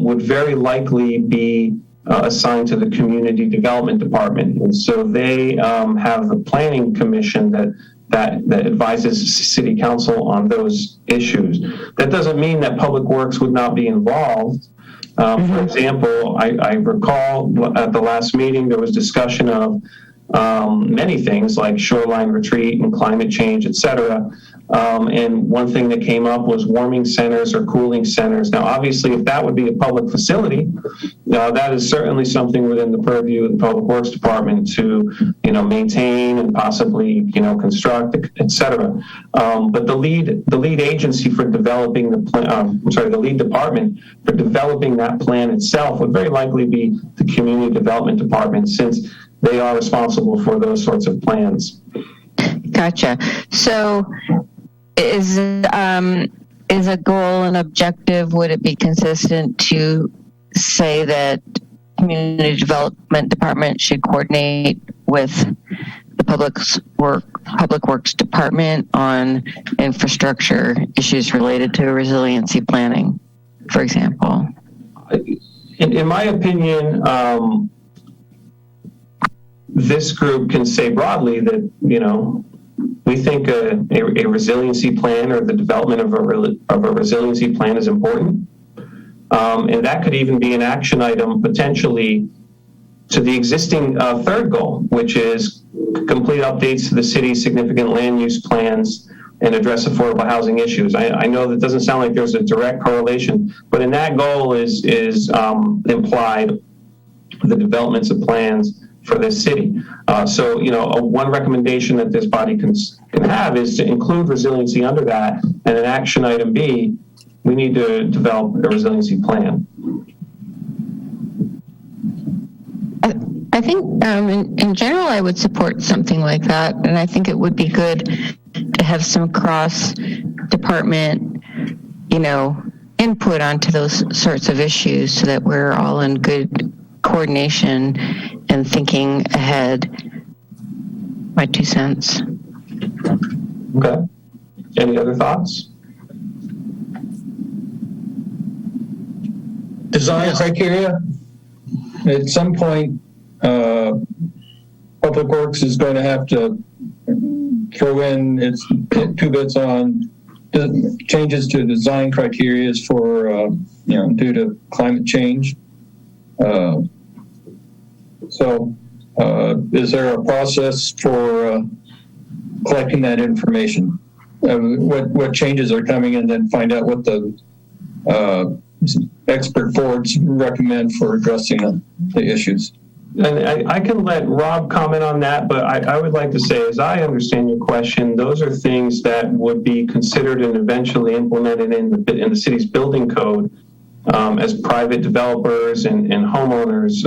would very likely be assigned to the community development department. And so they have the planning commission that advises city council on those issues. That doesn't mean that public works would not be involved. For example, I recall at the last meeting there was discussion of many things like shoreline retreat and climate change, et cetera. And one thing that came up was warming centers or cooling centers. Now, obviously, if that would be a public facility, that is certainly something within the purview of the Public Works Department to, maintain and possibly, construct, et cetera. But the lead agency for developing the lead department for developing that plan itself would very likely be the Community Development Department, since they are responsible for those sorts of plans. Gotcha. So is a goal an objective? Would it be consistent to say that Community Development Department should coordinate with the Public Works Department on infrastructure issues related to resiliency planning, for example? In my opinion, this group can say broadly that, we think a resiliency plan or the development of a resiliency plan is important. And that could even be an action item potentially to the existing third goal, which is complete updates to the city's significant land use plans and address affordable housing issues. I know that doesn't sound like there's a direct correlation, but in that goal is implied the developments of plans for this city. So, one recommendation that this body can have is to include resiliency under that, and in action item B, we need to develop a resiliency plan. I think in general, I would support something like that. And I think it would be good to have some cross-department, input onto those sorts of issues so that we're all in good coordination and thinking ahead. My 2 cents. Okay. Any other thoughts? Design criteria. At some point, Public Works is going to have to throw in its 2 bits on changes to design criteria for, due to climate change. So is there a process for collecting that information? What changes are coming, and then find out what the expert boards recommend for addressing the issues? And I can let Rob comment on that, but I would like to say, as I understand your question, those are things that would be considered and eventually implemented in the city's building code as private developers and homeowners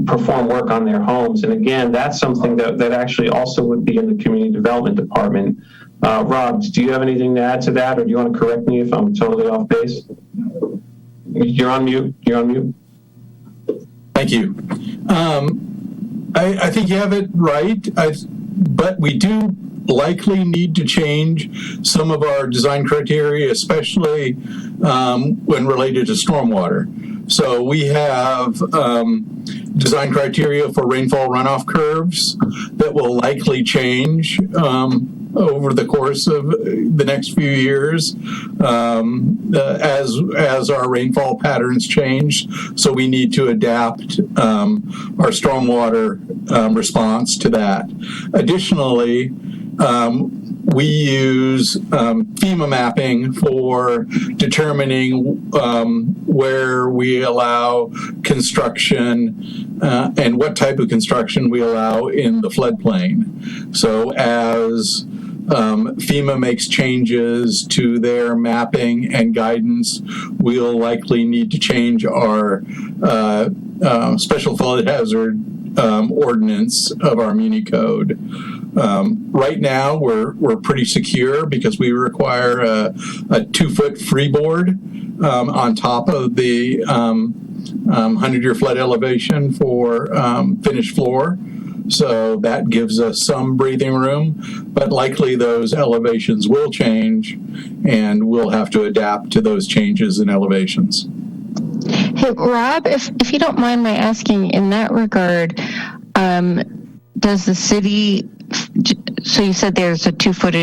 perform work on their homes. And again, that's something that actually also would be in the Community Development Department. Rob, do you have anything to add to that, or do you want to correct me if I'm totally off base? You're on mute. Thank you. I think you have it right, but we do likely need to change some of our design criteria, especially when related to stormwater. So we have design criteria for rainfall runoff curves that will likely change over the course of the next few years as our rainfall patterns change. So we need to adapt our stormwater response to that. Additionally, we use FEMA mapping for determining where we allow construction and what type of construction we allow in the floodplain. So as FEMA makes changes to their mapping and guidance, we'll likely need to change our special flood hazard ordinance of our muni code. Right now, we're pretty secure because we require a 2-foot freeboard on top of the 100-year flood elevation for finished floor. So that gives us some breathing room, but likely those elevations will change and we'll have to adapt to those changes in elevations. Hey, Rob, if you don't mind my asking in that regard, does the city, so you said there's a 2-foot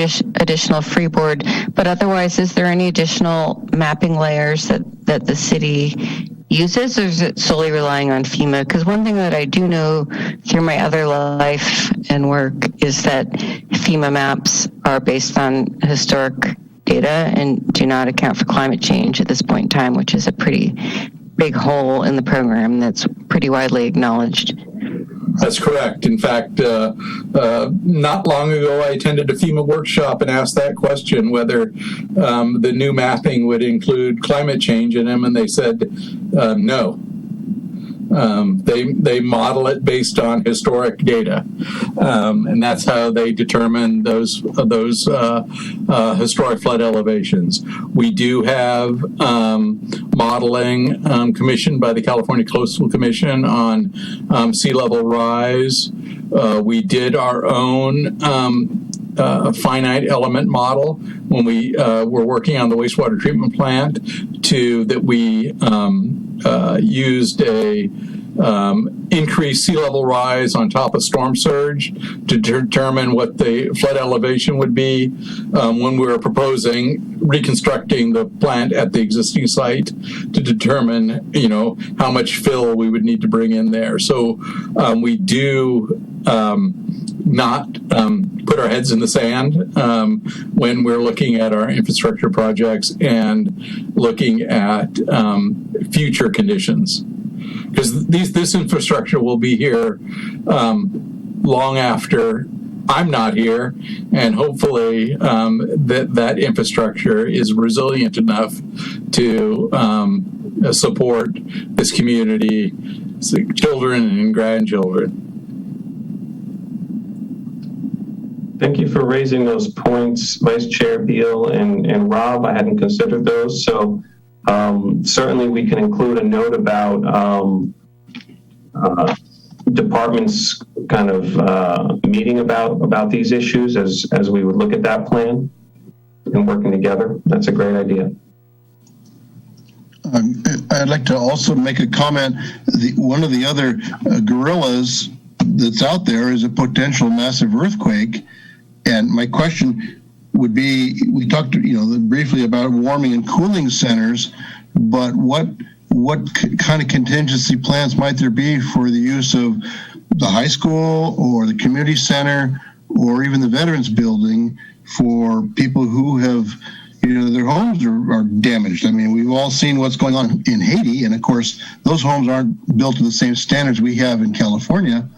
additional freeboard, but otherwise, is there any additional mapping layers that the city uses, or is it solely relying on FEMA? Because one thing that I do know through my other life and work is that FEMA maps are based on historic data and do not account for climate change at this point in time, which is a pretty big hole in the program that's pretty widely acknowledged. That's correct. In fact, not long ago, I attended a FEMA workshop and asked that question, whether the new mapping would include climate change in them, and they said no. They model it based on historic data, and that's how they determine those historic flood elevations. We do have modeling commissioned by the California Coastal Commission on sea level rise. We did our own finite element model when we were working on the wastewater treatment plant that we used a increased sea level rise on top of storm surge to determine what the flood elevation would be when we were proposing reconstructing the plant at the existing site to determine, how much fill we would need to bring in there. So we do not put our heads in the sand when we're looking at our infrastructure projects and looking at future conditions. Because this infrastructure will be here long after I'm not here, and hopefully that infrastructure is resilient enough to support this community, children and grandchildren. Thank you for raising those points, Vice Chair Beal and Rob. I hadn't considered those. So certainly we can include a note about departments kind of meeting about these issues as we would look at that plan and working together. That's a great idea. I'd like to also make a comment. One of the other gorillas that's out there is a potential massive earthquake. And my question would be, we talked, briefly about warming and cooling centers, but what kind of contingency plans might there be for the use of the high school or the community center or even the Veterans Building for people who have, their homes are damaged? I mean, we've all seen what's going on in Haiti, and of course, those homes aren't built to the same standards we have in California,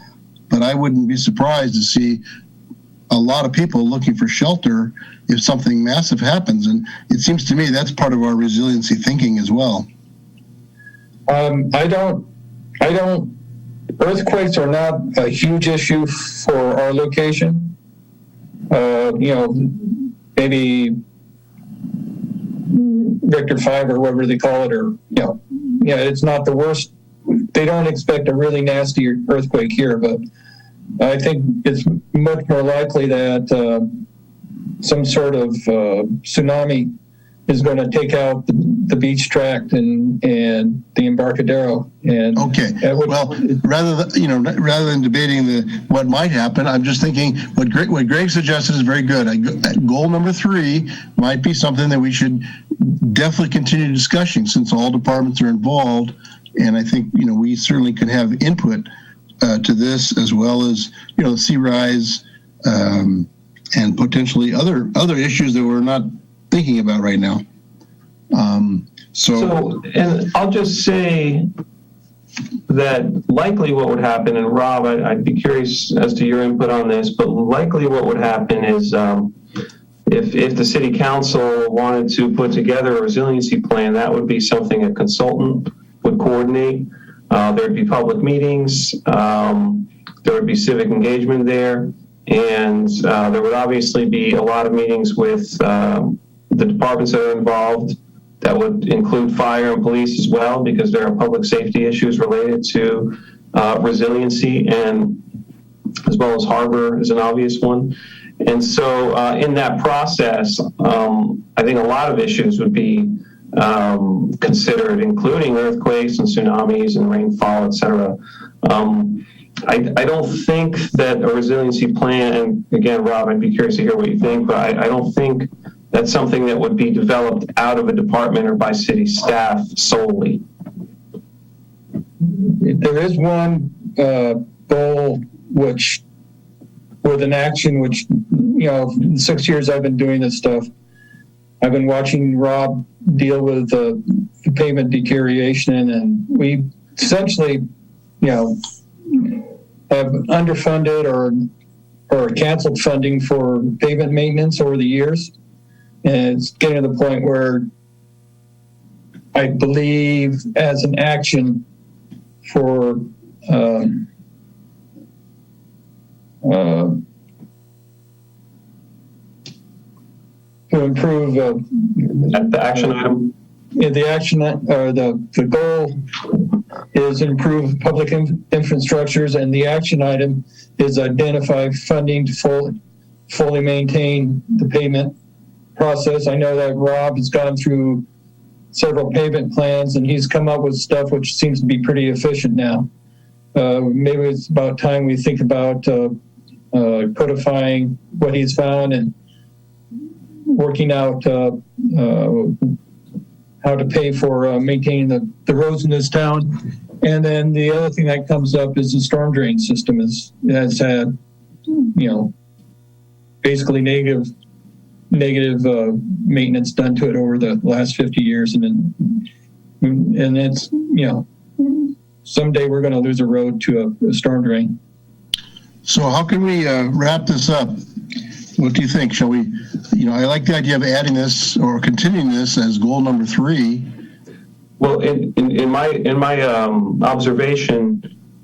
but I wouldn't be surprised to see a lot of people looking for shelter if something massive happens. And it seems to me that's part of our resiliency thinking as well. Earthquakes are not a huge issue for our location. Maybe Richter 5 or whatever they call it, or, it's not the worst. They don't expect a really nasty earthquake here, but I think it's much more likely that some sort of tsunami is going to take out the beach tract and the Embarcadero. And okay, well, rather than debating what might happen, I'm just thinking what Greg suggested is very good. Goal number 3 might be something that we should definitely continue discussing, since all departments are involved, and I think we certainly can have input to this, as well as sea rise and potentially other issues that we're not thinking about right now. So, and I'll just say that likely what would happen, and Rob, I'd be curious as to your input on this, but likely what would happen is if the city council wanted to put together a resiliency plan, that would be something a consultant would coordinate. There'd be public meetings, there would be civic engagement there, and there would obviously be a lot of meetings with the departments that are involved. That would include fire and police as well, because there are public safety issues related to resiliency, and as well as harbor is an obvious one. And so in that process, I think a lot of issues would be considered, including earthquakes and tsunamis and rainfall, et cetera. I don't think that a resiliency plan, and again, Rob, I'd be curious to hear what you think, but I don't think that's something that would be developed out of a department or by city staff solely. There is one goal with an action which, 6 years I've been doing this stuff, I've been watching Rob deal with the pavement deterioration, and we essentially, have underfunded or canceled funding for pavement maintenance over the years. And it's getting to the point where I believe, as an action for to improve the action item. The action or the goal is improve public infrastructures, and the action item is identify funding to fully maintain the pavement process. I know that Rob has gone through several pavement plans, and he's come up with stuff which seems to be pretty efficient now. Maybe it's about time we think about codifying what he's found and working out how to pay for maintaining the roads in this town. And then the other thing that comes up is the storm drain system has had, basically negative maintenance done to it over the last 50 years. And it's, someday we're going to lose a road to a storm drain. So how can we wrap this up? What do you think? Shall we, I like the idea of adding this or continuing this as goal number 3. Well, in my observation,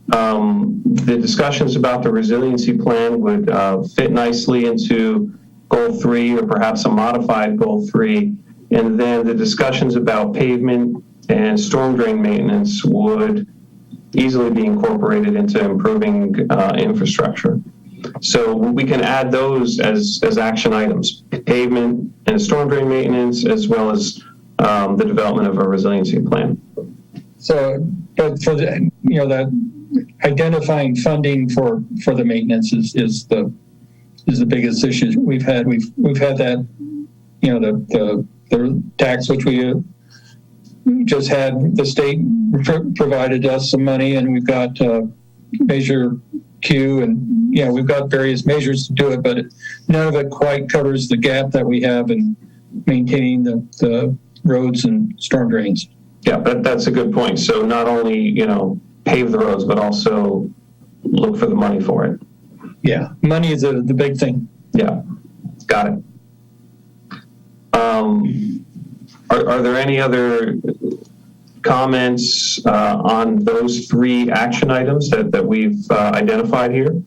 the discussions about the resiliency plan would fit nicely into goal 3, or perhaps a modified goal 3. And then the discussions about pavement and storm drain maintenance would easily be incorporated into improving infrastructure. So we can add those as action items: pavement and storm drain maintenance, as well as the development of a resiliency plan. So, but for the, that identifying funding for the maintenance is the biggest issue we've had. We've had that, the tax which we just had. The state provided us some money, and we've got Measure Q, and we've got various measures to do it, but none of it quite covers the gap that we have in maintaining the roads and storm drains. Yeah, that's a good point. So not only, pave the roads, but also look for the money for it. Yeah, money is the big thing. Yeah, got it. Are there any other comments on those 3 action items that we've identified here?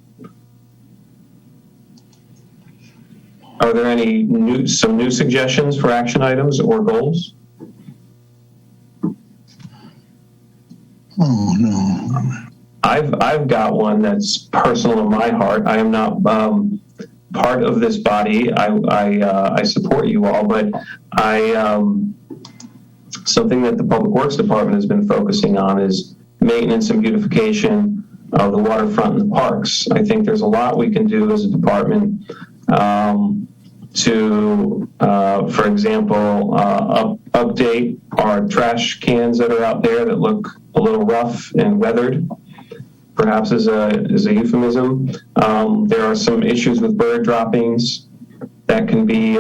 Are there any some new suggestions for action items or goals? Oh no! I've got one that's personal in my heart. I am not part of this body. I support you all, but something that the Public Works Department has been focusing on is maintenance and beautification of the waterfront and the parks. I think there's a lot we can do as a department to, for example, update our trash cans that are out there that look a little rough and weathered, perhaps as a euphemism. There are some issues with bird droppings that can be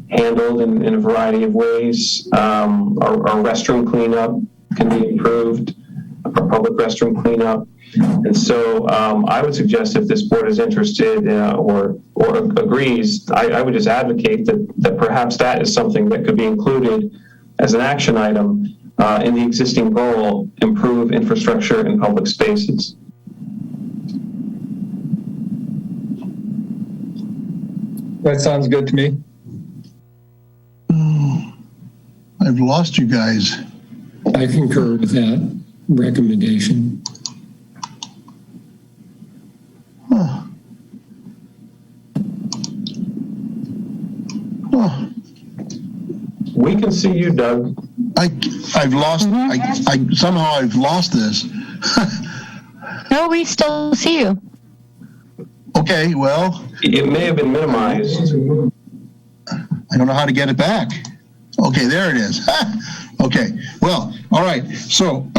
handled in a variety of ways. Our restroom cleanup can be improved, our public restroom cleanup. And so I would suggest if this board is interested or agrees, I would just advocate that perhaps that is something that could be included as an action item in the existing goal, improve infrastructure in public spaces. That sounds good to me. I've lost you guys. I concur with that recommendation. Oh. Oh. We can see you, Doug. I've lost. Somehow I've lost this. No, we still see you. Okay, well, it may have been minimized. I don't know how to get it back. Okay, there it is. Okay, well, all right. So,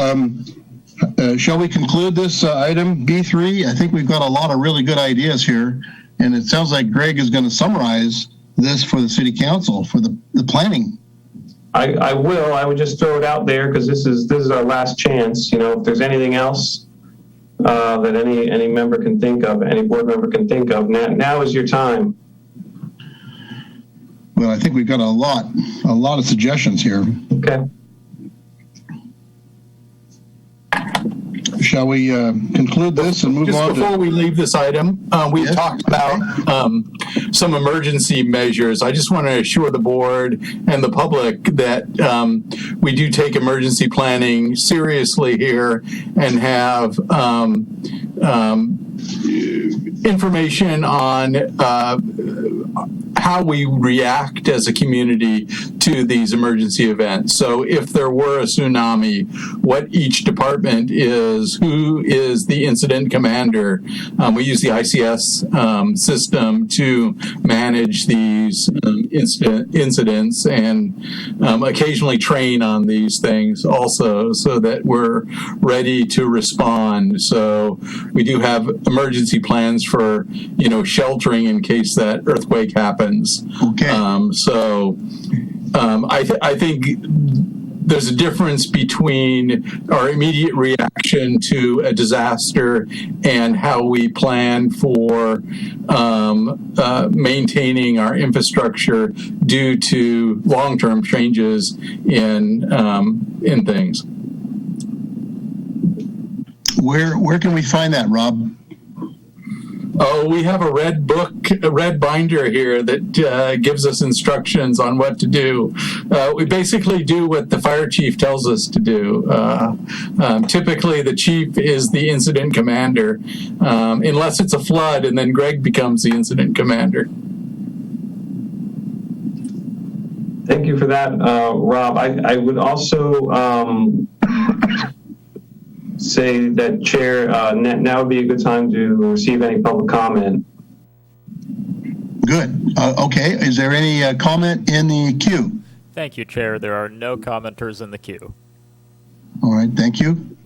shall we conclude this item B3? I think we've got a lot of really good ideas here, and it sounds like Greg is going to summarize this for the city council for the planning. I will. I would just throw it out there because this is our last chance. You know, if there's anything else that any member can think of, any board member can think of, now is your time. Well, I think we've got a lot of suggestions here. Okay. Shall we conclude this and move Just on? Before we leave this item, we talked about some emergency measures. I just want to assure the board and the public that we do take emergency planning seriously here and have information on how we react as a community to these emergency events. So if there were a tsunami, what each department is, who is the incident commander. We use the ICS system to manage these incidents and occasionally train on these things also so that we're ready to respond. So we do have emergency plans for, sheltering in case that earthquake happens. Okay. I think there's a difference between our immediate reaction to a disaster and how we plan for maintaining our infrastructure due to long-term changes in things. Where can we find that, Rob? Oh, we have a red binder here that gives us instructions on what to do. We basically do what the fire chief tells us to do. Typically, the chief is the incident commander, unless it's a flood, and then Greg becomes the incident commander. Thank you for that, Rob. I would also say that, Chair, now would be a good time to receive any public comment. Good. Okay. Is there any comment in the queue? Thank you, Chair. There are no commenters in the queue. All right. Thank you.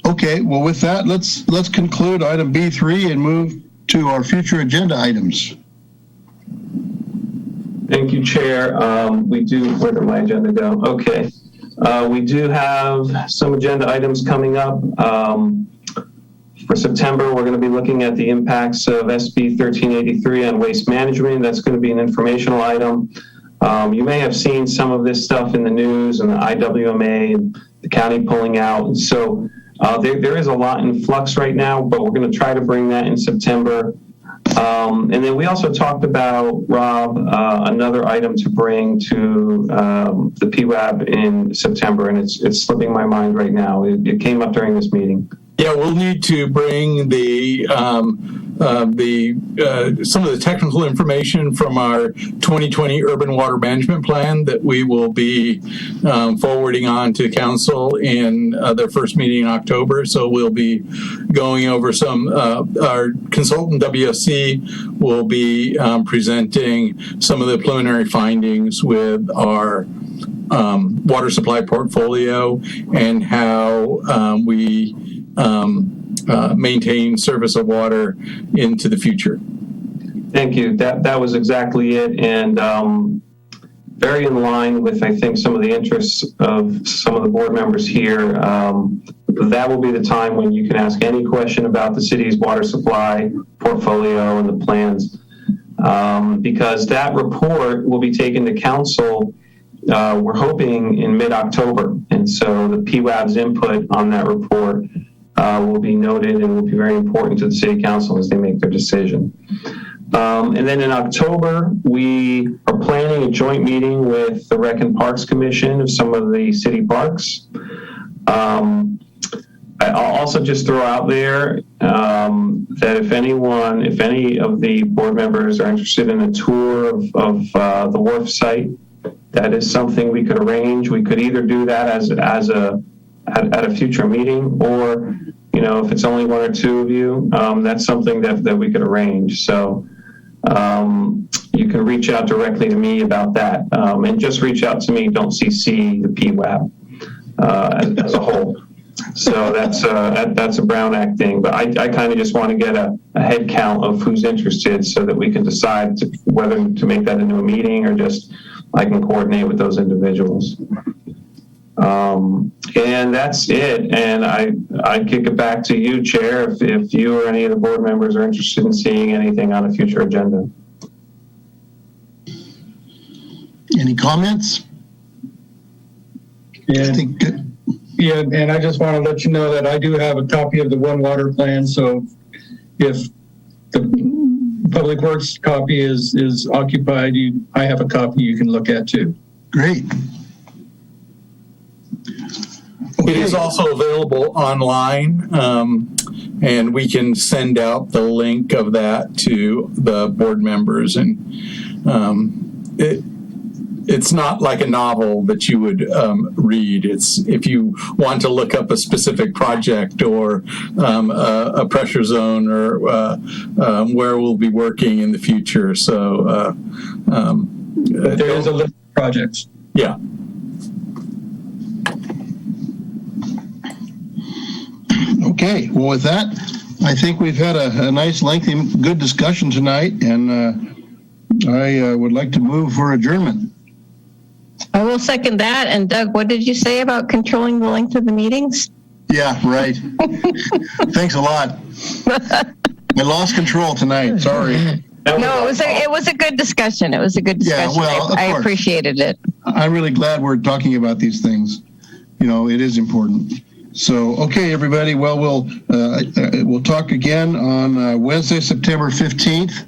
Okay. Well, with that, let's conclude item B3 and move to our future agenda items. Thank you, Chair. Where did my agenda go? Okay. We do have some agenda items coming up. For September, we're going to be looking at the impacts of SB 1383 on waste management. That's going to be an informational item. You may have seen some of this stuff in the news and the IWMA and the county pulling out. So there is a lot in flux right now, but we're going to try to bring that in September And then we also talked about, Rob, another item to bring to the PWAB in September, and it's slipping my mind right now. It came up during this meeting. Yeah, we'll need to bring some of the technical information from our 2020 Urban Water Management Plan that we will be forwarding on to Council in their first meeting in October. So we'll be going over some, our consultant WSC will be presenting some of the preliminary findings with our water supply portfolio and how we maintain service of water into the future. Thank you. That was exactly it, and very in line with, I think, some of the interests of some of the board members here. That will be the time when you can ask any question about the city's water supply portfolio and the plans, because that report will be taken to council. We're hoping in mid-October, and so the PWAB's input on that report will be noted and will be very important to the City Council as they make their decision. And then in October, we are planning a joint meeting with the Rec and Parks Commission of some of the city parks. I'll also just throw out there that if any of the board members are interested in a tour of the wharf site, that is something we could arrange. We could either do that at a future meeting, or, if it's only one or two of you, that's something that we could arrange. So you can reach out directly to me about that, and just reach out to me. Don't CC the PWAB as a whole. So that's a Brown Act thing. But I kind of just want to get a head count of who's interested so that we can decide whether to make that into a meeting or just I can coordinate with those individuals. And that's it. And I kick it back to you, Chair, if you or any of the board members are interested in seeing anything on a future agenda. Any comments? Yeah, yeah, and I just want to let you know that I do have a copy of the One Water Plan. So if the Public Works copy is occupied, I have a copy you can look at too. Great. It is also available online, and we can send out the link of that to the board members. And it's not like a novel that you would read. It's if you want to look up a specific project or a pressure zone or where we'll be working in the future. So there is a list of projects. Yeah. Okay, well, with that, I think we've had a nice, lengthy, good discussion tonight, and I would like to move for adjournment. I will second that. And Doug, what did you say about controlling the length of the meetings? Yeah, right. Thanks a lot. I lost control tonight. Sorry. No, it was a good discussion. It was a good discussion. Yeah, well, I appreciated it. I'm really glad we're talking about these things. It is important. So, okay, everybody. Well, we'll talk again on Wednesday, September 15th.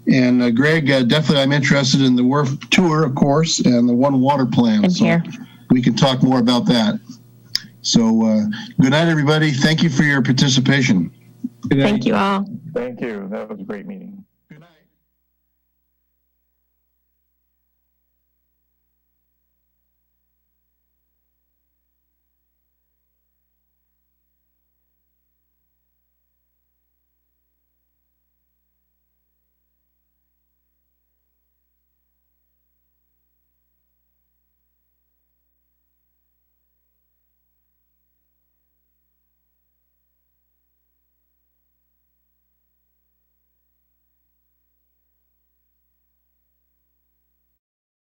And Greg, definitely I'm interested in the wharf tour, of course, and the One Water Plan. So we can talk more about that. So good night, everybody. Thank you for your participation. Thank you all. Thank you. That was a great meeting.